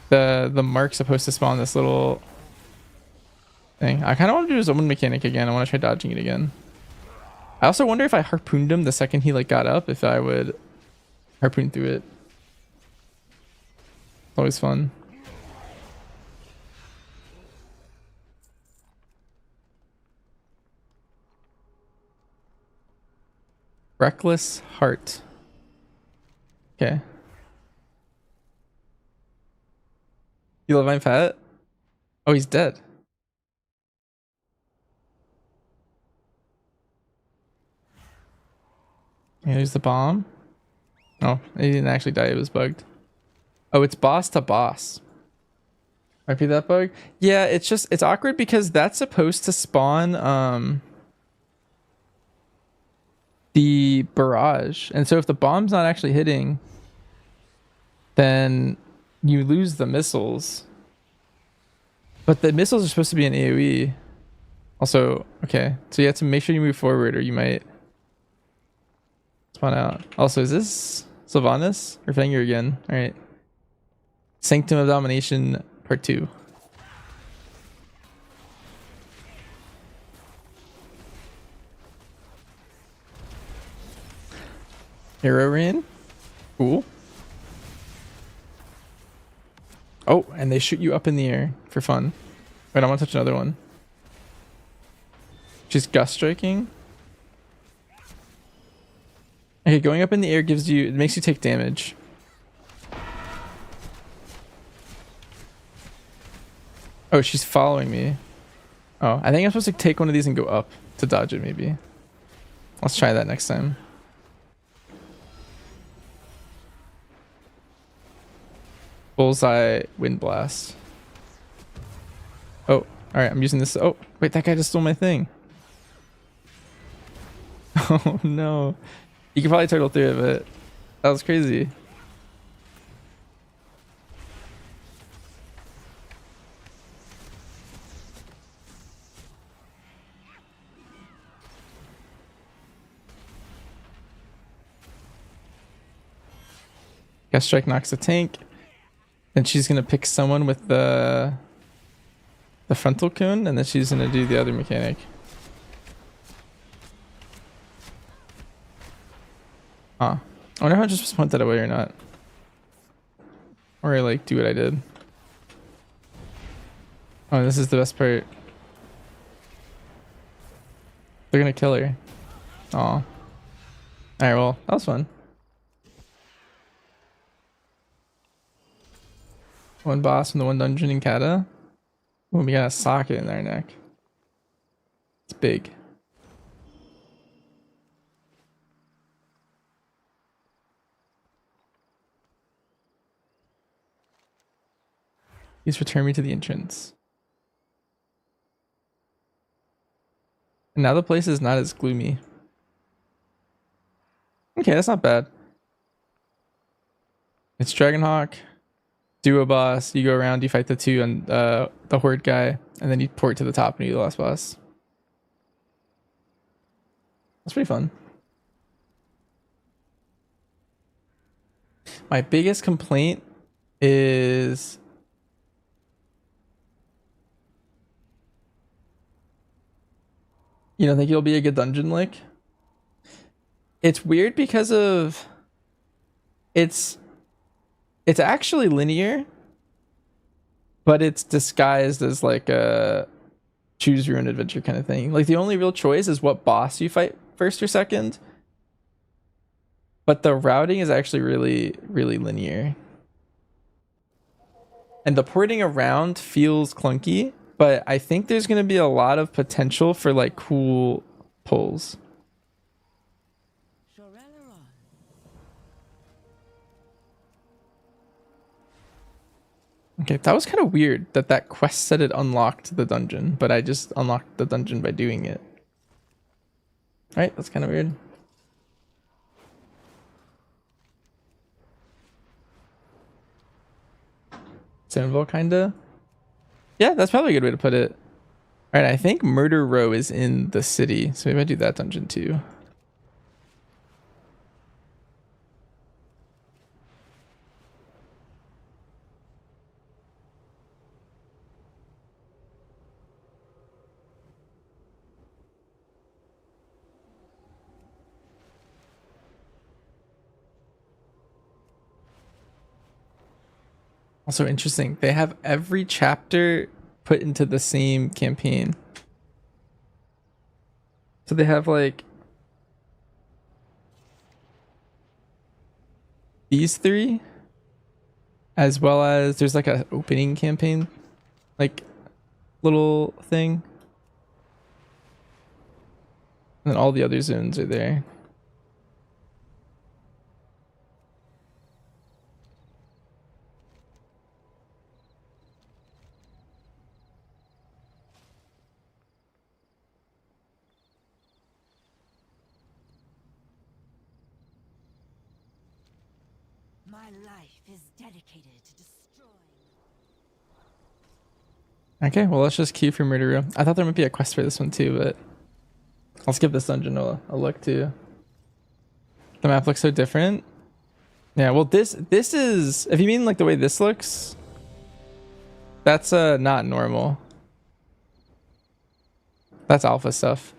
The mark's supposed to spawn this little thing. I kind of want to do his own mechanic again. I want to try dodging it again. I also wonder if I harpooned him the second he like got up, if I would harpoon through it. It's always fun. Reckless Heart. Okay. You love I'm fat? Oh, he's dead. Here's the bomb. Oh, he didn't actually die. It was bugged. Oh, it's boss to boss. Might be that bug. Yeah, it's awkward because that's supposed to spawn the barrage, and so if the bomb's not actually hitting, then you lose the missiles. But the missiles are supposed to be an AoE. Also, okay, so you have to make sure you move forward or you might spawn out. Also, is this Sylvanas or Fenrir again? All right. Sanctum of Domination Part 2. Arrow rain. Cool. Oh, and they shoot you up in the air for fun. Wait, I want to touch another one. She's gust striking. Okay, going up in the air gives you, it makes you take damage. Oh, she's following me. Oh, I think I'm supposed to take one of these and go up to dodge it maybe. Let's try that next time. Bullseye wind blast. Oh, alright, I'm using this. Oh, wait, that guy just stole my thing. Oh no. You can probably turtle through it, but that was crazy. Gust strike knocks the tank. Then she's gonna pick someone with the frontal cone, and then she's gonna do the other mechanic. Huh. I wonder if I just went that away or not. Or I like do what I did. Oh, this is the best part. They're gonna kill her. Aw. Alright, well, that was fun. One boss from the one dungeon in Kata. Ooh, we got a socket in our neck. It's big. Please return me to the entrance. And now the place is not as gloomy. Okay, that's not bad. It's Dragonhawk, duo boss. You go around, you fight the two and the horde guy, and then you port to the top and you do the last boss. That's pretty fun. My biggest complaint is you don't think it'll be a good dungeon lick? It's weird because of it's actually linear, but it's disguised as like a choose your own adventure kind of thing. Like the only real choice is what boss you fight first or second. But the routing is actually really, really linear. And the porting around feels clunky, but I think there's going to be a lot of potential for like cool pulls. Okay, that was kind of weird that that quest said it unlocked the dungeon, but I just unlocked the dungeon by doing it. Right, that's kind of weird. Sanville, kinda. Yeah, that's probably a good way to put it. All right, I think Murder Row is in the city, so maybe I do that dungeon too. Also interesting, they have every chapter put into the same campaign. So they have like these three, as well as there's like an opening campaign, like little thing. And then all the other zones are there. My life is dedicated to destroying. Okay, well let's just queue for Murder Row. I thought there might be a quest for this one too, but I'll skip this dungeon a look too. The map looks so different. Yeah, well this is, if you mean like the way this looks, that's not normal. That's alpha stuff.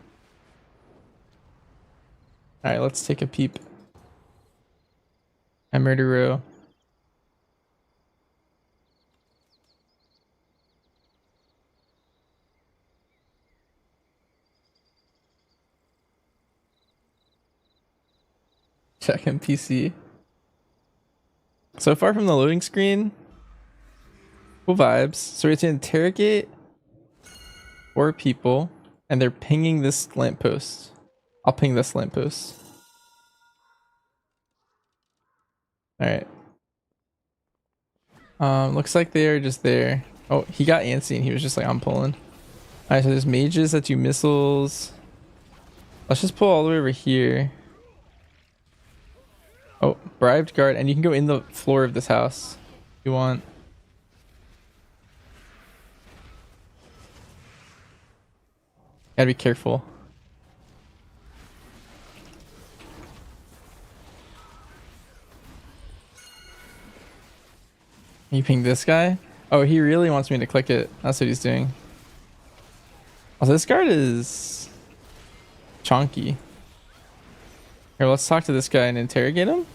Alright, let's take a peep. I murder row. Check NPC. So far from the loading screen, cool vibes. So we have to interrogate 4 people, and they're pinging this lamppost. I'll ping this lamppost. Alright. Looks like they are just there. Oh, he got antsy and he was just like, I'm pulling. Alright, so there's mages that do missiles. Let's just pull all the way over here. Oh, bribed guard, and you can go in the floor of this house if you want. Gotta be careful. You ping this guy? Oh, he really wants me to click it. That's what he's doing. Oh, this guard is chonky. Here, let's talk to this guy and interrogate him.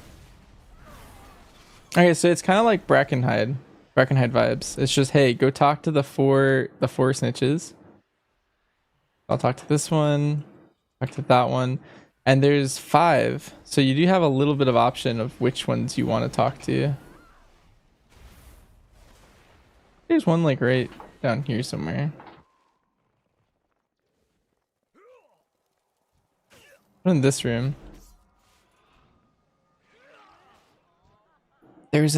Okay, so it's kind of like Brackenhide vibes. It's just, hey, go talk to the four snitches. I'll talk to this one, talk to that one, and there's 5, so you do have a little bit of option of which ones you want to talk to. There's one like right down here somewhere. In this room. There's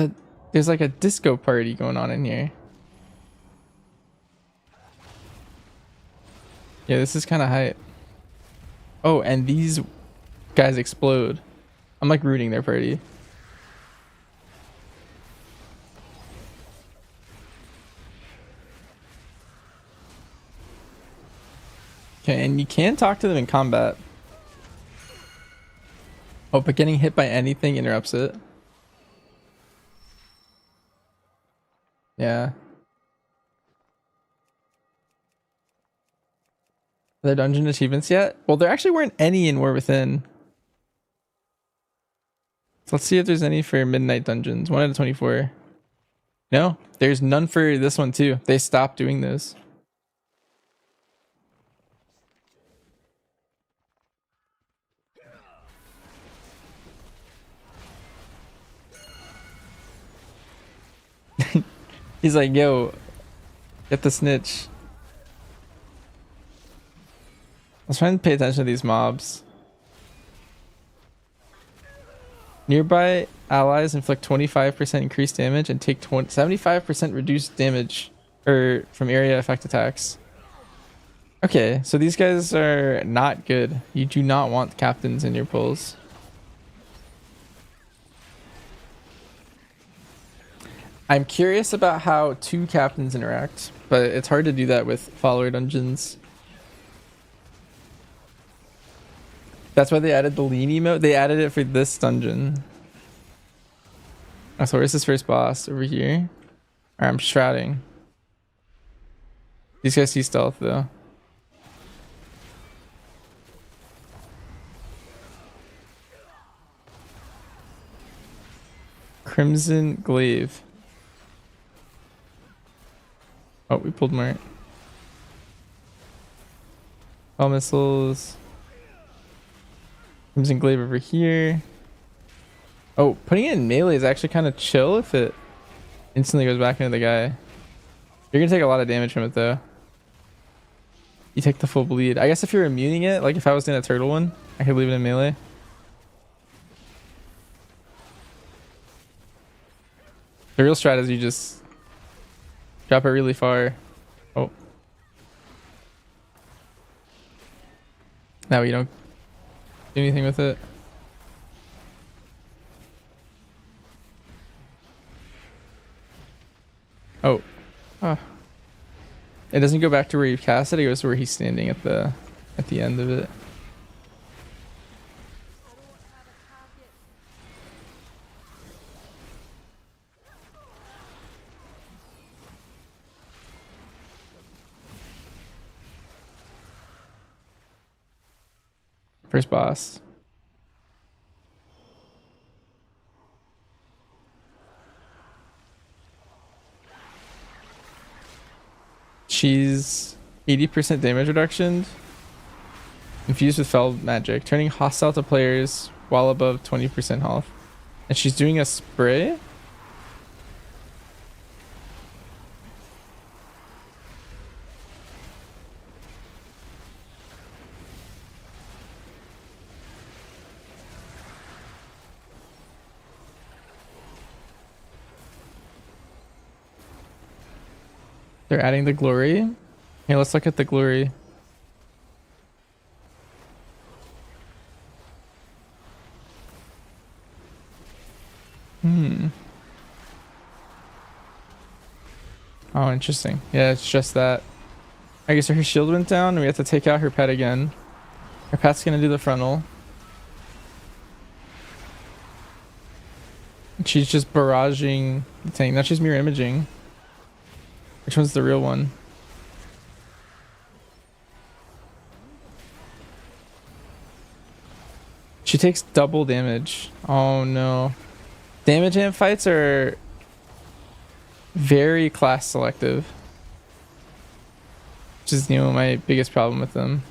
like a disco party going on in here. Yeah, this is kind of hype. Oh, and these guys explode. I'm like rooting their party. Okay, and you can talk to them in combat. Oh, but getting hit by anything interrupts it. Yeah. Are there dungeon achievements yet? Well, there actually weren't any in War Within. So let's see if there's any for Midnight Dungeons. 1 out of 24. No, there's none for this one too. They stopped doing those. He's like, yo, get the snitch. Let's try and pay attention to these mobs. Nearby allies inflict 25% increased damage and take 75% reduced damage from area effect attacks. Okay, so these guys are not good. You do not want captains in your pulls. I'm curious about how 2 captains interact, but it's hard to do that with follower dungeons. That's why they added the lean emote. They added it for this dungeon. Oh, so where's this first boss? Over here? Alright, I'm shrouding. These guys see stealth though. Crimson Glaive. Oh, we pulled more. All missiles. Crimson Glaive over here. Oh, putting it in melee is actually kind of chill if it instantly goes back into the guy. You're gonna take a lot of damage from it though. You take the full bleed. I guess if you're immuning it, like if I was doing a turtle one, I could leave it in melee. The real strat is you just drop it really far. Oh. Now you don't do anything with it. Oh. Oh. It doesn't go back to where you cast it, it goes to where he's standing at the end of it. First boss. She's 80% damage reduction infused with fell magic, turning hostile to players while above 20% health. And she's doing a spray. They're adding the glory. Hey, let's look at the glory. Oh, interesting. Yeah, it's just that. I guess her shield went down and we have to take out her pet again. Her pet's gonna do the frontal. She's just barraging the tank. Now she's mirror imaging. Which one's the real one? She takes double damage. Oh no. Damage amp fights are very class selective. Which is, you know, my biggest problem with them.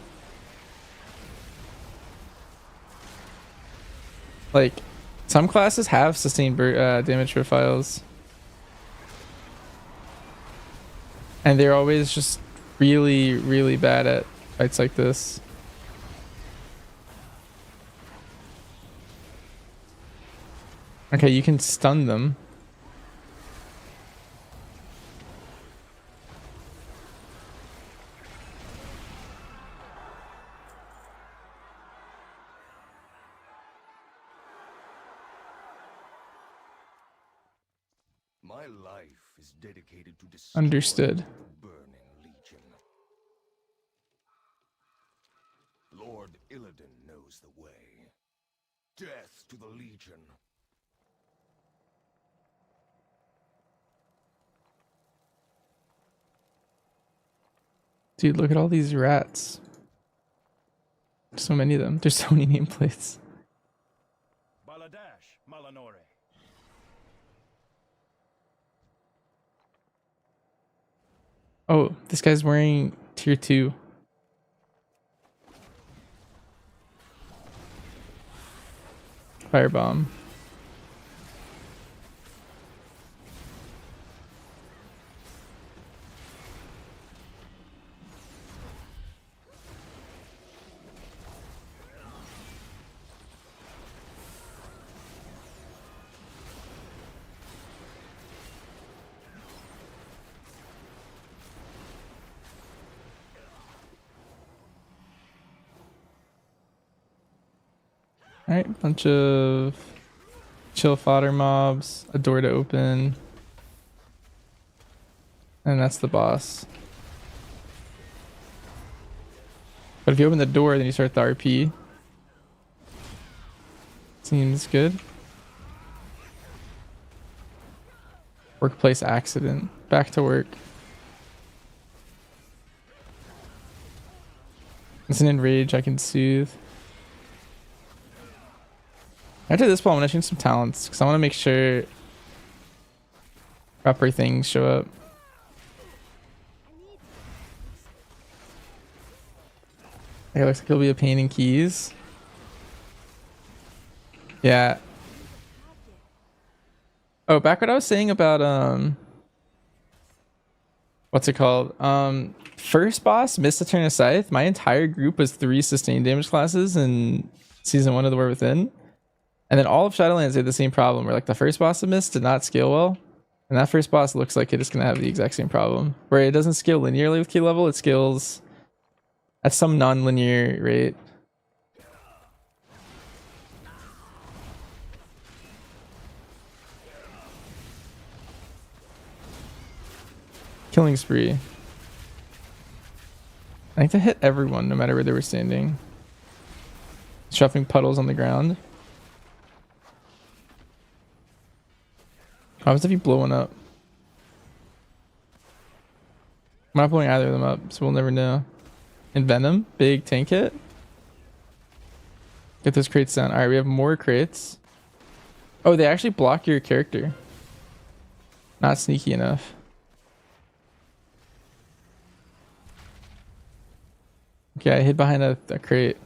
Like, some classes have sustained damage profiles. And they're always just really, really bad at fights like this. Okay, you can stun them. My life is dedicated to Understood. the burning legion. Lord Illidan knows the way. Death to the legion. Dude, look at all these rats. So many of them. There's so many nameplates. Baladash, Malanore. Oh, this guy's wearing tier 2. Firebomb. Alright, bunch of chill fodder mobs, a door to open. And that's the boss. But if you open the door, then you start the RP. Seems good. Workplace accident. Back to work. It's an enrage I can soothe. After this point, I'm gonna change some talents because I want to make sure proper things show up. Okay, looks like it'll be a pain in keys. Yeah. Oh, back what I was saying about what's it called? First boss missed a turn of scythe. My entire group was 3 sustained damage classes in season 1 of the War Within. And then all of Shadowlands had the same problem where like the first boss it missed did not scale well. And that first boss looks like it is gonna have the exact same problem. Where it doesn't scale linearly with key level, it scales at some non-linear rate. Killing spree. I think to hit everyone no matter where they were standing. Shoving puddles on the ground. What happens if you blow one up? I'm not blowing either of them up, so we'll never know. And Venom, big tank hit. Get those crates down. Alright, we have more crates. Oh, they actually block your character. Not sneaky enough. Okay, I hid behind a crate.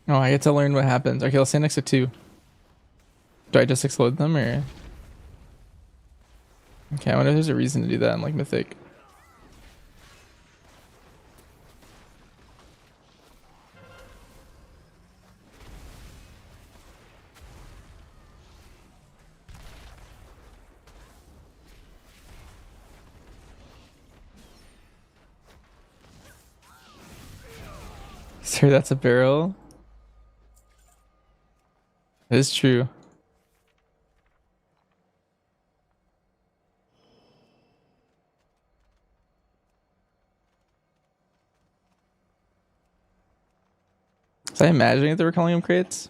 Oh, I get to learn what happens. Okay, I'll stand next to 2. Do I just explode them or? Okay, I wonder if there's a reason to do that in like Mythic. Sir, that's a barrel. It is true. Was I imagining that they were calling them crates?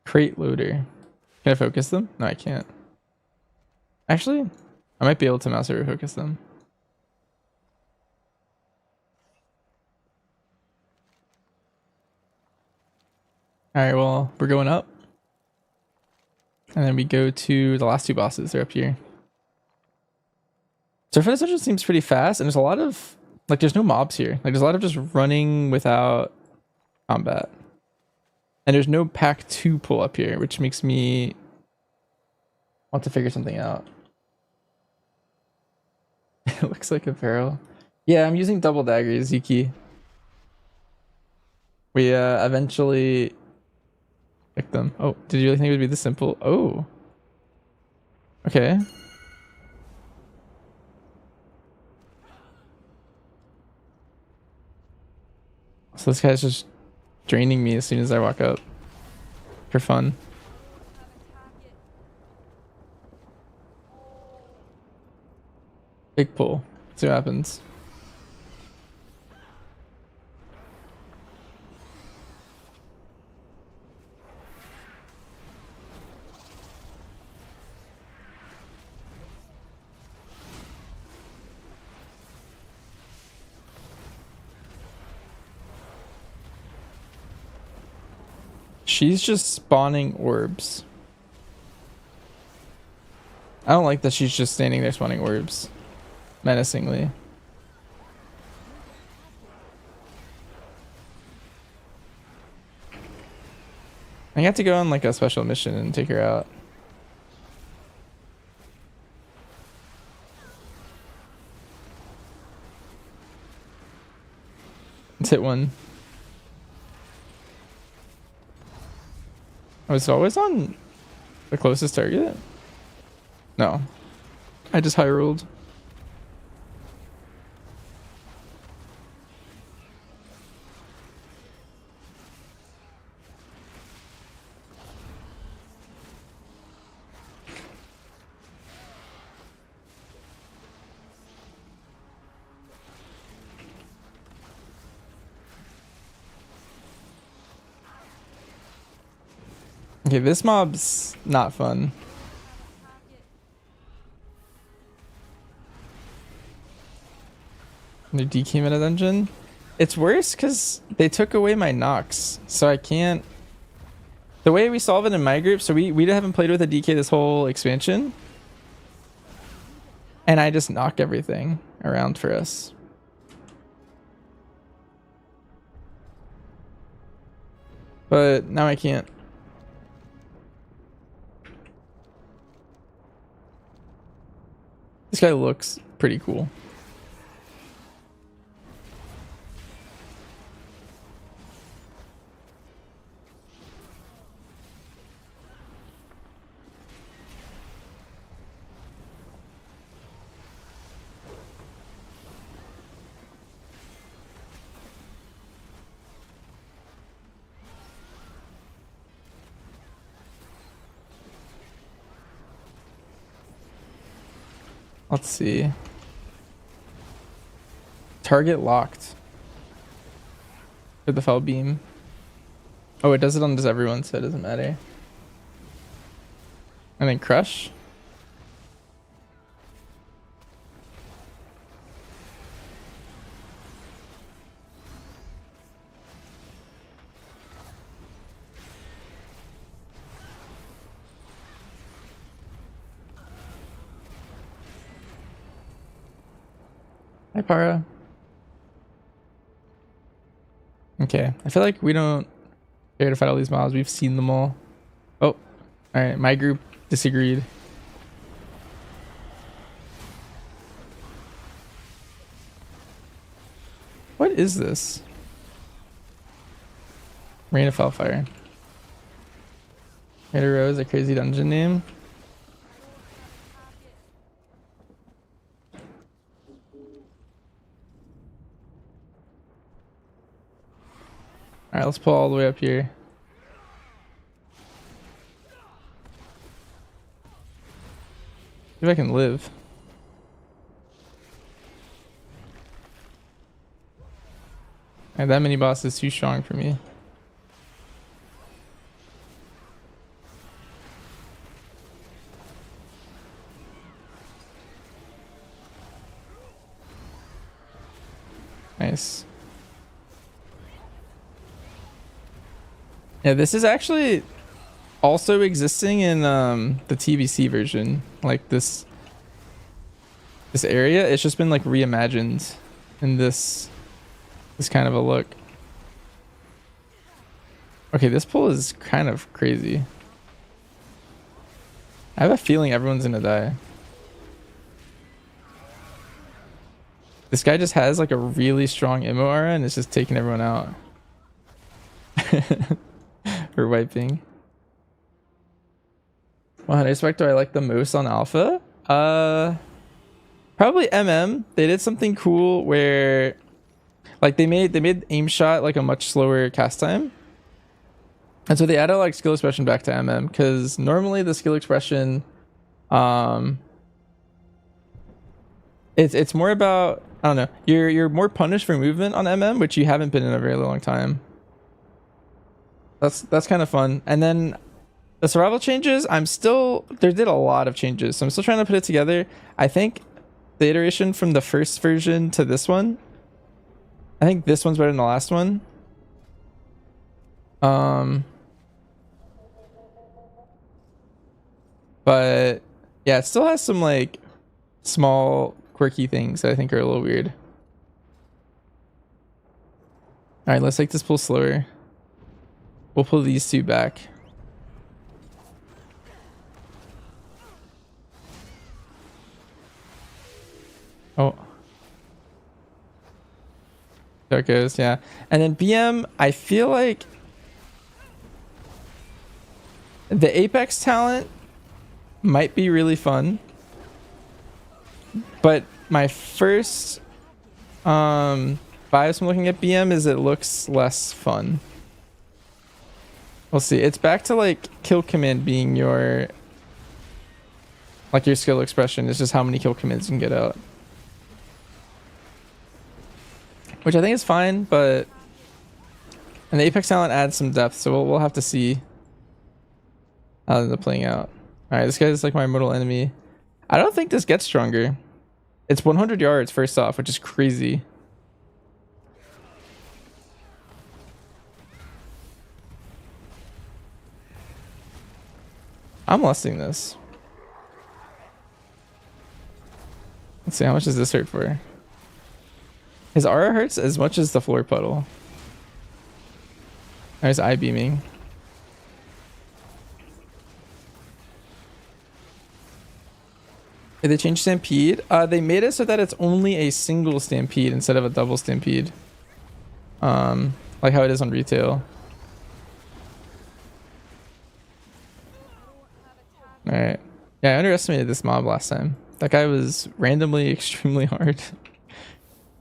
Crate loader. Can I focus them? No, I can't. Actually, I might be able to mouse over focus them. Alright, well, we're going up. And then we go to the last 2 bosses. They're up here. So for this dungeon seems pretty fast, and there's a lot of like there's no mobs here. Like there's a lot of just running without combat. And there's no pack 2 pull up here, which makes me want to figure something out. It looks like a barrel. Yeah, I'm using double daggers, Ziki. We eventually pick them. Oh, did you really think it would be this simple? Oh. Okay. So this guy's just draining me as soon as I walk up. For fun. Big pull. See what happens. She's just spawning orbs. I don't like that she's just standing there spawning orbs. Menacingly. I got to go on like a special mission and take her out. Let's hit one. Oh, is it always on the closest target? No. I just high rolled. Okay, this mob's not fun. They're DK meta dungeon. It's worse because they took away my Nox, so I can't. The way we solve it in my group, so we haven't played with a DK this whole expansion, and I just knock everything around for us. But now I can't. This guy looks pretty cool. Let's see. Target locked. With the fell beam. Oh, it does it on just everyone, so it doesn't matter. And then crush. Hi, Para. Okay, I feel like we don't care to fight all these mobs. We've seen them all. Oh, alright, my group disagreed. What is this? Rain of Hellfire. Raider Row is a crazy dungeon name. Alright, let's pull all the way up here. See if I can live. And that mini boss is too strong for me. Nice. Yeah, this is actually also existing in the TBC version. Like this area, it's just been like reimagined in this kind of a look. Okay, this pull is kind of crazy. I have a feeling everyone's gonna die. This guy just has like a really strong immo aura and it's just taking everyone out. Or wiping. What hunter spec do I like the most on alpha? Probably MM. They did something cool where like they made aim shot like a much slower cast time. And so they added like skill expression back to MM because normally the skill expression it's more about, I don't know, you're more punished for movement on MM, which you haven't been in a very long time. That's kind of fun. And then the survival changes, they did a lot of changes, so I'm still trying to put it together. I think the iteration from the first version to this one, I think this one's better than the last one. But yeah, it still has some like small quirky things that I think are a little weird. All right, let's take this pull slower. We'll pull these two back. Oh. There it goes, yeah. And then BM, I feel like the Apex talent might be really fun. But my first bias when looking at BM is it looks less fun. We'll see. It's back to like kill command being your skill expression. It's just how many kill commands you can get out. Which I think is fine, but and the Apex talent adds some depth, so we'll have to see how it ends up playing out. Alright, this guy's like my mortal enemy. I don't think this gets stronger. It's 100 yards first off, which is crazy. I'm lusting this. Let's see, how much does this hurt for? His aura hurts as much as the floor puddle. There's eye beaming. Did they change Stampede? They made it so that it's only a single Stampede instead of a double Stampede. Like how it is on retail. Alright. Yeah, I underestimated this mob last time. That guy was randomly extremely hard.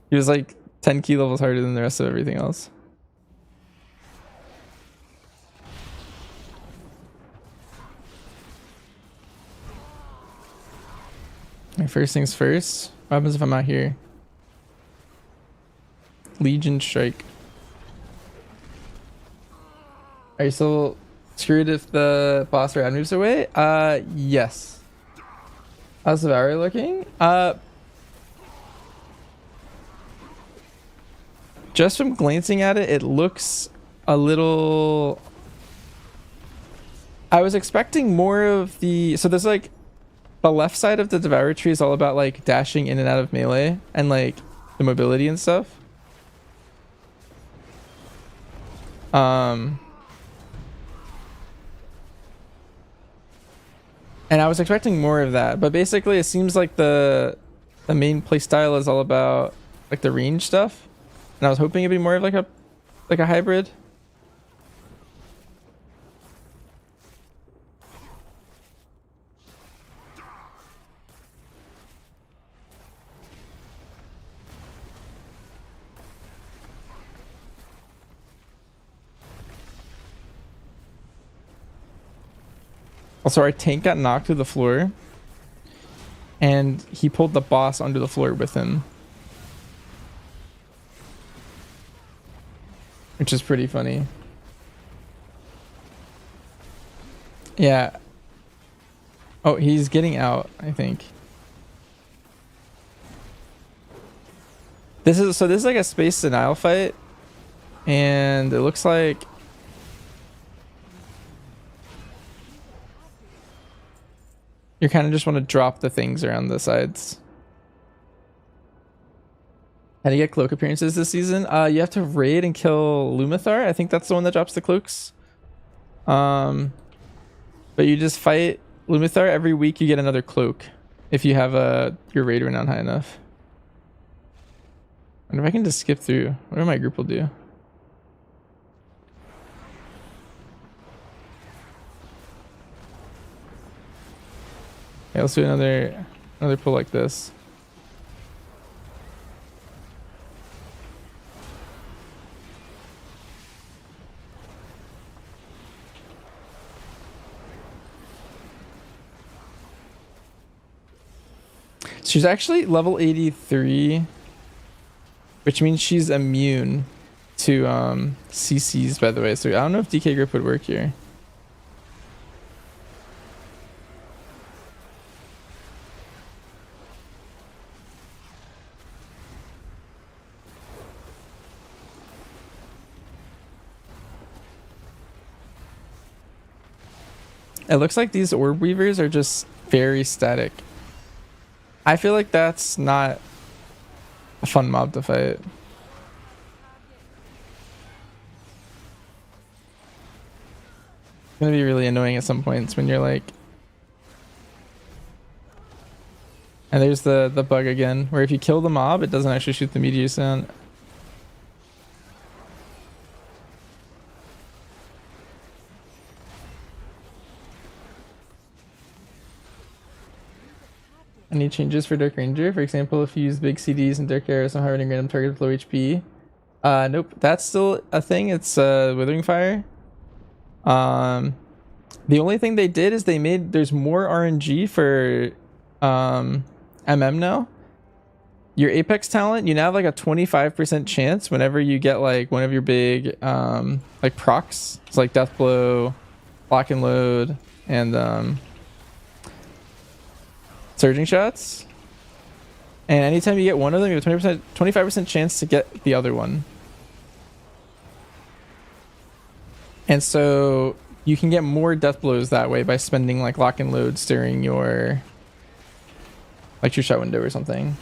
He was like 10 key levels harder than the rest of everything else. First things first. What happens if I'm out here? Legion Strike. Are you still screwed if the boss rad moves away? Yes. How's the Valkyrie looking? Just from glancing at it, it looks a little... I was expecting more of the... So there's like... The left side of the Devourer tree is all about like dashing in and out of melee. And like the mobility and stuff. And I was expecting more of that, but basically it seems like the main playstyle is all about like the range stuff, and I was hoping it'd be more of like a hybrid. Also, our tank got knocked to the floor, and he pulled the boss onto the floor with him, which is pretty funny. Yeah. Oh, he's getting out, I think. This is like a space denial fight, and it looks like you kind of just want to drop the things around the sides. How do you get cloak appearances this season? You have to raid and kill Lumathar. I think that's the one that drops the cloaks. But you just fight Lumathar every week. You get another cloak if you have your raid renown high enough. I wonder if I can just skip through. What do my group will do? Okay, let's do another pull like this. She's actually level 83, which means she's immune to CCs, by the way. So I don't know if DK grip would work here. It looks like these orb weavers are just very static. I feel like that's not a fun mob to fight. It's gonna be really annoying at some points when you're like... And there's the bug again, where if you kill the mob, it doesn't actually shoot the meteor sound. Any changes for Dark Ranger? For example, if you use big CDs and Dark Arrows, somehow hitting random target with low HP. Nope, that's still a thing. It's Withering Fire. The only thing they did is they made there's more RNG for MM now. Your Apex talent, you now have like a 25% chance whenever you get like one of your big like procs. It's like Death Blow, Lock and Load, and Surging Shots, and anytime you get one of them, you have a 25% chance to get the other one. And so you can get more death blows that way by spending like Lock and Loads during your like your shot window or something.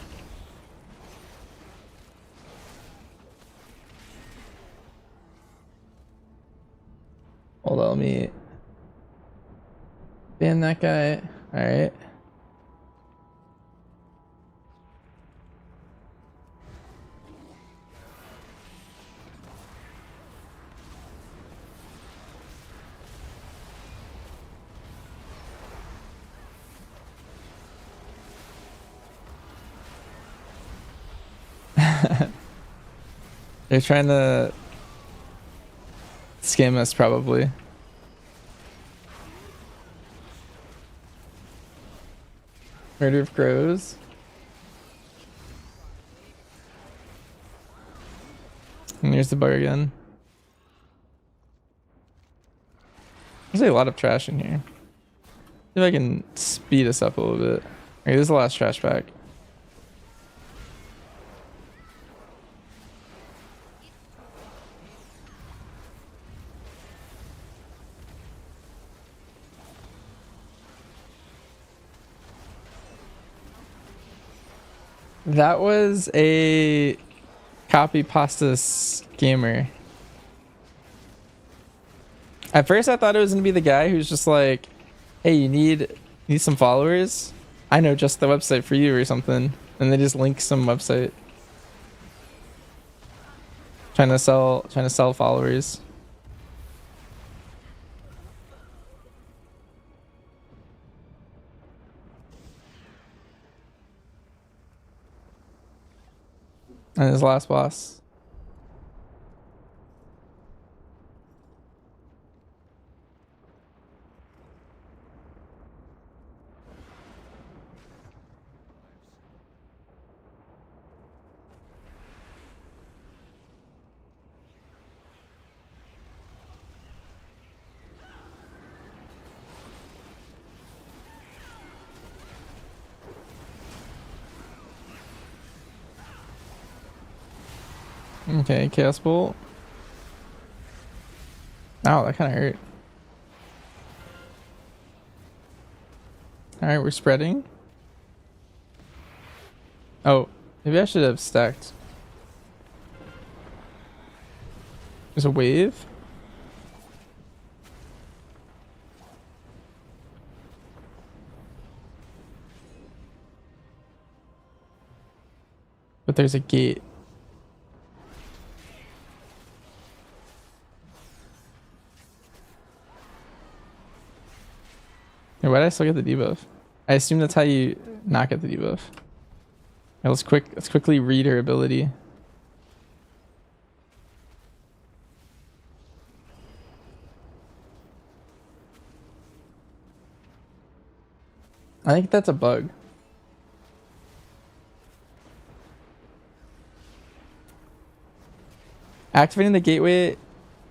Hold on, let me ban that guy. All right. They're trying to scam us, probably. Murder of Crows. And here's the bug again. There's a lot of trash in here. See if I can speed us up a little bit. Okay, this is the last trash pack. That was a copy pasta scammer. At first I thought it was gonna be the guy who's just like, hey, you need some followers? I know just the website for you or something. And they just link some website. Trying to sell followers. And his last boss. Okay, Chaos Bolt. Ow, that kind of hurt. Alright, we're spreading. Oh, maybe I should have stacked. There's a wave. But there's a gate. Hey, why did I still get the debuff? I assume that's how you not get the debuff. Right, let's quickly read her ability. I think that's a bug. Activating the gateway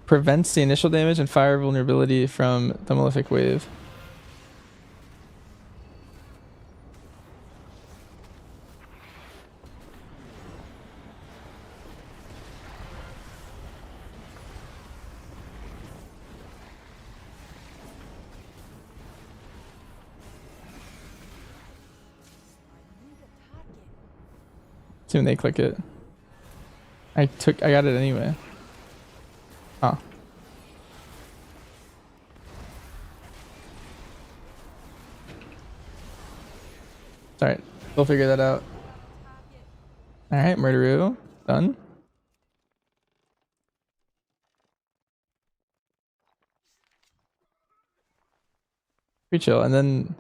prevents the initial damage and fire vulnerability from the Malefic Wave. Soon they click it. I got it anyway. Oh. Alright, we'll figure that out. Alright, Murderoo. Done. Pretty chill. And then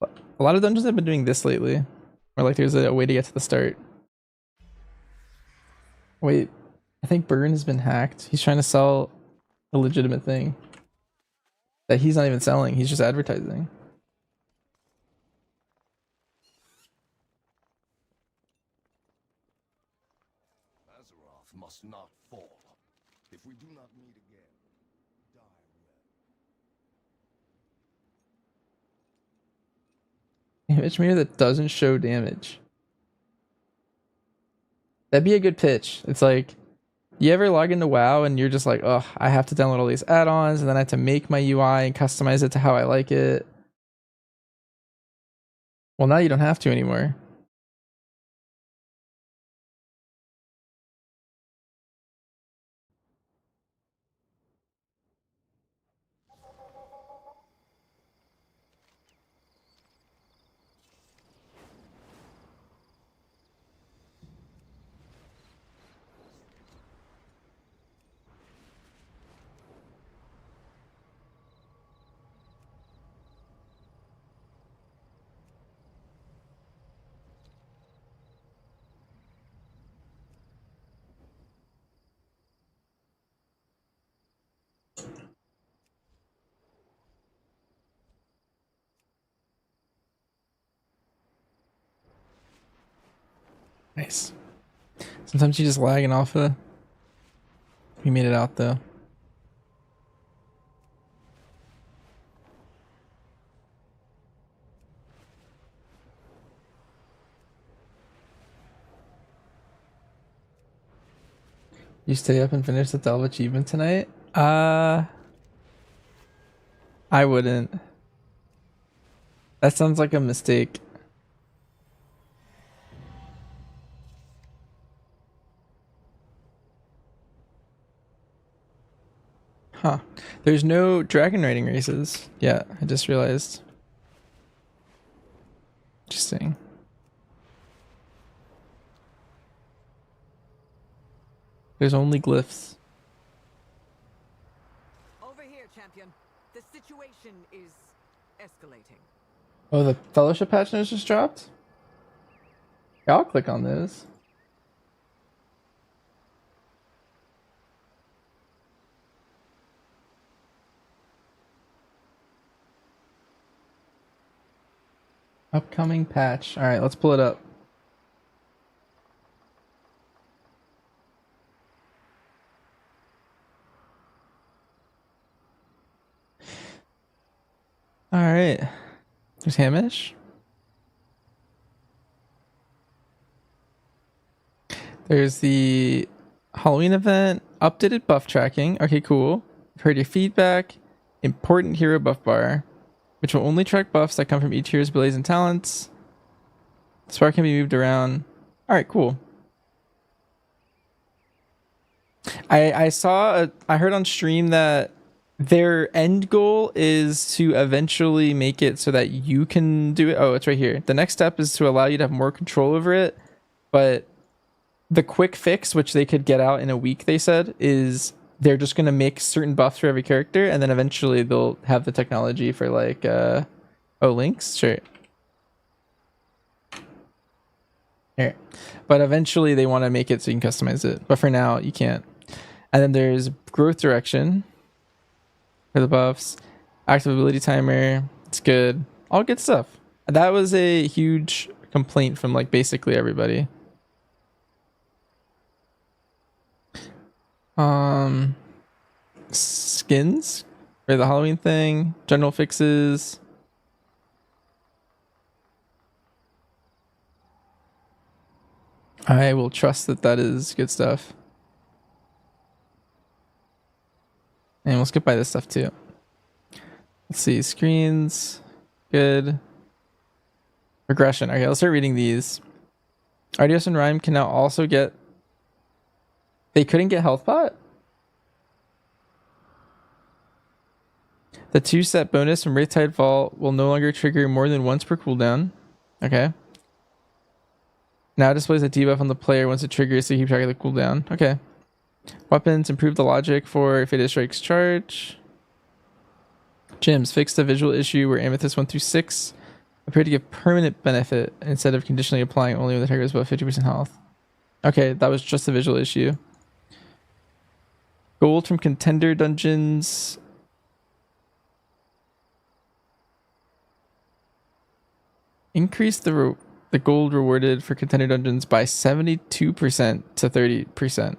a lot of dungeons have been doing this lately. Where like there's a way to get to the start. Wait, I think Burn has been hacked. He's trying to sell a legitimate thing that he's not even selling. He's just advertising. Azeroth must not fall. If we do not meet again, Damage meter that doesn't show damage. That'd be a good pitch. It's like, you ever log into WoW and you're just like, oh, I have to download all these add-ons and then I have to make my UI and customize it to how I like it. Well, now you don't have to anymore. Nice. Sometimes you just lag in alpha. We made it out though. You stay up and finish the Delve achievement tonight? I wouldn't. That sounds like a mistake. Huh. There's no dragon riding races. Yeah, I just realized. Interesting. There's only glyphs. Over here, champion. The situation is escalating. Oh, the fellowship patch notes just dropped? Yeah, I'll click on those. Upcoming patch. Alright, let's pull it up. Alright. There's Hamish. There's the Halloween event, updated buff tracking. Okay, cool. I've heard your feedback. Important hero buff bar, which will only track buffs that come from each hero's abilities and talents. This bar can be moved around. Alright, cool. I heard on stream that their end goal is to eventually make it so that you can do it. Oh, it's right here. The next step is to allow you to have more control over it, but the quick fix, which they could get out in a week, they said, is they're just going to make certain buffs for every character, and then eventually they'll have the technology for like links. Sure. Here. But eventually they want to make it so you can customize it, but for now you can't. And then there's growth direction for the buffs, active ability timer. It's good, all good stuff. That was a huge complaint from like basically everybody. Skins for the Halloween thing, general fixes. I will trust that that is good stuff. And we'll skip by this stuff too. Let's see, screens, good. Regression. Okay, let's start reading these. RDS and Rhyme can now also get... They couldn't get health pot? The 2-set bonus from Wraithtide Vault will no longer trigger more than once per cooldown. Okay. Now it displays a debuff on the player once it triggers to keep track of the cooldown. Okay. Weapons, improve the logic for Fated Strike's charge. Gems, fix the visual issue where Amethyst 1 through 6 appear to give permanent benefit instead of conditionally applying only when the target is above 50% health. Okay, that was just a visual issue. Gold from contender dungeons. Increase the gold rewarded for contender dungeons by 72% to 30%.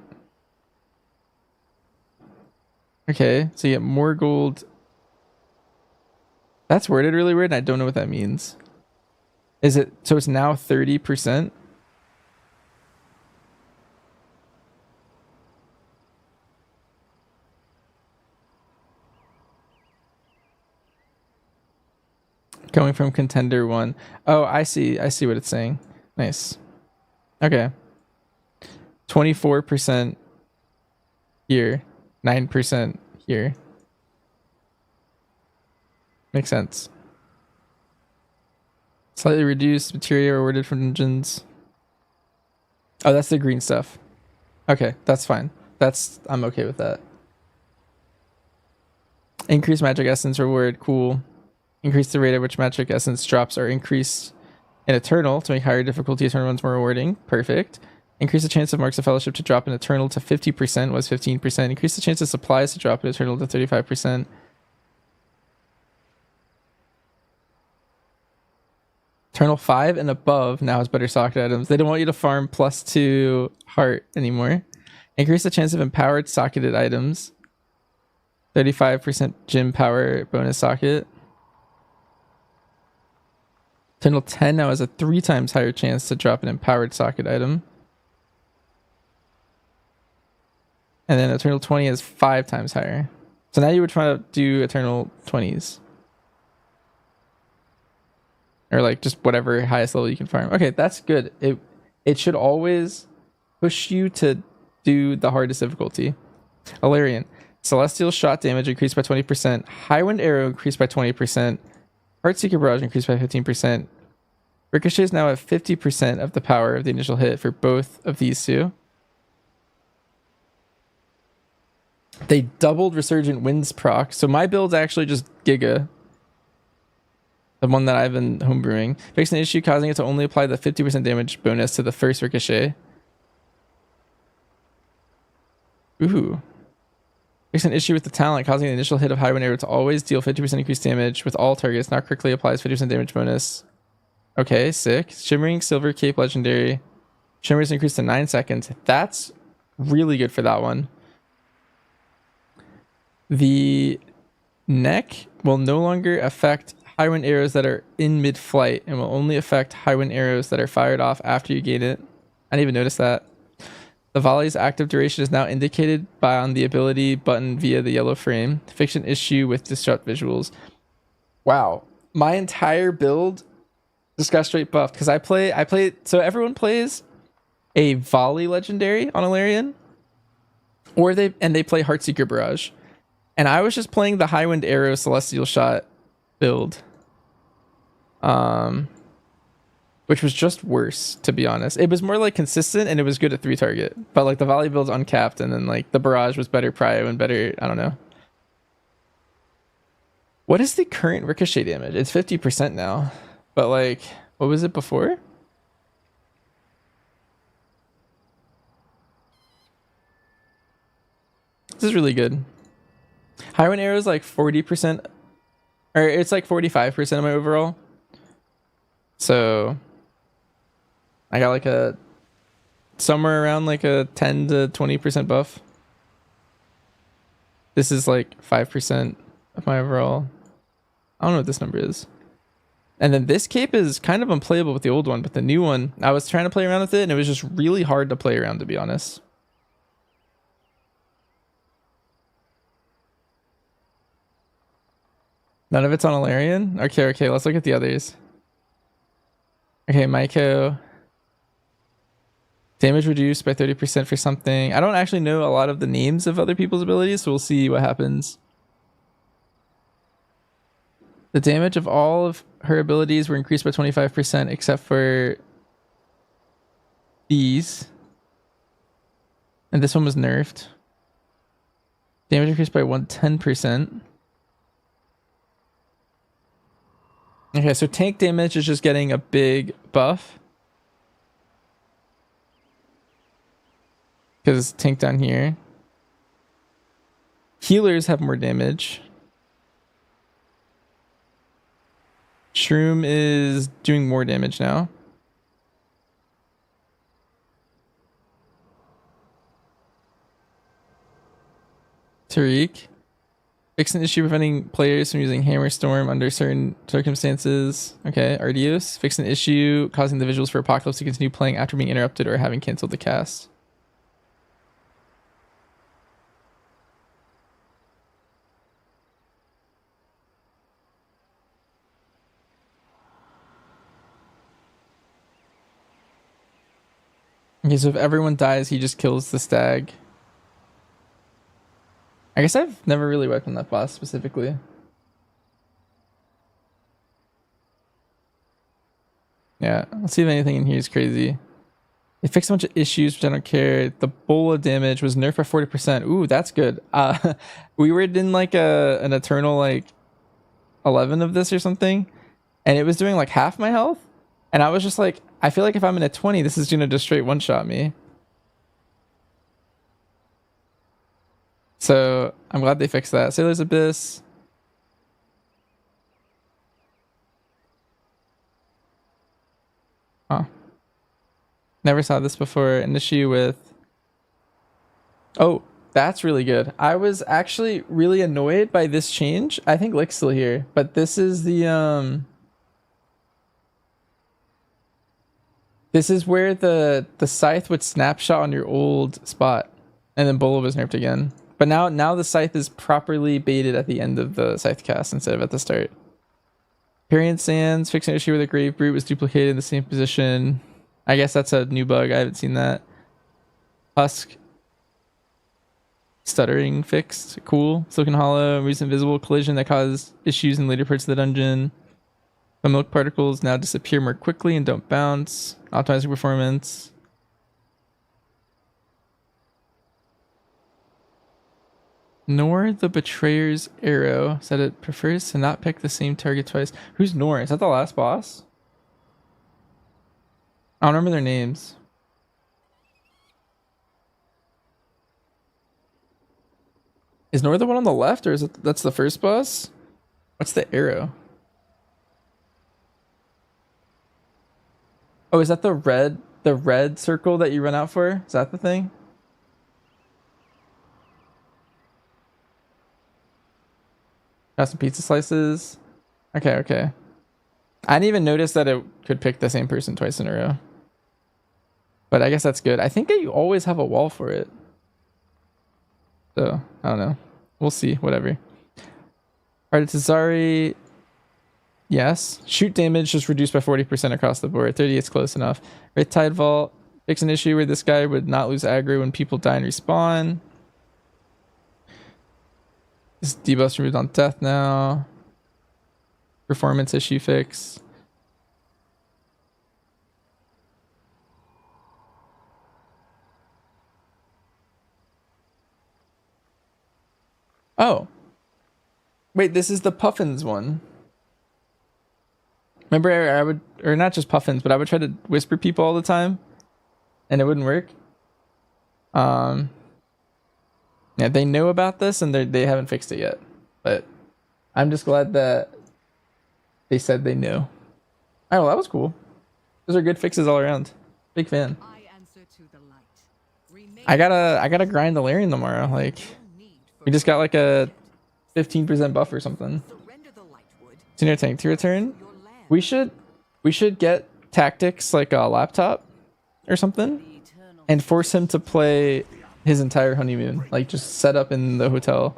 Okay, so you get more gold. That's worded really weird, and I don't know what that means. Is it so it's now 30%? Going from contender 1. Oh, I see what it's saying. Nice. Okay. 24% here. 9% here. Makes sense. Slightly reduced materia rewarded from dungeons. Oh, that's the green stuff. Okay, that's fine. I'm okay with that. Increased magic essence reward, cool. Increase the rate at which magic essence drops are increased in Eternal to make higher difficulty Eternal ones more rewarding. Perfect. Increase the chance of Marks of Fellowship to drop in Eternal to 50% was 15%. Increase the chance of supplies to drop in Eternal to 35%. Eternal 5 and above now has better socket items. They don't want you to farm +2 heart anymore. Increase the chance of empowered socketed items. 35% gym power bonus socket. Eternal 10 now has a 3 times higher chance to drop an empowered socket item. And then Eternal 20 is 5 times higher. So now you would try to do Eternal 20s. Or like just whatever highest level you can farm. Okay, that's good. It should always push you to do the hardest difficulty. Alarian. Celestial shot damage increased by 20%. High wind arrow increased by 20%. Heartseeker barrage increased by 15%. Ricochets now have 50% of the power of the initial hit for both of these two. They doubled Resurgent Winds proc. So my build's actually just Giga. The one that I've been homebrewing. Fix an issue causing it to only apply the 50% damage bonus to the first Ricochet. Ooh. Fix an issue with the talent causing the initial hit of High Wind Arrow to always deal 50% increased damage with all targets. Now quickly applies 50% damage bonus. Okay, sick. Shimmering Silver Cape Legendary. Shimmers increased to 9 seconds. That's really good for that one. The neck will no longer affect high wind arrows that are in mid-flight and will only affect high wind arrows that are fired off after you gain it. I didn't even notice that. The volley's active duration is now indicated on the ability button via the yellow frame. Fix an issue with disrupt visuals. Wow. My entire build just got straight buffed because I play so everyone plays a volley legendary on Alarian or they play Heartseeker Barrage. And I was just playing the High Wind Arrow Celestial Shot build. Which was just worse, to be honest. It was more like consistent and it was good at 3 target. But like the volley build's uncapped and then like the barrage was better prio and better, I don't know. What is the current ricochet damage? It's 50% now. But like, what was it before? This is really good. High Wind Arrow is like 40%, or it's like 45% of my overall. So I got like a somewhere around like a 10 to 20% buff. This is like 5% of my overall. I don't know what this number is. And then this cape is kind of unplayable with the old one, but the new one, I was trying to play around with it and it was just really hard to play around, to be honest. None of it's on Alarian? Okay, let's look at the others. Okay, Maiko. Damage reduced by 30% for something. I don't actually know a lot of the names of other people's abilities, so we'll see what happens. The damage of all of her abilities were increased by 25% except for these. And this one was nerfed. Damage increased by 110%. Okay, so tank damage is just getting a big buff. Because tank down here. Healers have more damage. Shroom is doing more damage now. Tariq. Fix an issue preventing players from using Hammer Storm under certain circumstances. Okay, Ardios. Fix an issue causing the visuals for Apocalypse to continue playing after being interrupted or having canceled the cast. Okay, so if everyone dies, he just kills the stag. I guess I've never really worked on that boss specifically. Yeah, let's see if anything in here is crazy. They fixed a bunch of issues, which I don't care. The Bola damage was nerfed by 40%. Ooh, that's good. We were in like an eternal like 11 of this or something, and it was doing like half my health. And I was just like, I feel like if I'm in a 20, this is gonna just straight one-shot me. So I'm glad they fixed that. Sailor's Abyss. Huh. Never saw this before. An issue with... Oh, that's really good. I was actually really annoyed by this change. I think Lick's still here, but this is the this is where the scythe would snapshot on your old spot, and then Bola was nerfed again. But now the scythe is properly baited at the end of the scythe cast instead of at the start. Period Sands, fixing an issue where the Grave Brute was duplicated in the same position. I guess that's a new bug. I haven't seen that. Husk. stuttering fixed. Cool. Silken Hollow, recent visible collision that caused issues in later parts of the dungeon. The milk particles now disappear more quickly and don't bounce. Optimizing performance. Nor the Betrayer's Arrow said it prefers to not pick the same target twice. Who's Nor? Is that the last boss? I don't remember their names. Is Nor the one on the left, or is it that's the first boss? What's the arrow? Oh, is that the red circle that you run out for? Is that the thing? Got some pizza slices. Okay, okay. I didn't even notice that it could pick the same person twice in a row. But I guess that's good. I think that you always have a wall for it. So, I don't know. We'll see. Whatever. Alright, it's Azari. Yes. Shoot damage just reduced by 40% across the board. 30 is close enough. Right, Tide Vault. Fix an issue where this guy would not lose aggro when people die and respawn. This debuff's removed on death now. Performance issue fix. Oh. Wait, this is the Puffins one. Remember I would, or not just Puffins, but I would try to whisper people all the time and it wouldn't work. Yeah, they know about this and they haven't fixed it yet. But I'm just glad that they said they knew. Oh, well, that was cool. Those are good fixes all around. Big fan. I gotta grind the Larian tomorrow. Like, we just got like a 15% buff or something. Senior tank to return. We should get Tactics like a laptop or something and force him to play his entire honeymoon. Like, just set up in the hotel.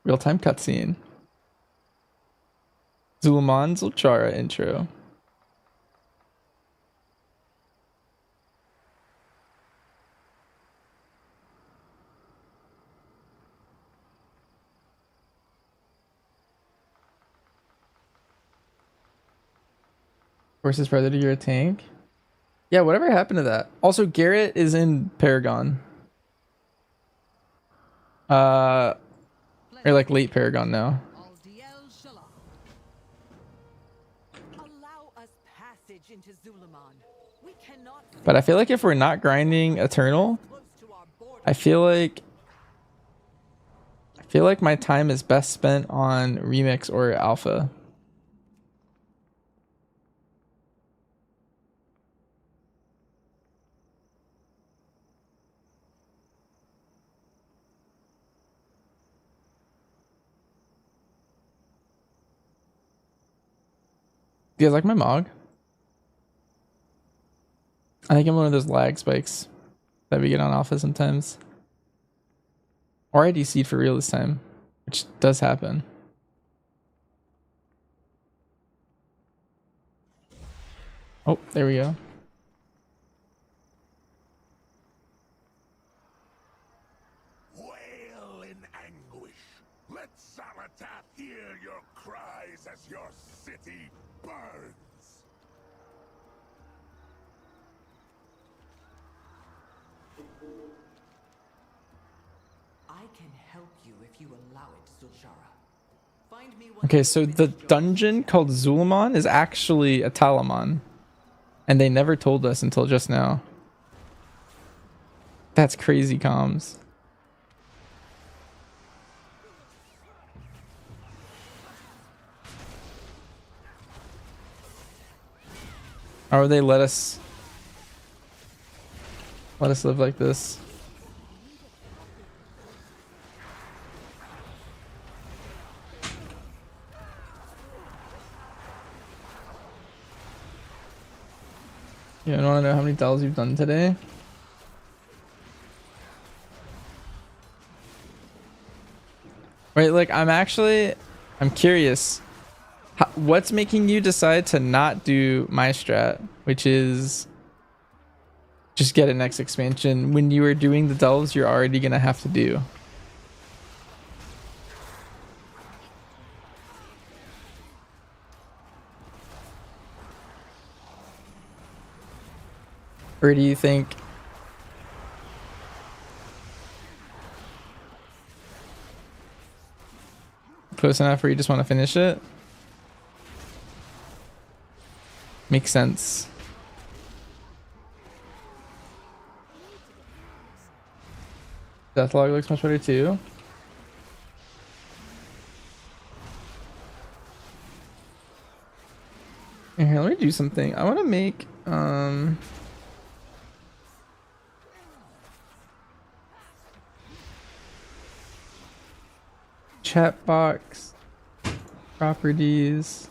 Real-time cutscene. Zul'Aman Zul'Chara intro. Forces brother to your tank. Yeah, whatever happened to that? Also, Garrett is in Paragon. Or like late Paragon now. But I feel like if we're not grinding Eternal, I feel like my time is best spent on Remix or Alpha. Do you guys like my Mog? I think I'm one of those lag spikes that we get on Alpha sometimes. Or I DC'd for real this time, which does happen. Oh, there we go. Wail in anguish. Let Salatath hear your cries as your city burns. I can help you if you allow it, Zul'Chara. Find me one. Okay, so the dungeon called Zul'Aman is actually a Talamon. And they never told us until just now. That's crazy comms. Or they let us live like this. You want to know how many delves you've done today? Right, like I'm curious. What's making you decide to not do my strat, which is just get a next expansion when you are doing the delves you're already gonna have to do? Or do you think close enough where you just want to finish it? Makes sense. Deathlog looks much better too. And here, let me do something. I want to make chat box properties.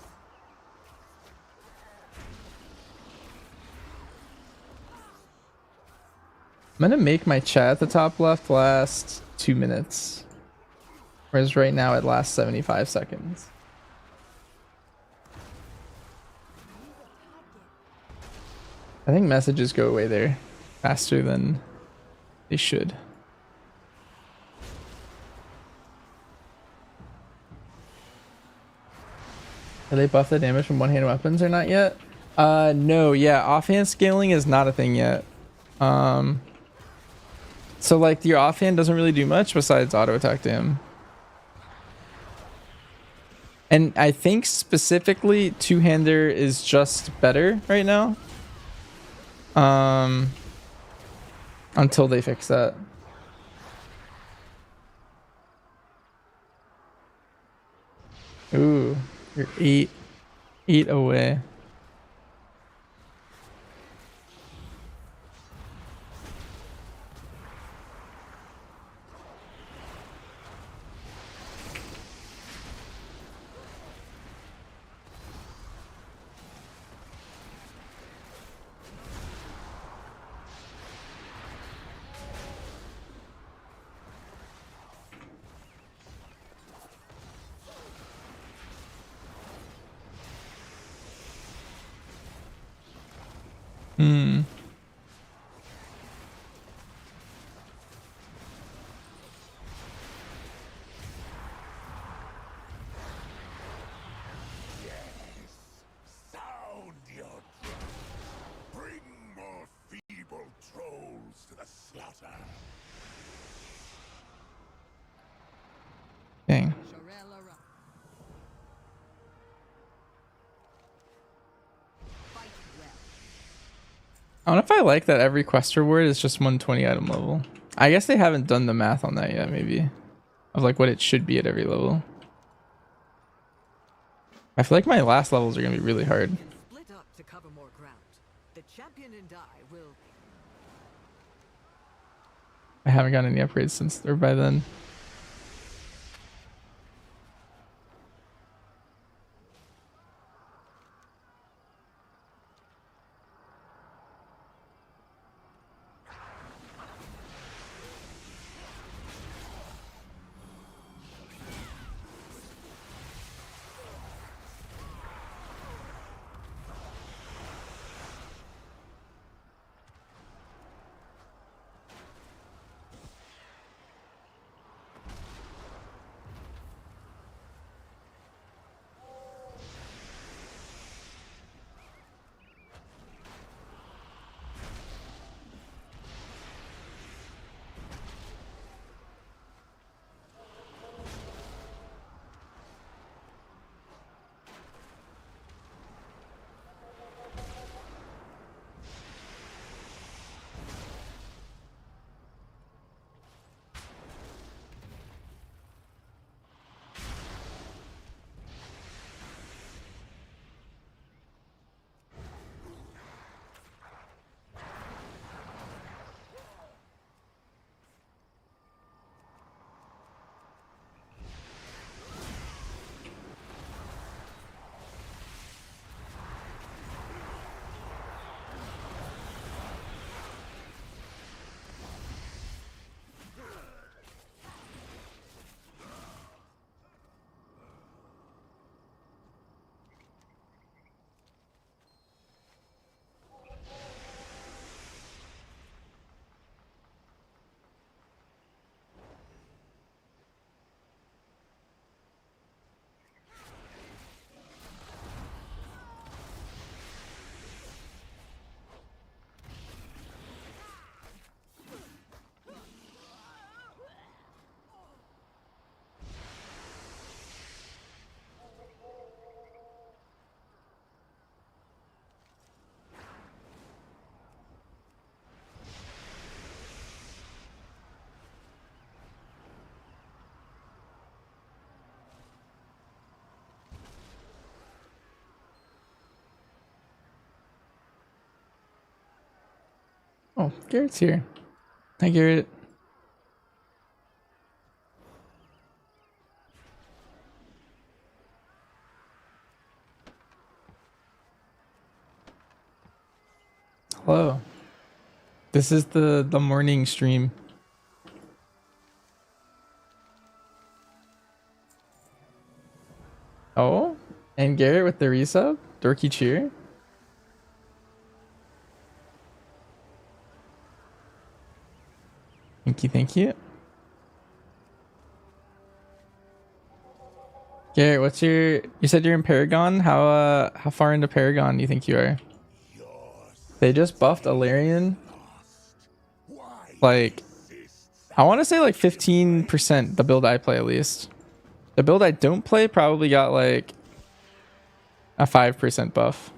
I'm gonna make my chat at the top left last 2 minutes, whereas right now it lasts 75 seconds. I think messages go away there faster than they should. Are they buff the damage from one-handed weapons or not yet? No, yeah, offhand scaling is not a thing yet. So like your offhand doesn't really do much besides auto attack damage. And I think specifically two-hander is just better right now. Until they fix that. Ooh, you're eight away. Sound your drum. Bring more feeble trolls to the slaughter. Dang. I don't know if I like that every quest reward is just 120 item level. I guess they haven't done the math on that yet, maybe. Of like what it should be at every level. I feel like my last levels are gonna be really hard. Split up to cover more ground. The champion and I will. I haven't gotten any upgrades since or by then. Oh, Garrett's here. Hi, Garrett. Hello. This is the morning stream. Oh, and Garrett with the resub. Dorky cheer. Thank you, thank you. Garrett, what's your? You said you're in Paragon. How far into Paragon do you think you are? They just buffed Alarian. Like, I want to say like 15%. The build I play, at least. The build I don't play probably got like a 5% buff.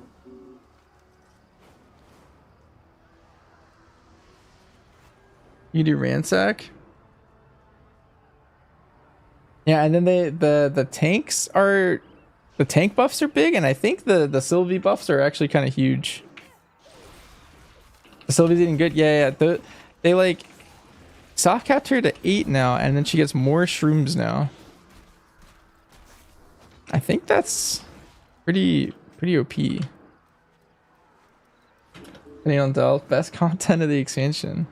You do ransack. Yeah, and then the tanks are, the tank buffs are big, and I think the Sylvie buffs are actually kind of huge. The Sylvie's eating good. Yeah. They like soft capped her to 8 now, and then she gets more shrooms now. I think that's pretty OP. Depending on Dell, best content of the expansion.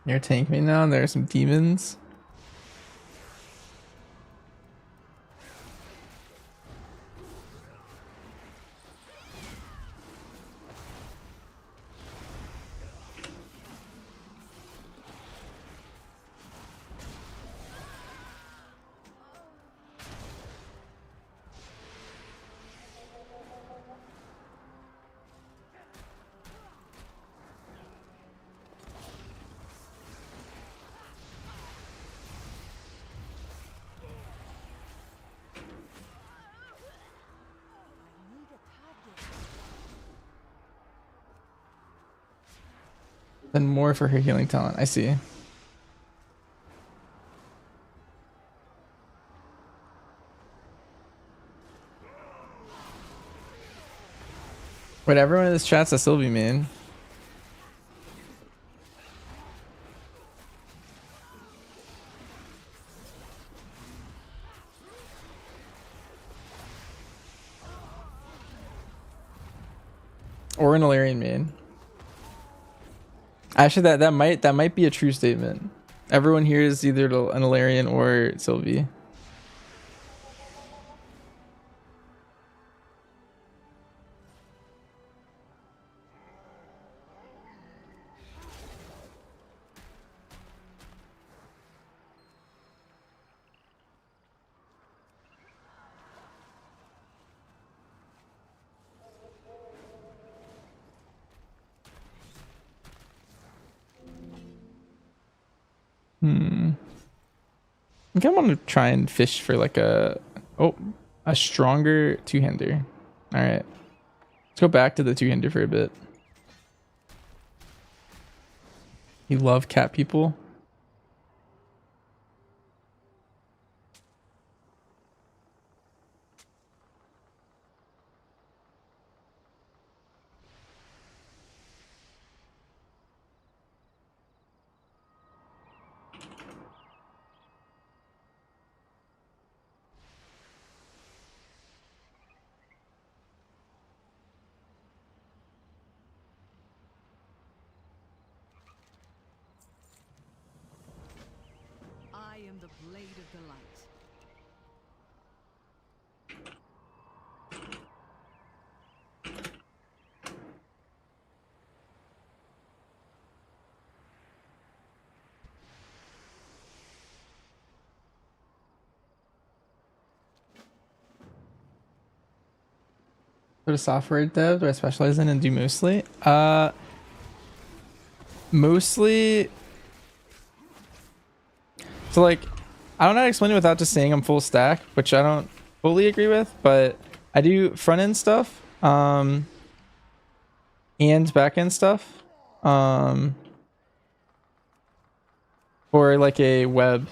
You're tank me now, and there are some demons. Then more for her healing talent. I see. Wait, everyone in this chat's a Sylvie main. Or an Alarian main. Actually, that might be a true statement. Everyone here is either an Alarian or Sylvie. I think I want to try and fish for like a stronger two-hander. All right, let's go back to the two-hander for a bit. You love cat people. I am the blade of the light. What a software dev do I specialize in and do mostly? Mostly. So like, I don't know how to explain it without just saying I'm full stack, which I don't fully agree with, but I do front end stuff, and back end stuff, or like a web,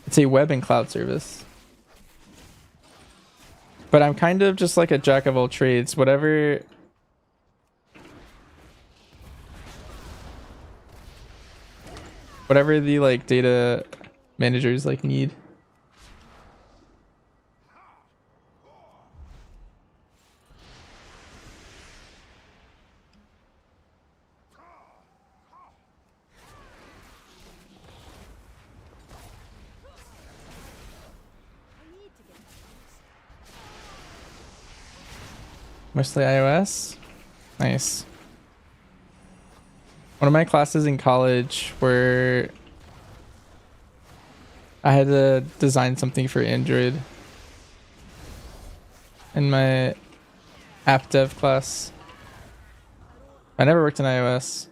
It's a web and cloud service. But I'm kind of just like a jack of all trades. Whatever the like data managers like need. Mostly iOS. Nice. One of my classes in college where I had to design something for Android in my app dev class. I never worked in iOS.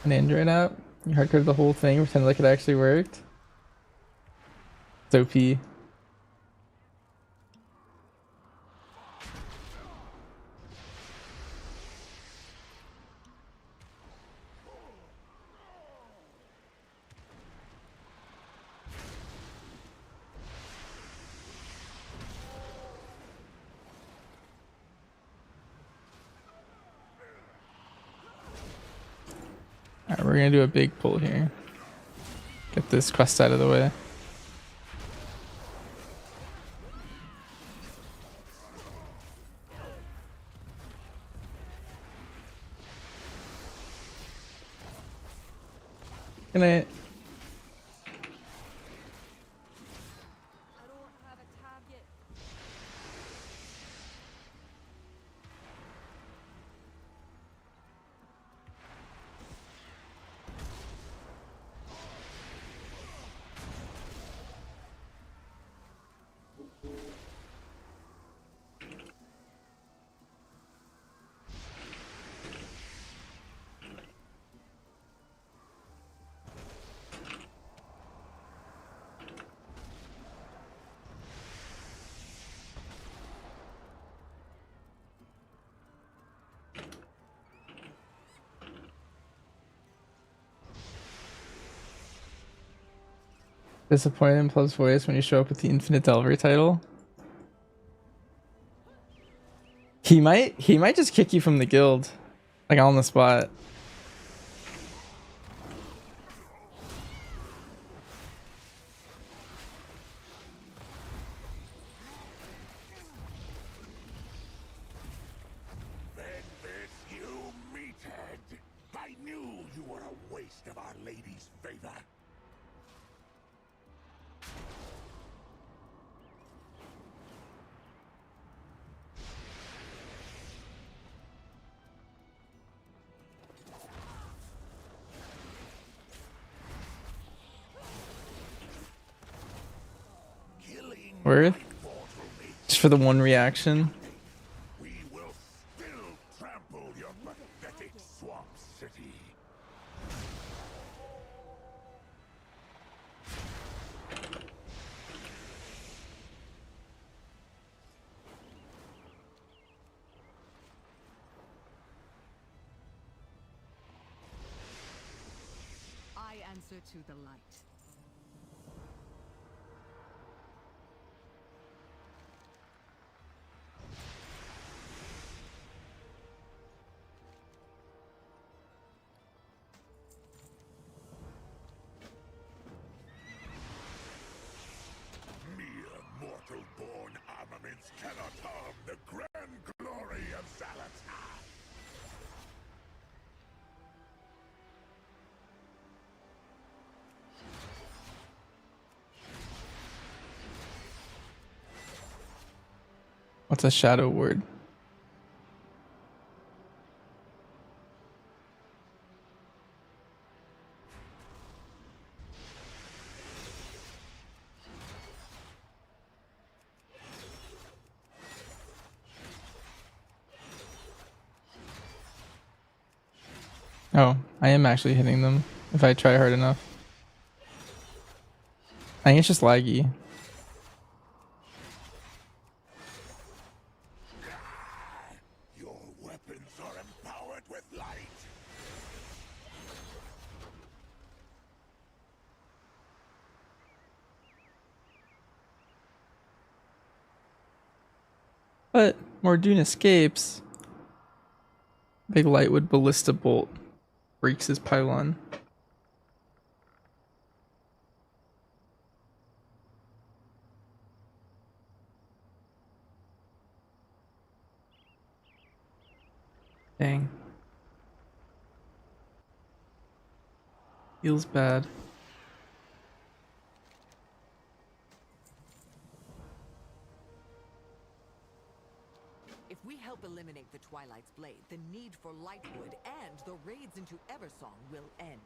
An Android app? You hardcoded the whole thing, pretend like it actually worked? It's OP. Alright, we're gonna do a big pull here. Get this quest out of the way. Good night. Disappointed in Pleb's voice when you show up with the Infinite Delver title. He might just kick you from the guild. Like on the spot. You meathead! I knew you were a waste of Our Lady's favor. Worth? Just for the one reaction. We will still trample your pathetic swamp city. I answer to the light. Mere mortal-born armaments cannot harm the grand glory of Zalatar. What's a shadow word? Oh, I am actually hitting them if I try hard enough. I think it's just laggy. Your weapons are empowered with light. But Mordoon escapes. Big Lightwood Ballista Bolt breaks his pylon. Dang. Feels bad. If we help eliminate the Twilight's blade, the need for Lightwood and the raids into Eversong will end.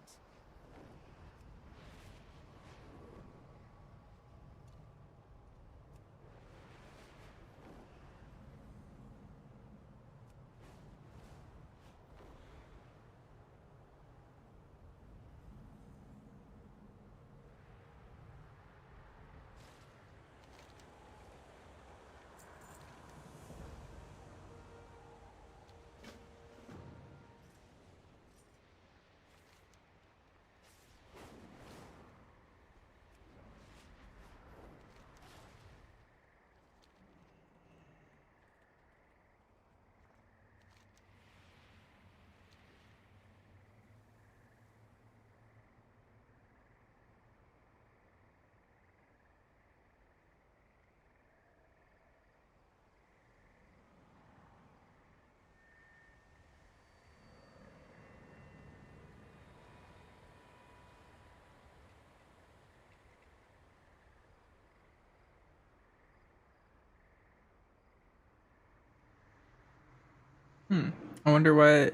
I wonder why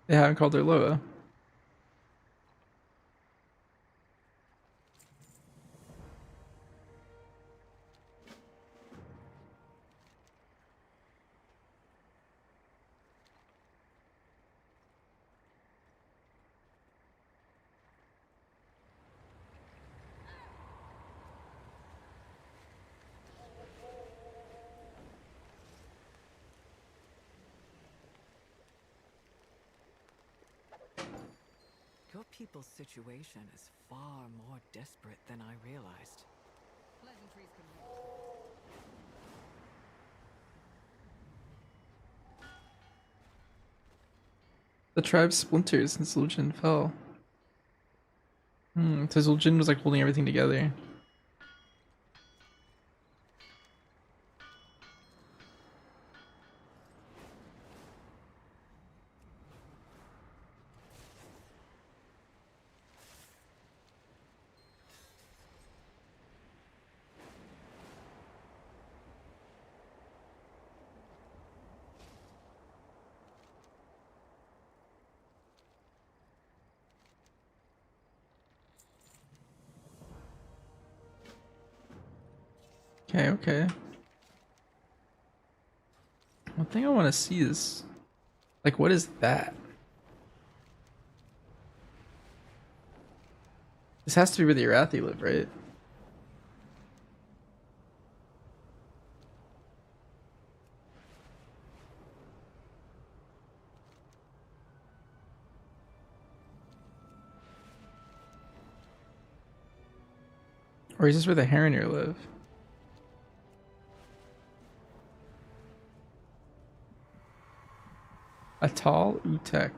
they haven't called her Loa. Your people's situation is far more desperate than I realized. Pleasantries can The tribe splinters since Zul'jin fell. So Zul'jin was like holding everything together. Okay, okay. One thing I want to see is, like, what is that? This has to be where the Arathi live, right? Or is this where the Heronir live? Atal Utek.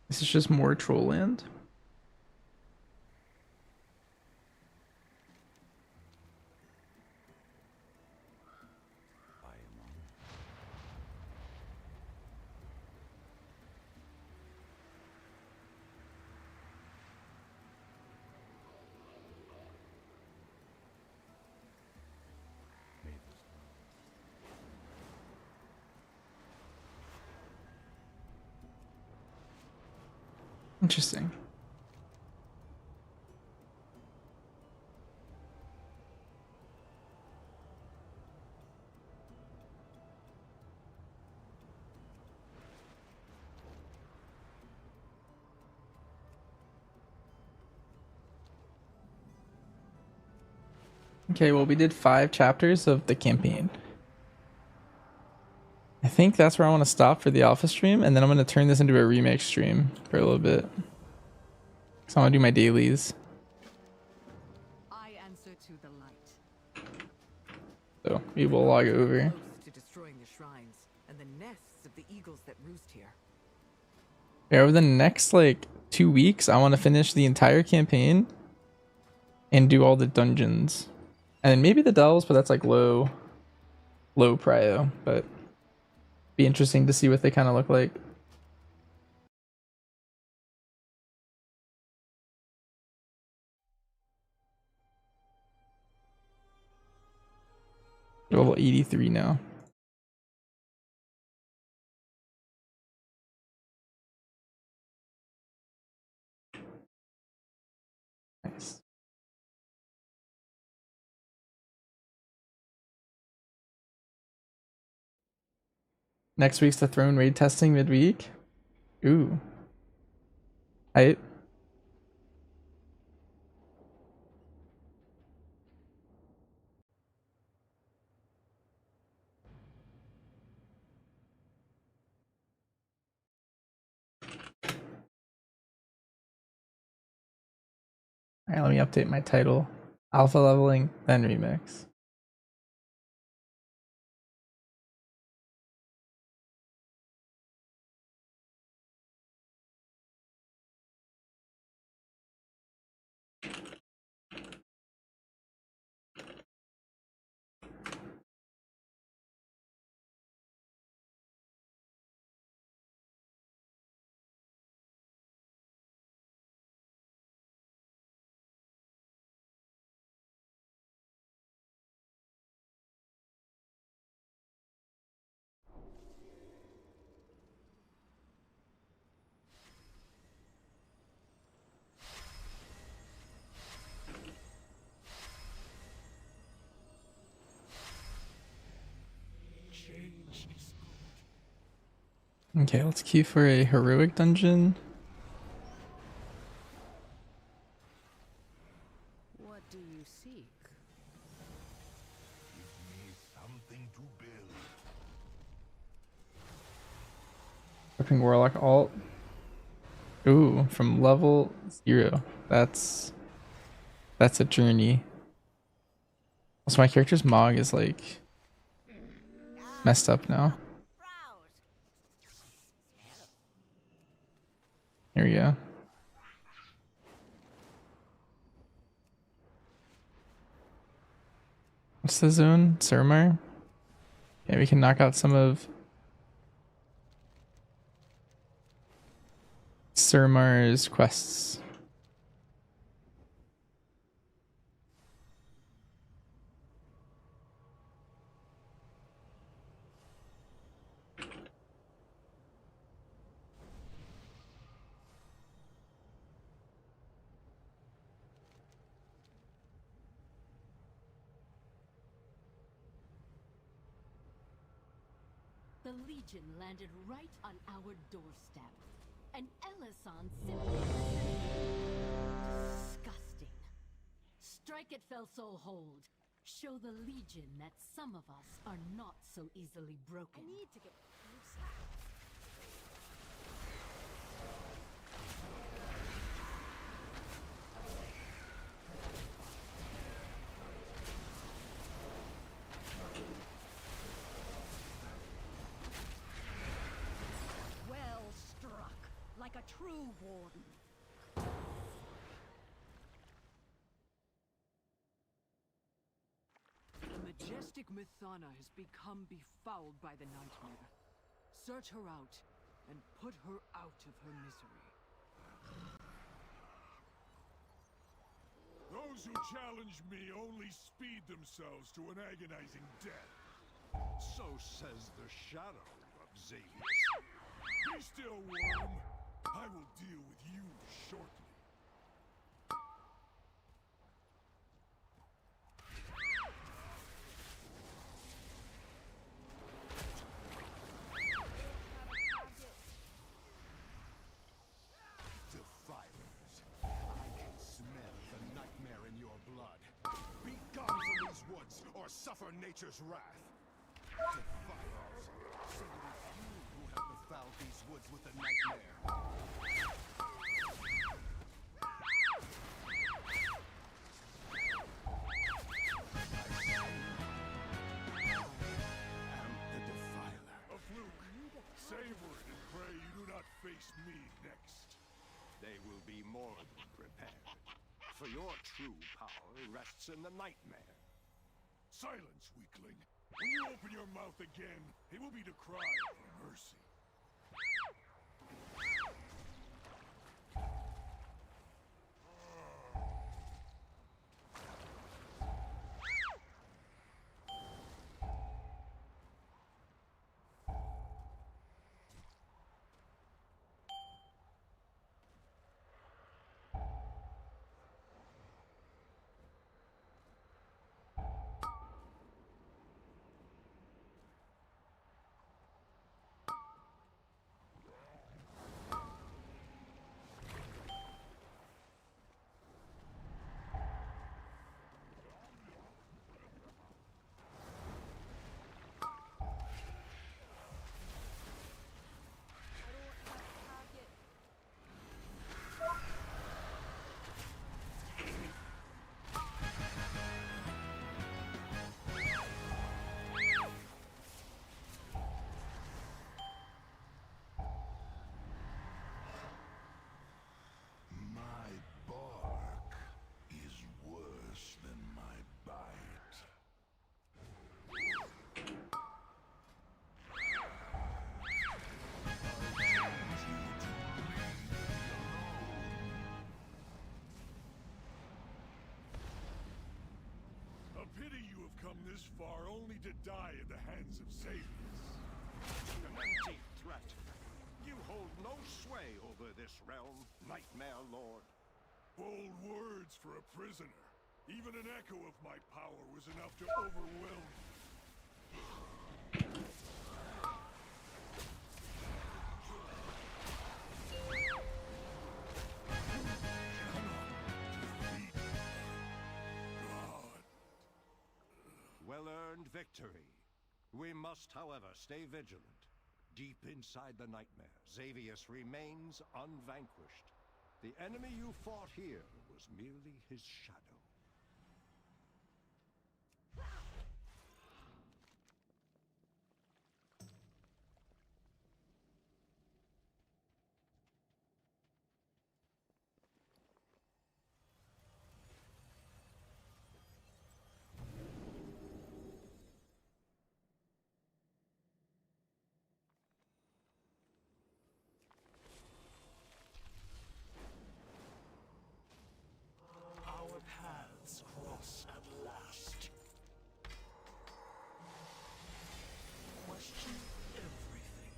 This is just more troll land. Interesting. Okay, well, we did 5 chapters of the campaign. I think that's where I want to stop for the alpha stream, and then I'm going to turn this into a remix stream for a little bit. So I'm going to do my dailies. I answer to the light. So we will log over. Close to destroying the shrines and the nests of the eagles that roost here. Yeah, over the next like 2 weeks, I want to finish the entire campaign and do all the dungeons. And then maybe the delves, but that's like low prio, but be interesting to see what they kind of look like. Level 83 now. Nice. Next week's the throne raid testing midweek. Ooh. Alright. Alright, let me update my title. Alpha leveling, then remix. Okay, let's queue for a heroic dungeon. What do you seek? Give me something to build. Equipping Warlock alt. Ooh, from level 0. That's a journey. Also, my character's Mog is like messed up now. Here we go. What's the zone? Surmar? Yeah, we can knock out some of Surmar's quests. The Legion landed right on our doorstep. And Eversong simply disgusting. Strike it, Felsoul Hold. Show the Legion that some of us are not so easily broken. I need to get closer. Well struck, like a true warden. The majestic Mythana has become befouled by the nightmare. Search her out and put her out of her misery. Those who challenge me only speed themselves to an agonizing death. So says the shadow of Xavius. Be still, worm. I will deal with you shortly. Defilers. I can smell the nightmare in your blood. Be gone from suffer nature's wrath. Defiles. So it is you who have befouled these woods with a nightmare. Savor it and pray you do not face me next. They will be more than prepared. For your true power rests in the nightmare. Silence, weakling. When you open your mouth again, it will be to cry for mercy. Pity you have come this far only to die at the hands of Xavius. An empty threat. You hold no sway over this realm, Nightmare Lord. Bold words for a prisoner. Even an echo of my power was enough to overwhelm you. Well-earned victory. We must, however, stay vigilant. Deep inside the nightmare, Xavius remains unvanquished. The enemy you fought here was merely his shadow. Our paths cross at last. Question everything.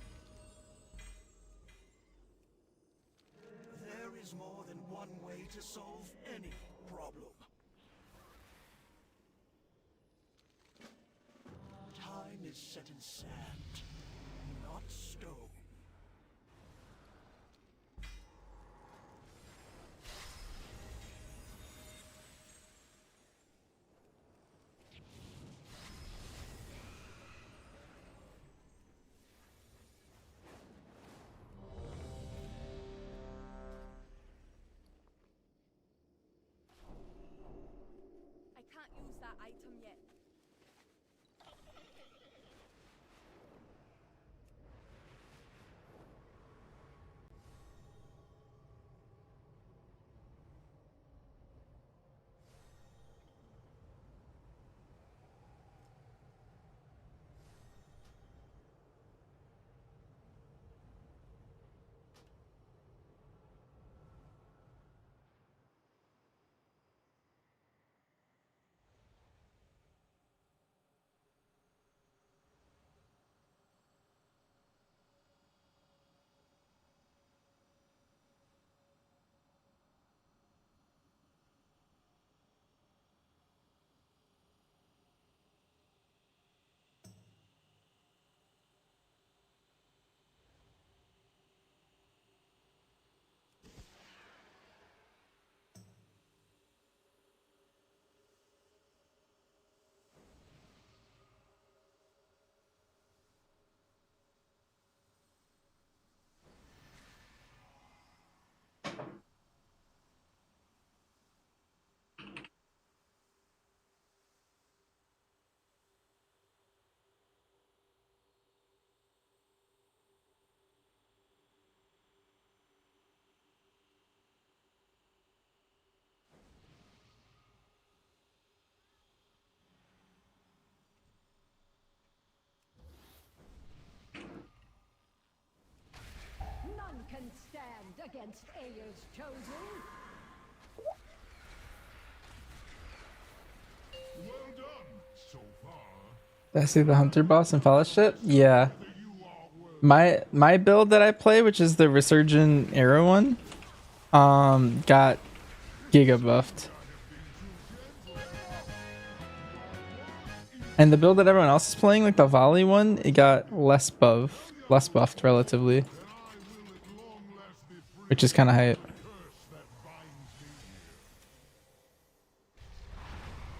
There is more than one way to solve any problem. Time is set in sand, not stone. I can't use that item yet. can stand against Aya's chosen? Well done, so far. Did I see the hunter boss in Fellowship? Yeah. My build that I play, which is the Resurgent Arrow one, got Giga buffed. And the build that everyone else is playing, like the volley one, it got less buffed relatively, which is kind of hype.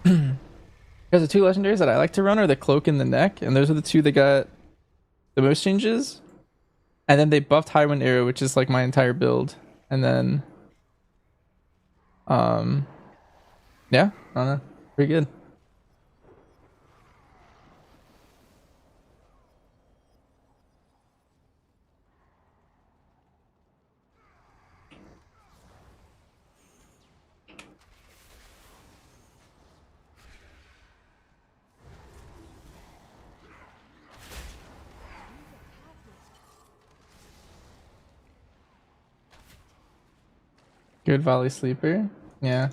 Because the two legendaries that I like to run are the cloak and the neck, and those are the two that got the most changes. And then they buffed Highwind Arrow, which is like my entire build. And then yeah, I don't know. Pretty good. Good volley sleeper. Yeah.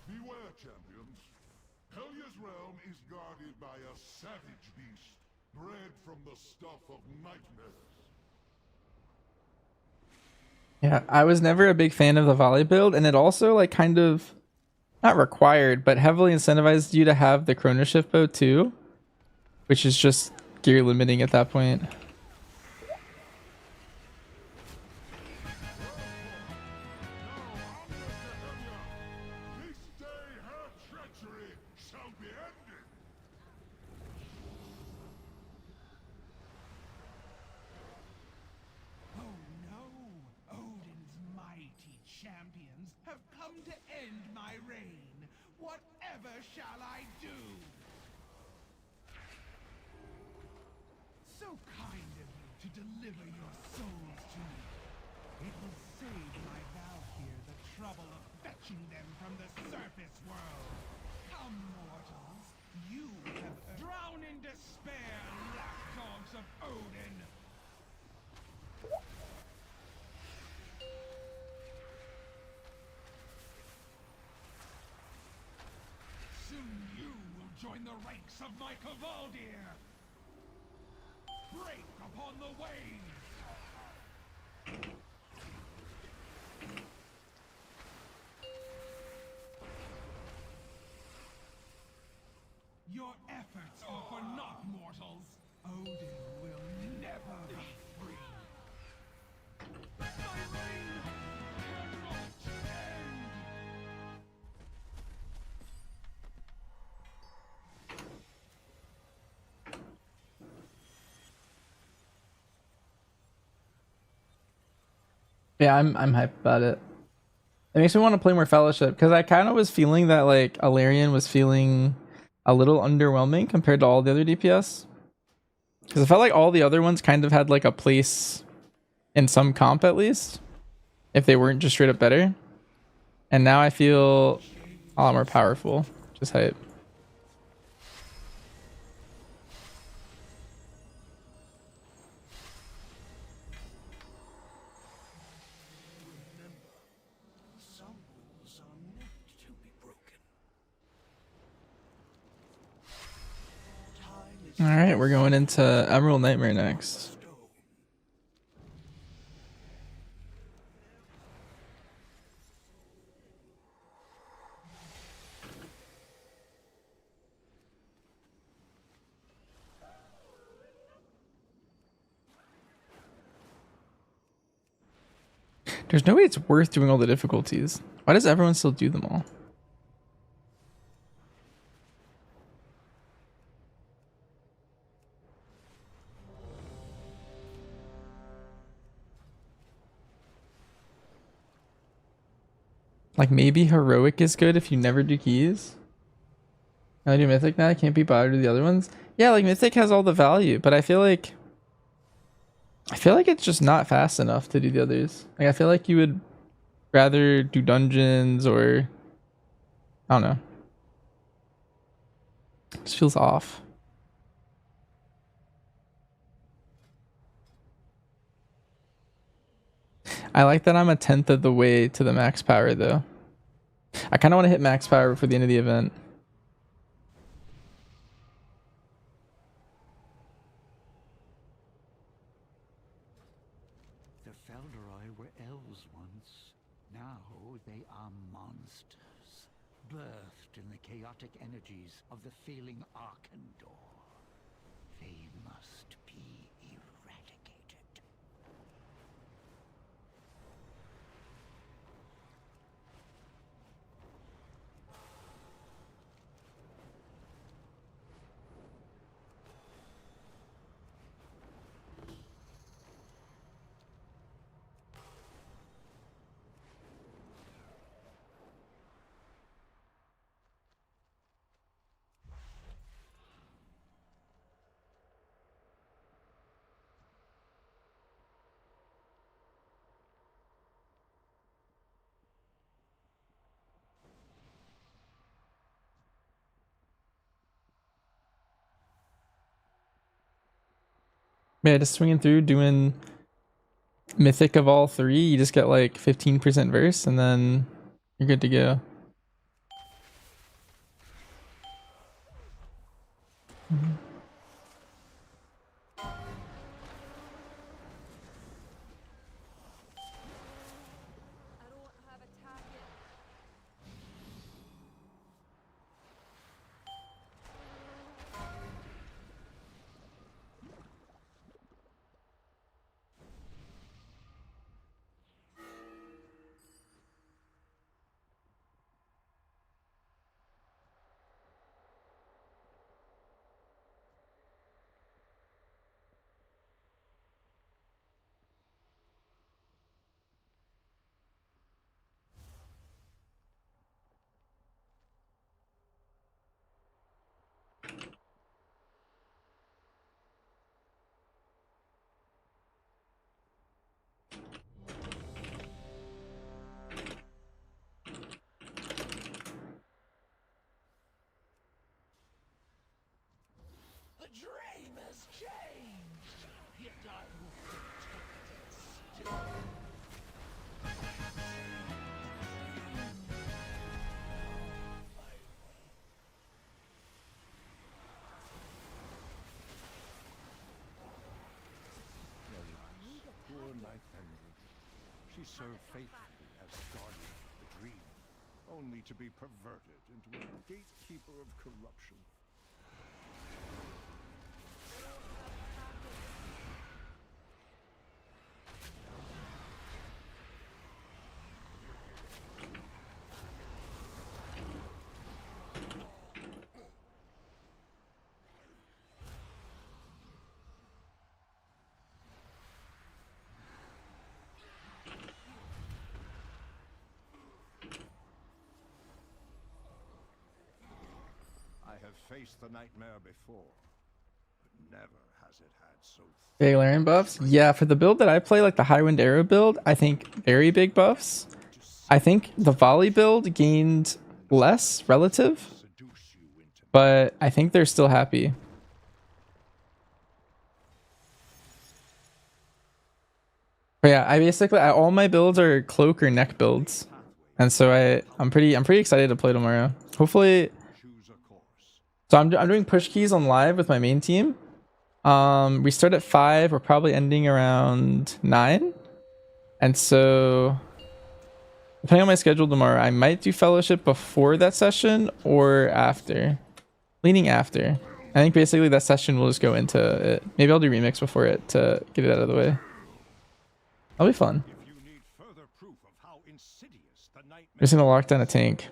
Beware, champions. Helya's realm is guarded by a savage beast, bred from the stuff of nightmares. Yeah, I was never a big fan of the volley build, and it also like kind of not required, but heavily incentivized you to have the Chrono Shift bow too, which is just gear limiting at that point. Join the ranks of my Cavaldir! Break upon the waves! Your efforts are for naught, mortals! Odin will never be free! My reign cannot end! Yeah, I'm hyped about it. It makes me want to play more Fellowship because I kind of was feeling that like Alarion was feeling a little underwhelming compared to all the other DPS. Because I felt like all the other ones kind of had like a place in some comp at least, if they weren't just straight up better. And now I feel a lot more powerful. Just hype. Alright, we're going into Emerald Nightmare next. There's no way it's worth doing all the difficulties. Why does everyone still do them all? Like maybe heroic is good if you never do keys. I do mythic now. I can't be bothered with the other ones. Yeah, like mythic has all the value, but I feel like it's just not fast enough to do the others. Like I feel like you would rather do dungeons, or I don't know. This feels off. I like that I'm a 10th of the way to the max power though. I kind of want to hit max power for the end of the event. The Felderoi were elves once. Now they are monsters, birthed in the chaotic energies of the failing Arkandor. They must be eradicated. Yeah, just swinging through, doing mythic of all three. You just get like 15% verse, and then you're good to go. The dream has changed, yet I will protect it still. Poor Night Emerald. She served faithfully as guardian of the dream, only to be perverted into a gatekeeper of corruption. I have faced the nightmare before, but never has it had so Valerian buffs? Yeah, for the build that I play, like the Highwind Arrow build, I think very big buffs. I think the volley build gained less relative, but I think they're still happy. But yeah, all my builds are cloak or neck builds, and so I'm pretty excited to play tomorrow. Hopefully, so I'm doing push keys on live with my main team. We start at 5. We're probably ending around 9, and so depending on my schedule tomorrow, I might do fellowship before that session or after. Leaning after. I think basically that session will just go into it. Maybe I'll do remix before it to get it out of the way. That'll be fun. We're just gonna lock down a tank.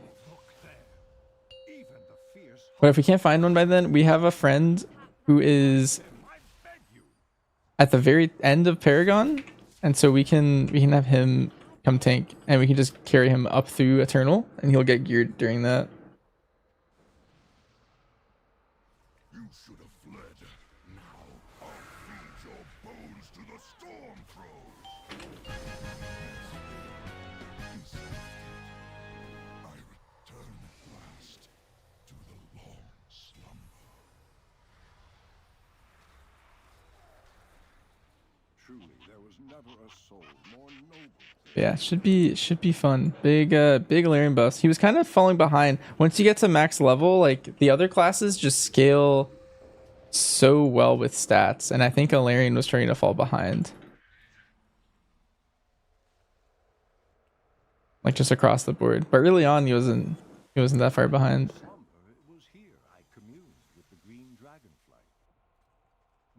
But if we can't find one by then, we have a friend who is at the very end of Paragon, and so we can have him come tank, and we can just carry him up through Eternal, and he'll get geared during that. You should have fled. Now I'll feed your bones to the storm crows. was never a soul more noble. Yeah, should be fun. Big Illyrian buffs. He was kind of falling behind. Once you get to max level, like the other classes just scale so well with stats, and I think Illyrian was starting to fall behind. Like just across the board. But early on he wasn't that far behind. It was here I communed with the green dragonfly.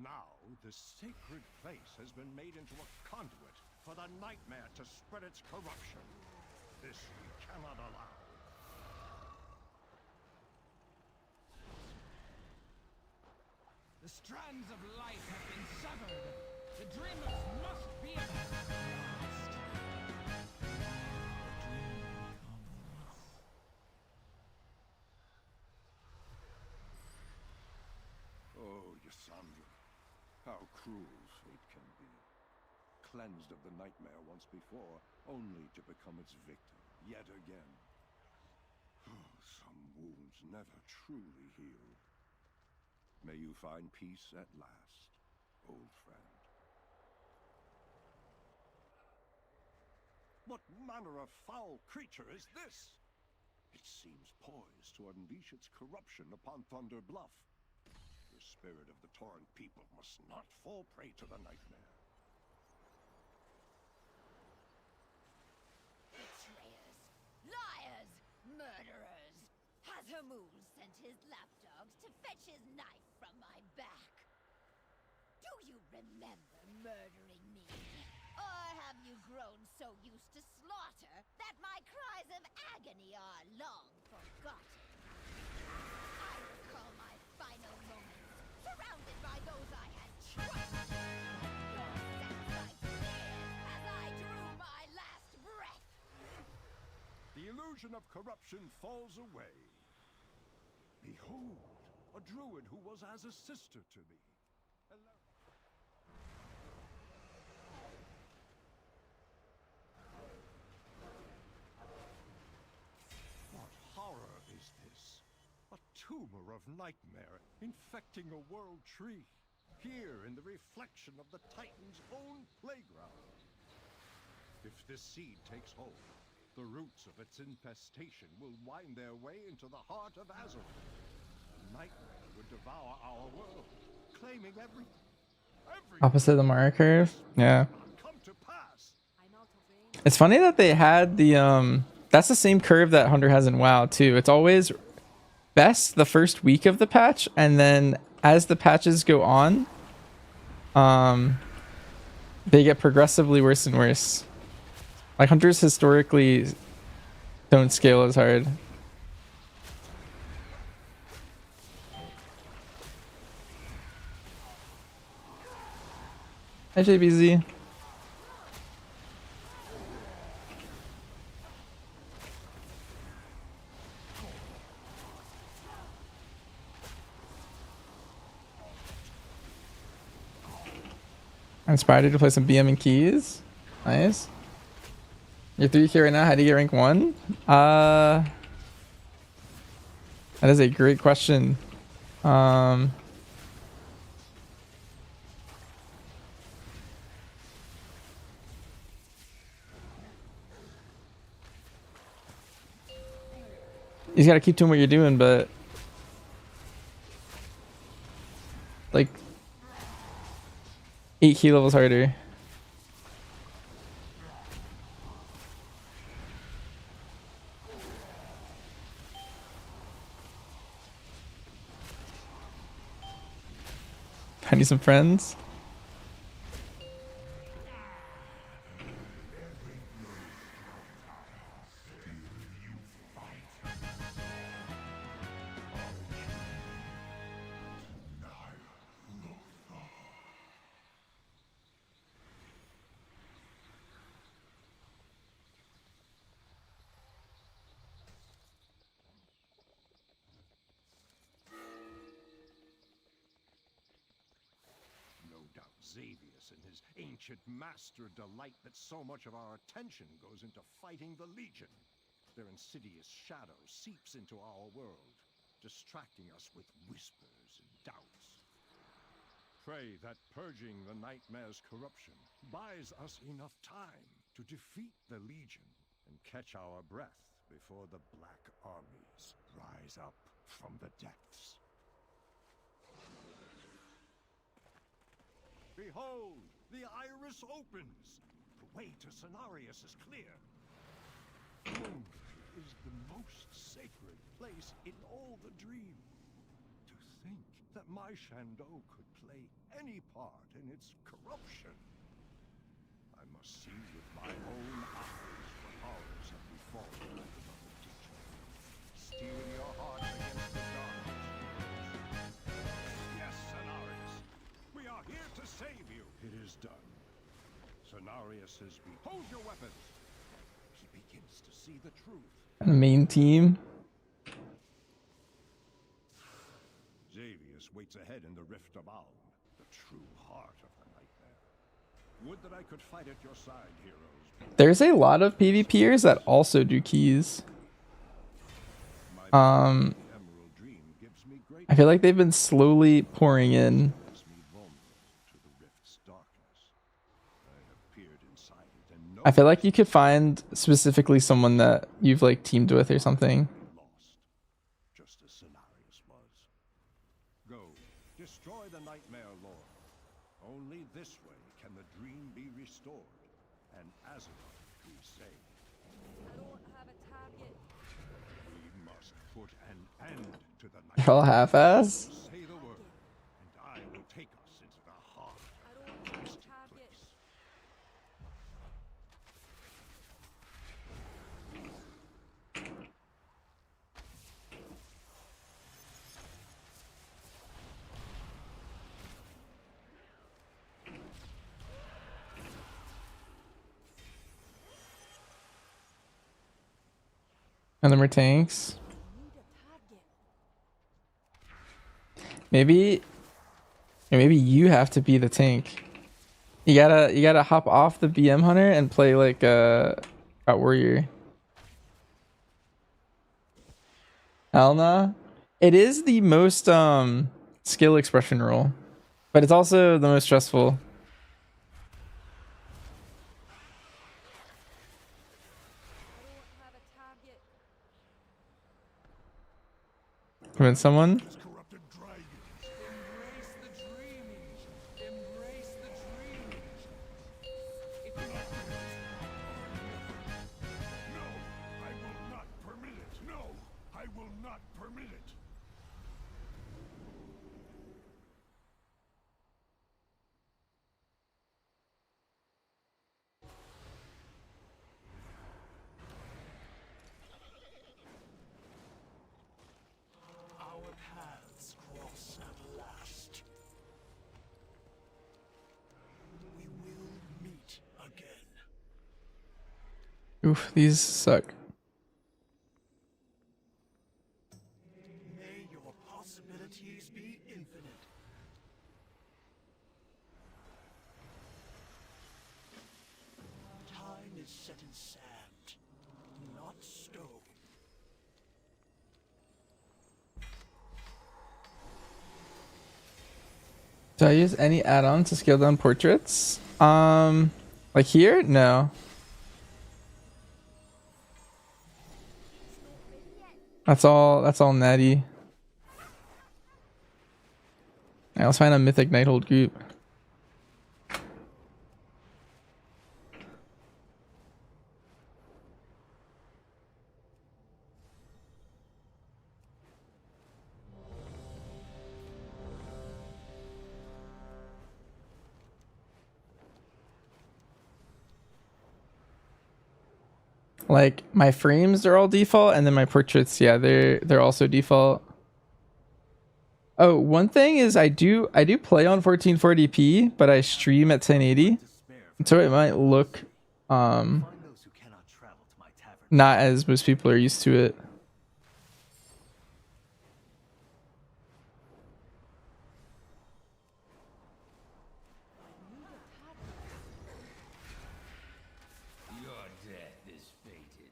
Now, the sacred place has been made into a conduit for the nightmare to spread its corruption. This we cannot allow. The strands of life have been severed. The dreamers must be at last. Oh, Yasandra, how cruel fate can be. Cleansed of the nightmare once before, only to become its victim yet again. Some wounds never truly heal. May you find peace at last, old friend. What manner of foul creature is this? It seems poised to unleash its corruption upon Thunder Bluff. The spirit of the Torrent people must not fall prey to the nightmare. Betrayers! Liars! Murderers! Has Hermul sent his lapdogs to fetch his knife from my back? Do you remember murdering me? Or have you grown so used to slaughter that my cries of agony are long forgotten? I recall my final moments, surrounded by those I had trusted. Your sacrifice tears as I drew my last breath. The illusion of corruption falls away. Behold, a druid who was as a sister to me. What horror is this? A tumor of nightmare infecting a world tree. Here in the reflection of the Titan's own playground. If this seed takes hold, the roots of its infestation will wind their way into the heart of Azeroth. The nightmare would devour our world, claiming everything. Opposite of the Mara curve. Yeah. It's funny that they had the that's the same curve that Hunter has in WoW too. It's always best the first week of the patch, and then as the patches go on, they get progressively worse and worse. Like Hunters historically don't scale as hard. Hi JBZ. I inspired you to play some BM and keys. Nice. You're 3K right now. How do you get rank 1? That is a great question. You just gotta keep doing what you're doing, but like 8 key levels harder. I need some friends. Xavius and his ancient master delight that so much of our attention goes into fighting the Legion. Their insidious shadow seeps into our world, distracting us with whispers and doubts. Pray that purging the nightmare's corruption buys us enough time to defeat the Legion and catch our breath before the Black Armies rise up from the depths. Behold, the iris opens! The way to Cenarius is clear. Moonray is the most sacred place in all the dream. To think that my Shandow could play any part in its corruption. I must see with my own eyes what horrors have befallen my beloved teacher. Steeling your heart against the darkness. Yes, Cenarius! We are here to save you! It is done. Cenarius has hold your weapons! He begins to see the truth. The main team. Xavius waits ahead in the Rift of Alm, the true heart of the nightmare. Would that I could fight at your side, heroes. There's a lot of PvPers that also do keys. I feel like they've been slowly pouring in. I feel like you could find specifically someone that you've like teamed with or something. Just as Cenarius was. Go, destroy the Nightmare Lord. Only this way can the dream be restored, and Azeroth be saved. I don't have a target. We must put an end to the They're all half-ass. Say the word, and I will take us into the heart of the twisted place. And then we're tanks. Maybe you have to be the tank. You gotta hop off the BM hunter and play like a warrior. Hell nah. It is the most skill expression role, but it's also the most stressful. Convince someone. Oof, these suck. May your possibilities be infinite. Time is set in sand, not stone. Do I use any add-on to scale down portraits? Like here? No. That's all natty. Alright, let's find a mythic Nighthold group. Like my frames are all default, and then my portraits, yeah, they're also default. Oh, one thing is I do play on 1440p, but I stream at 1080, so it might look not as most people are used to it. Your death is fated.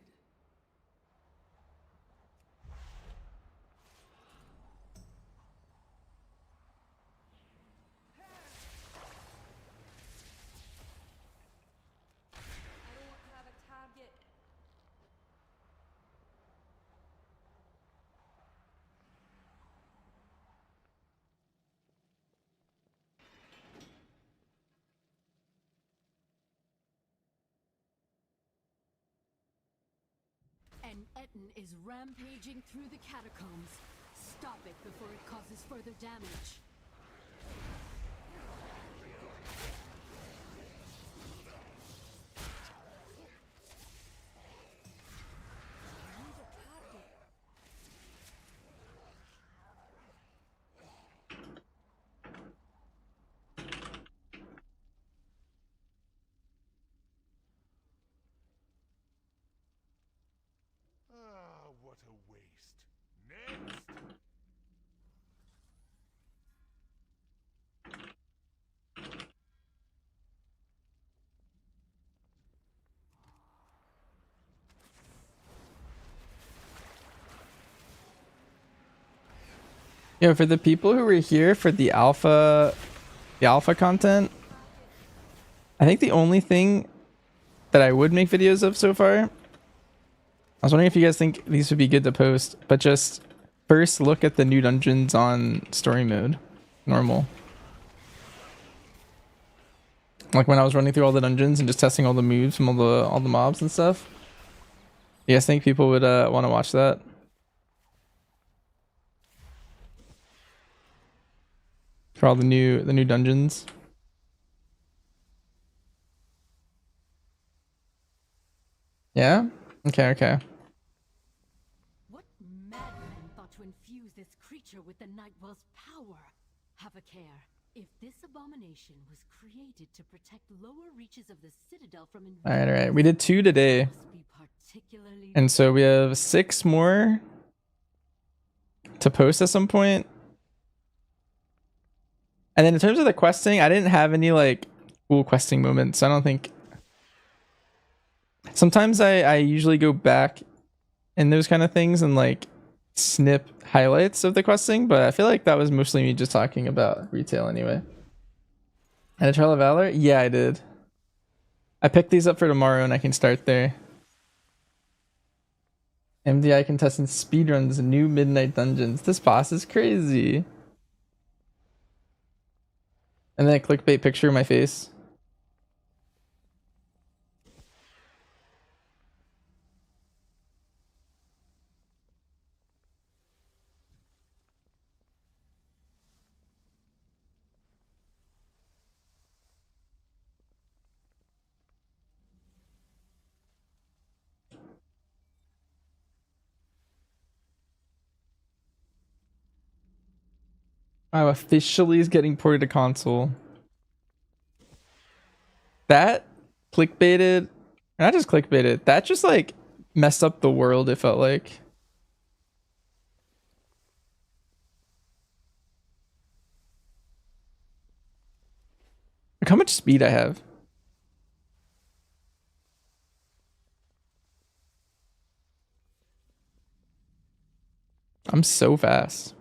An Etten is rampaging through the catacombs. Stop it before it causes further damage. Ah, what a waste. Next! Yo, for the people who were here for the alpha content, I think the only thing that I would make videos of so far, I was wondering if you guys think these would be good to post, but just first look at the new dungeons on story mode, normal. Like when I was running through all the dungeons and just testing all the moves from all the mobs and stuff. You guys think people would want to watch that? For all the new dungeons. Yeah? Okay. What madman thought to infuse this creature with the Nightwell's power? Have a care. If this abomination was created to protect lower reaches of the Citadel from invaders, Alright. We did 2 today. And so we have 6 more to post at some point. And then in terms of the questing, I didn't have any like cool questing moments. I don't think. Sometimes I usually go back in those kind of things and like snip highlights of the questing, but I feel like that was mostly me just talking about retail anyway. And a Trial of Valor? Yeah, I did. I picked these up for tomorrow and I can start there. MDI contestant speedruns new midnight dungeons. This boss is crazy. And then a clickbait picture of my face. I'm officially is getting ported to console. That clickbaited, not just clickbaited, that just like messed up the world, it felt like. Look how much speed I have. I'm so fast.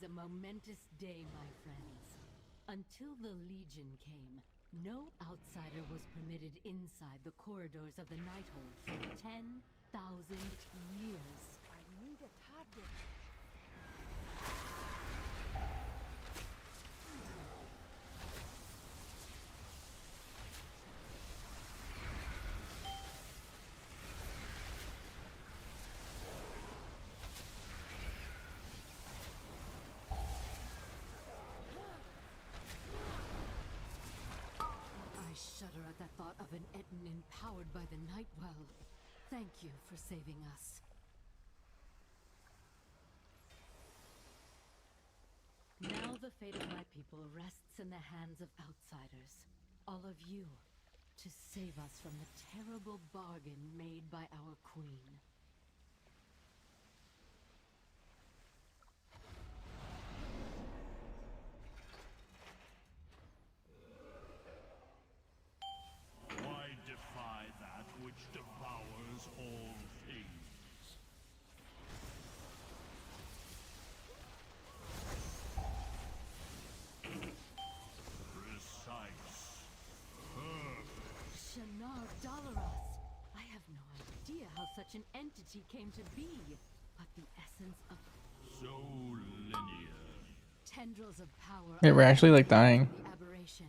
a momentous day, my friends. Until the Legion came, no outsider was permitted inside the corridors of the Nighthold for 10,000 years. I need a target. I shudder at the thought of an Eton empowered by the Nightwell. Thank you for saving us. Now the fate of my people rests in the hands of outsiders. All of you, to save us from the terrible bargain made by our queen. Why defy that which devours all things? Precise. Perfect. Shanar Dalaras! I have no idea how such an entity came to be, but the essence of So linear. tendrils of power. Wait, we're actually like dying. The aberration.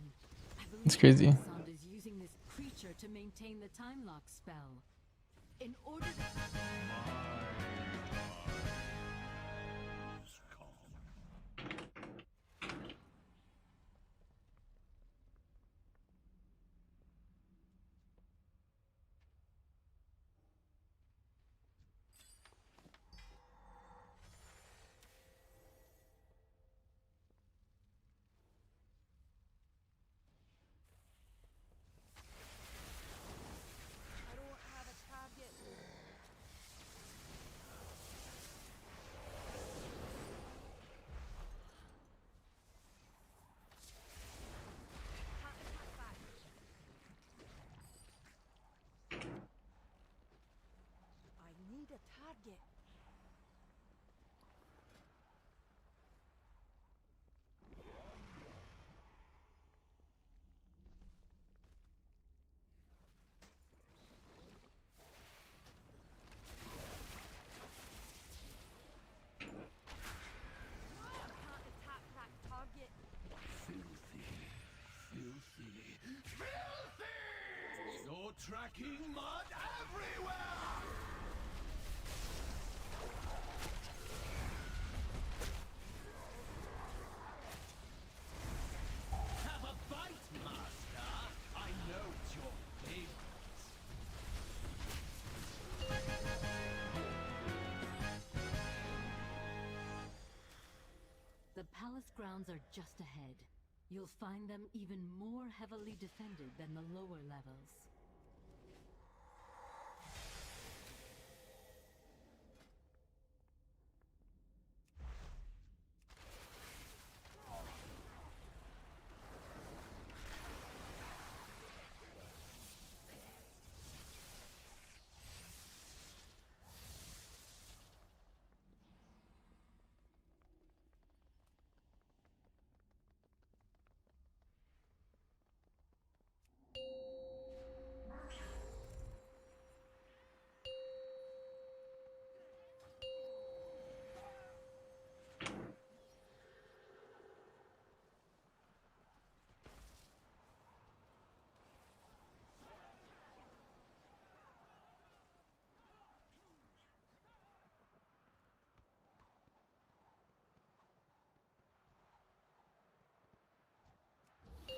I believe It's crazy. Eversong is using this creature to maintain the time lock spell. In order to I don't have a target. Can't attack back. I need a target. Can't attack that target. Filthy. You're tracking mud everywhere! Have a bite, master! I know it's your favorite. The palace grounds are just ahead. You'll find them even more heavily defended than the lower levels.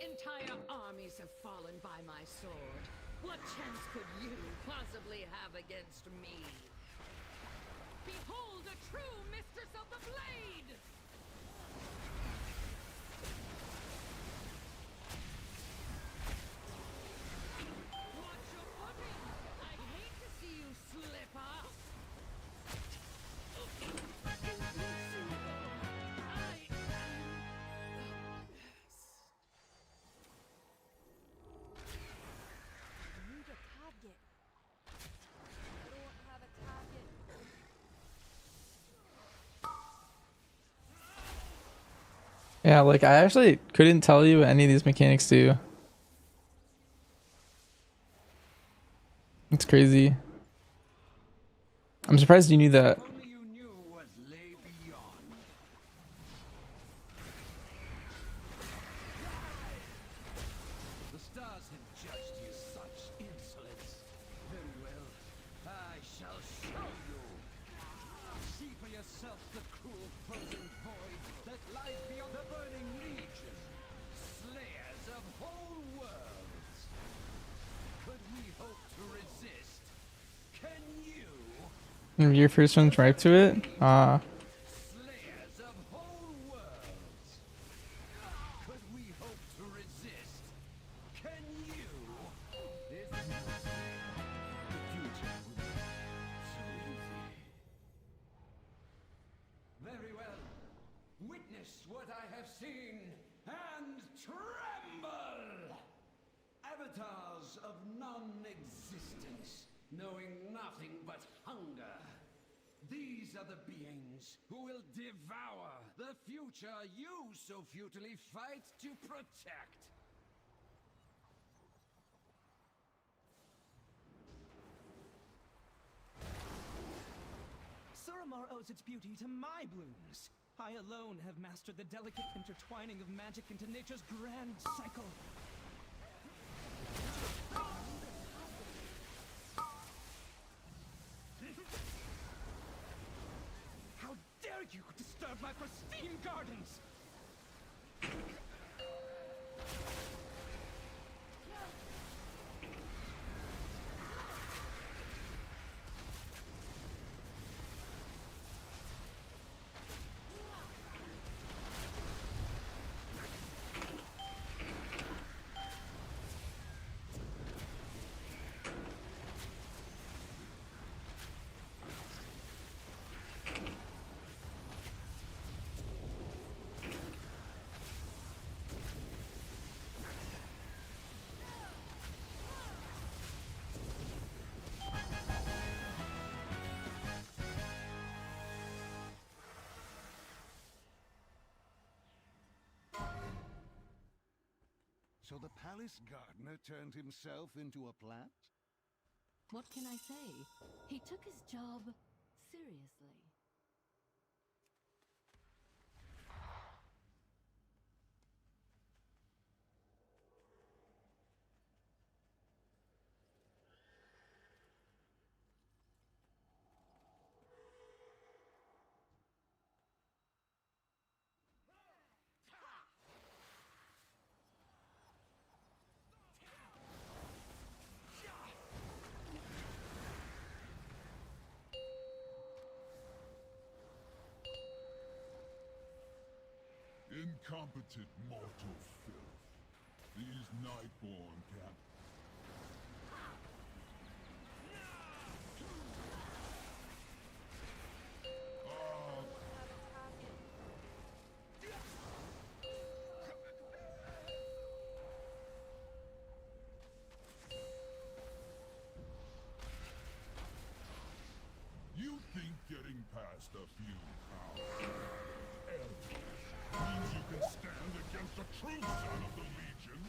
Entire armies have fallen by my sword. What chance could you possibly have against me? Behold a true mistress of the blade! Watch your footing! I hate to see you slip up! I need a target. I don't have a target. Yeah, like I actually couldn't tell you what any of these mechanics do. It's crazy. I'm surprised you knew that. Only you knew what lay beyond. The stars have judged you such insolence. Very well, I shall show you. See for yourself the cruel frozen void that lies beyond the burning legion. Slayers of whole worlds. Could we hope to resist? Can you? Your first one's right to it? Slayers of whole worlds. Could we hope to resist? Can you? This is the future will be so easy. Very well. Witness what I have seen and tremble! Avatars of non-existence, knowing nothing but hunger. These are the beings who will devour the future you so futilely fight to protect. Suramar owes its beauty to my blooms. I alone have mastered the delicate intertwining of magic into nature's grand cycle. How dare you disturb my pristine gardens! So the palace gardener turned himself into a plant? What can I say? He took his job seriously. Incompetent mortal filth. These Nightborn can't... You think getting past a few powerful elders means you can stand against the true son of the Legion?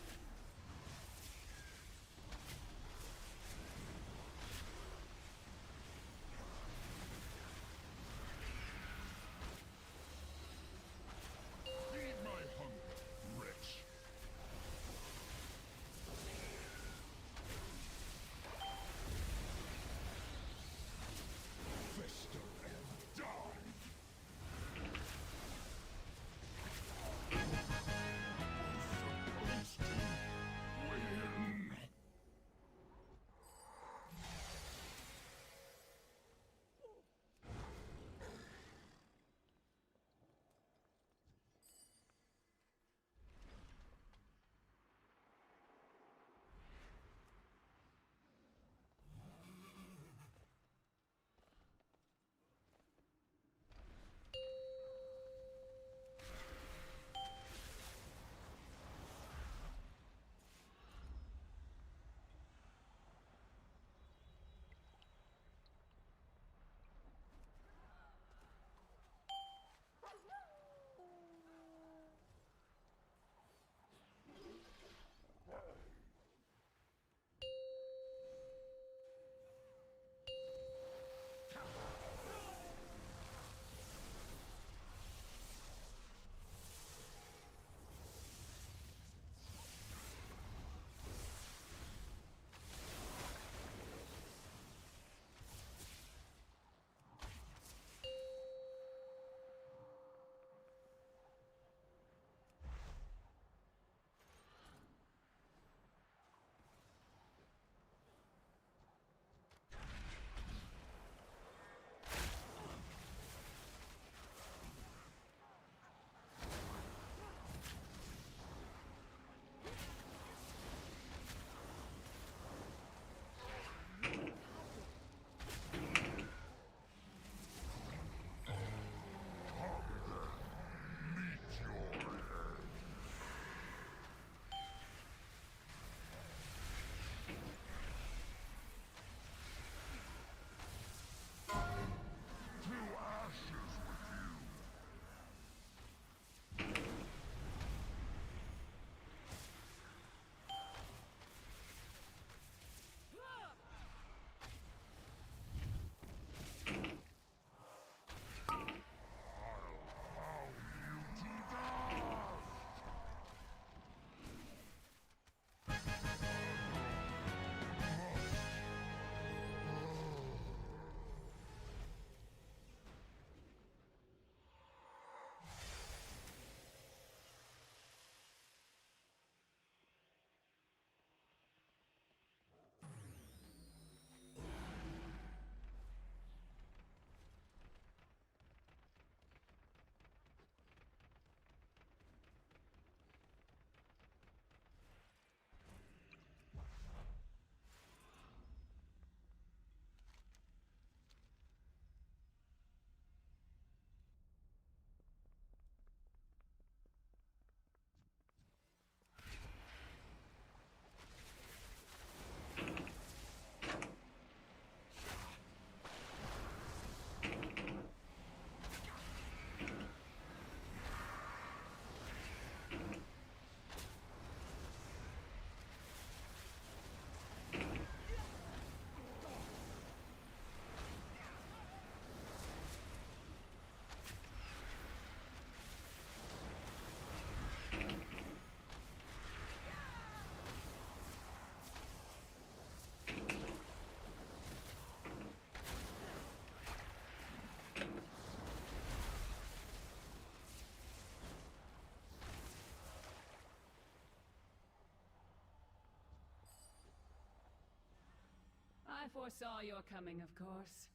I foresaw your coming, of course.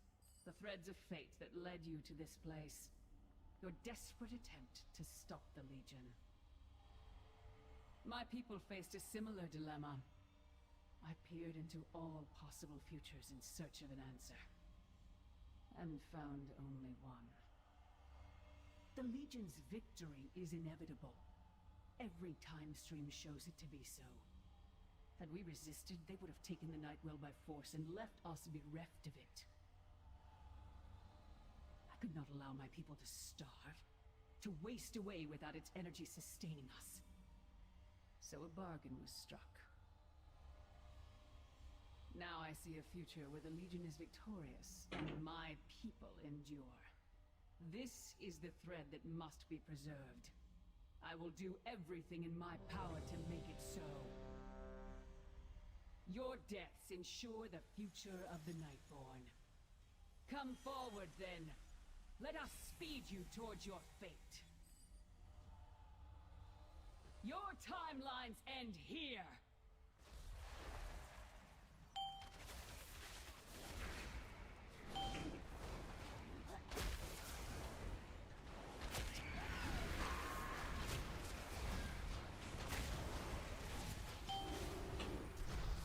The threads of fate that led you to this place. Your desperate attempt to stop the Legion. My people faced a similar dilemma. I peered into all possible futures in search of an answer. And found only one. The Legion's victory is inevitable. Every time stream shows it to be so. Had we resisted, they would have taken the Nightwell by force and left us bereft of it. I could not allow my people to starve, to waste away without its energy sustaining us. So a bargain was struck. Now I see a future where the Legion is victorious, and my people endure. This is the thread that must be preserved. I will do everything in my power to make it so. Your deaths ensure the future of the Nightborn. Come forward, then. Let us speed you towards your fate. Your timelines end here!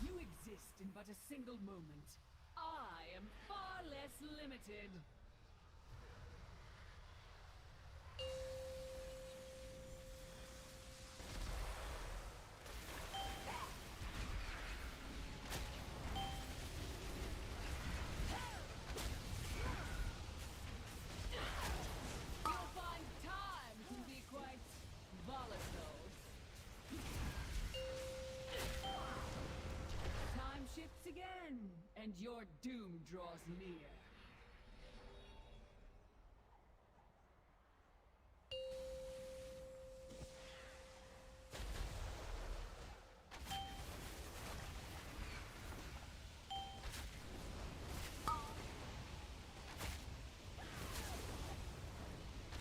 You exist in but a single moment. I am far less limited. You'll find time can be quite volatile. Time shifts again, and your doom draws near.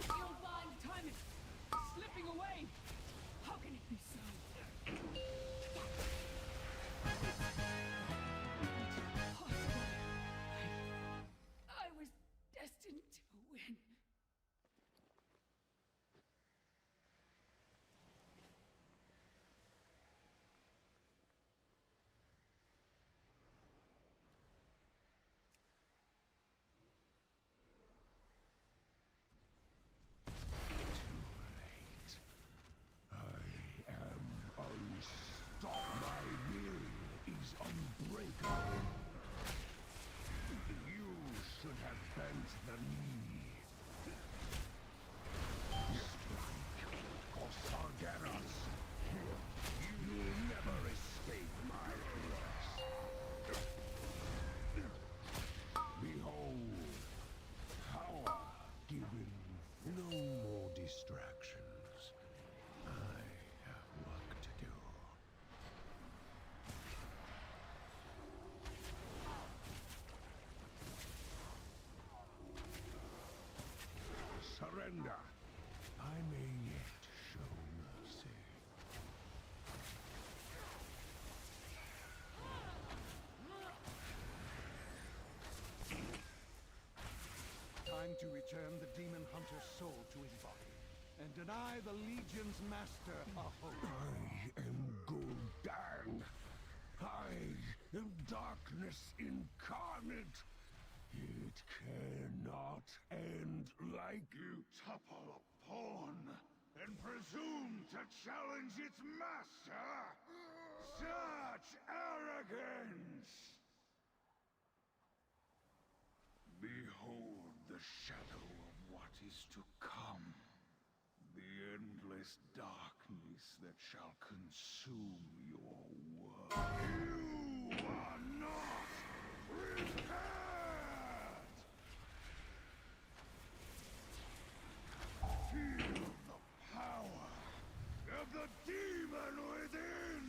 You'll find time is slipping away. How can it be so? I was destined to win. I am unstoppable. My will is unbreakable. You should have bent the knee. Strike for Sargeras. You'll never escape my wrath. Behold, power given. No more distractions. I have work to do. Surrender. I may yet show mercy. Time to return the demon hunter's soul to his body, and deny the Legion's master a hope. I am Gul'dan. I am darkness incarnate. It cannot end like you topple a pawn and presume to challenge its master. Such arrogance! Behold the shadow of what is to come. The endless darkness that shall consume your world. You are not prepared! Feel the power of the demon within!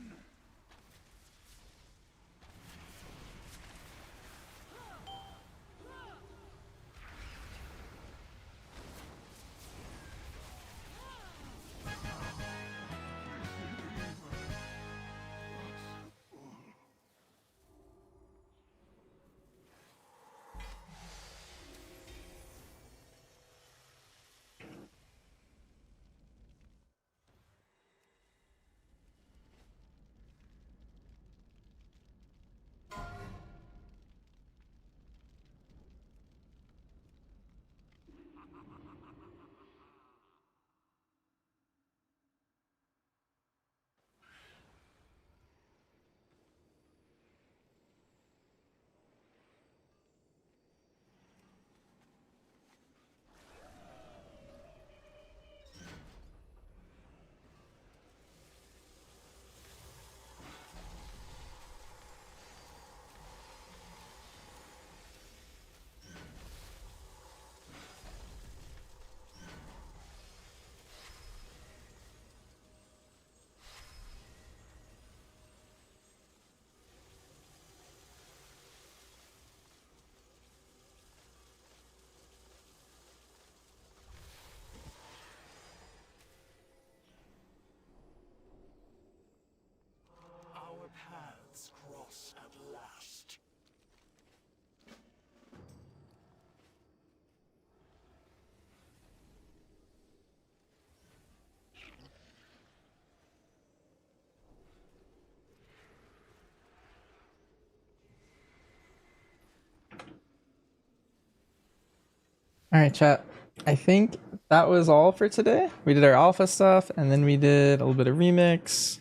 All right, chat. I think that was all for today. We did our alpha stuff, and then we did a little bit of remix.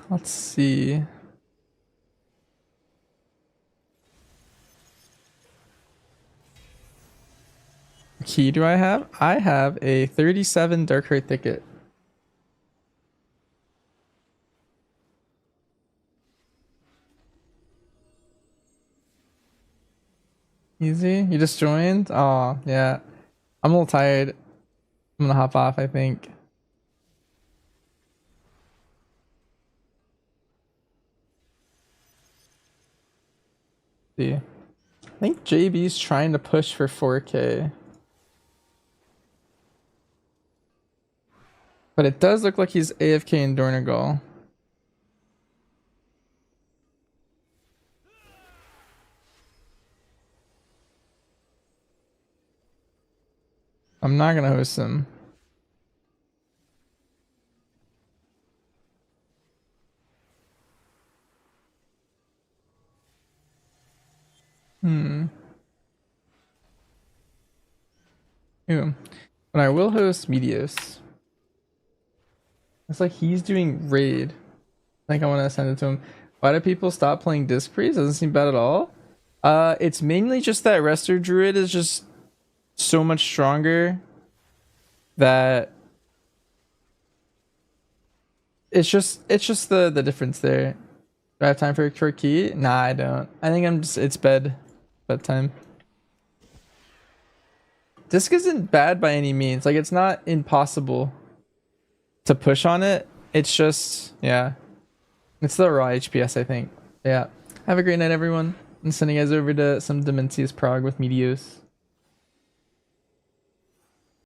Let's see. What key do I have? I have a 37 Darkheart Thicket. Easy? You just joined? Oh, yeah. I'm a little tired. I'm gonna hop off, I think. See. I think JB's trying to push for 4K. But it does look like he's AFK in Dornegal. I'm not gonna host him. Ooh. But I will host Medios. It's like he's doing raid. I think I want to send it to him. Why do people stop playing Disc Priest? Doesn't seem bad at all. It's mainly just that Rester Druid is just so much stronger that it's just the difference there. Do I have time for a short key? Nah, I don't. I think it's bedtime. Disc isn't bad by any means. Like, it's not impossible to push on it. It's just, yeah. It's the raw HPS, I think. Yeah. Have a great night, everyone. I'm sending you guys over to some Dementius Prague with Medios.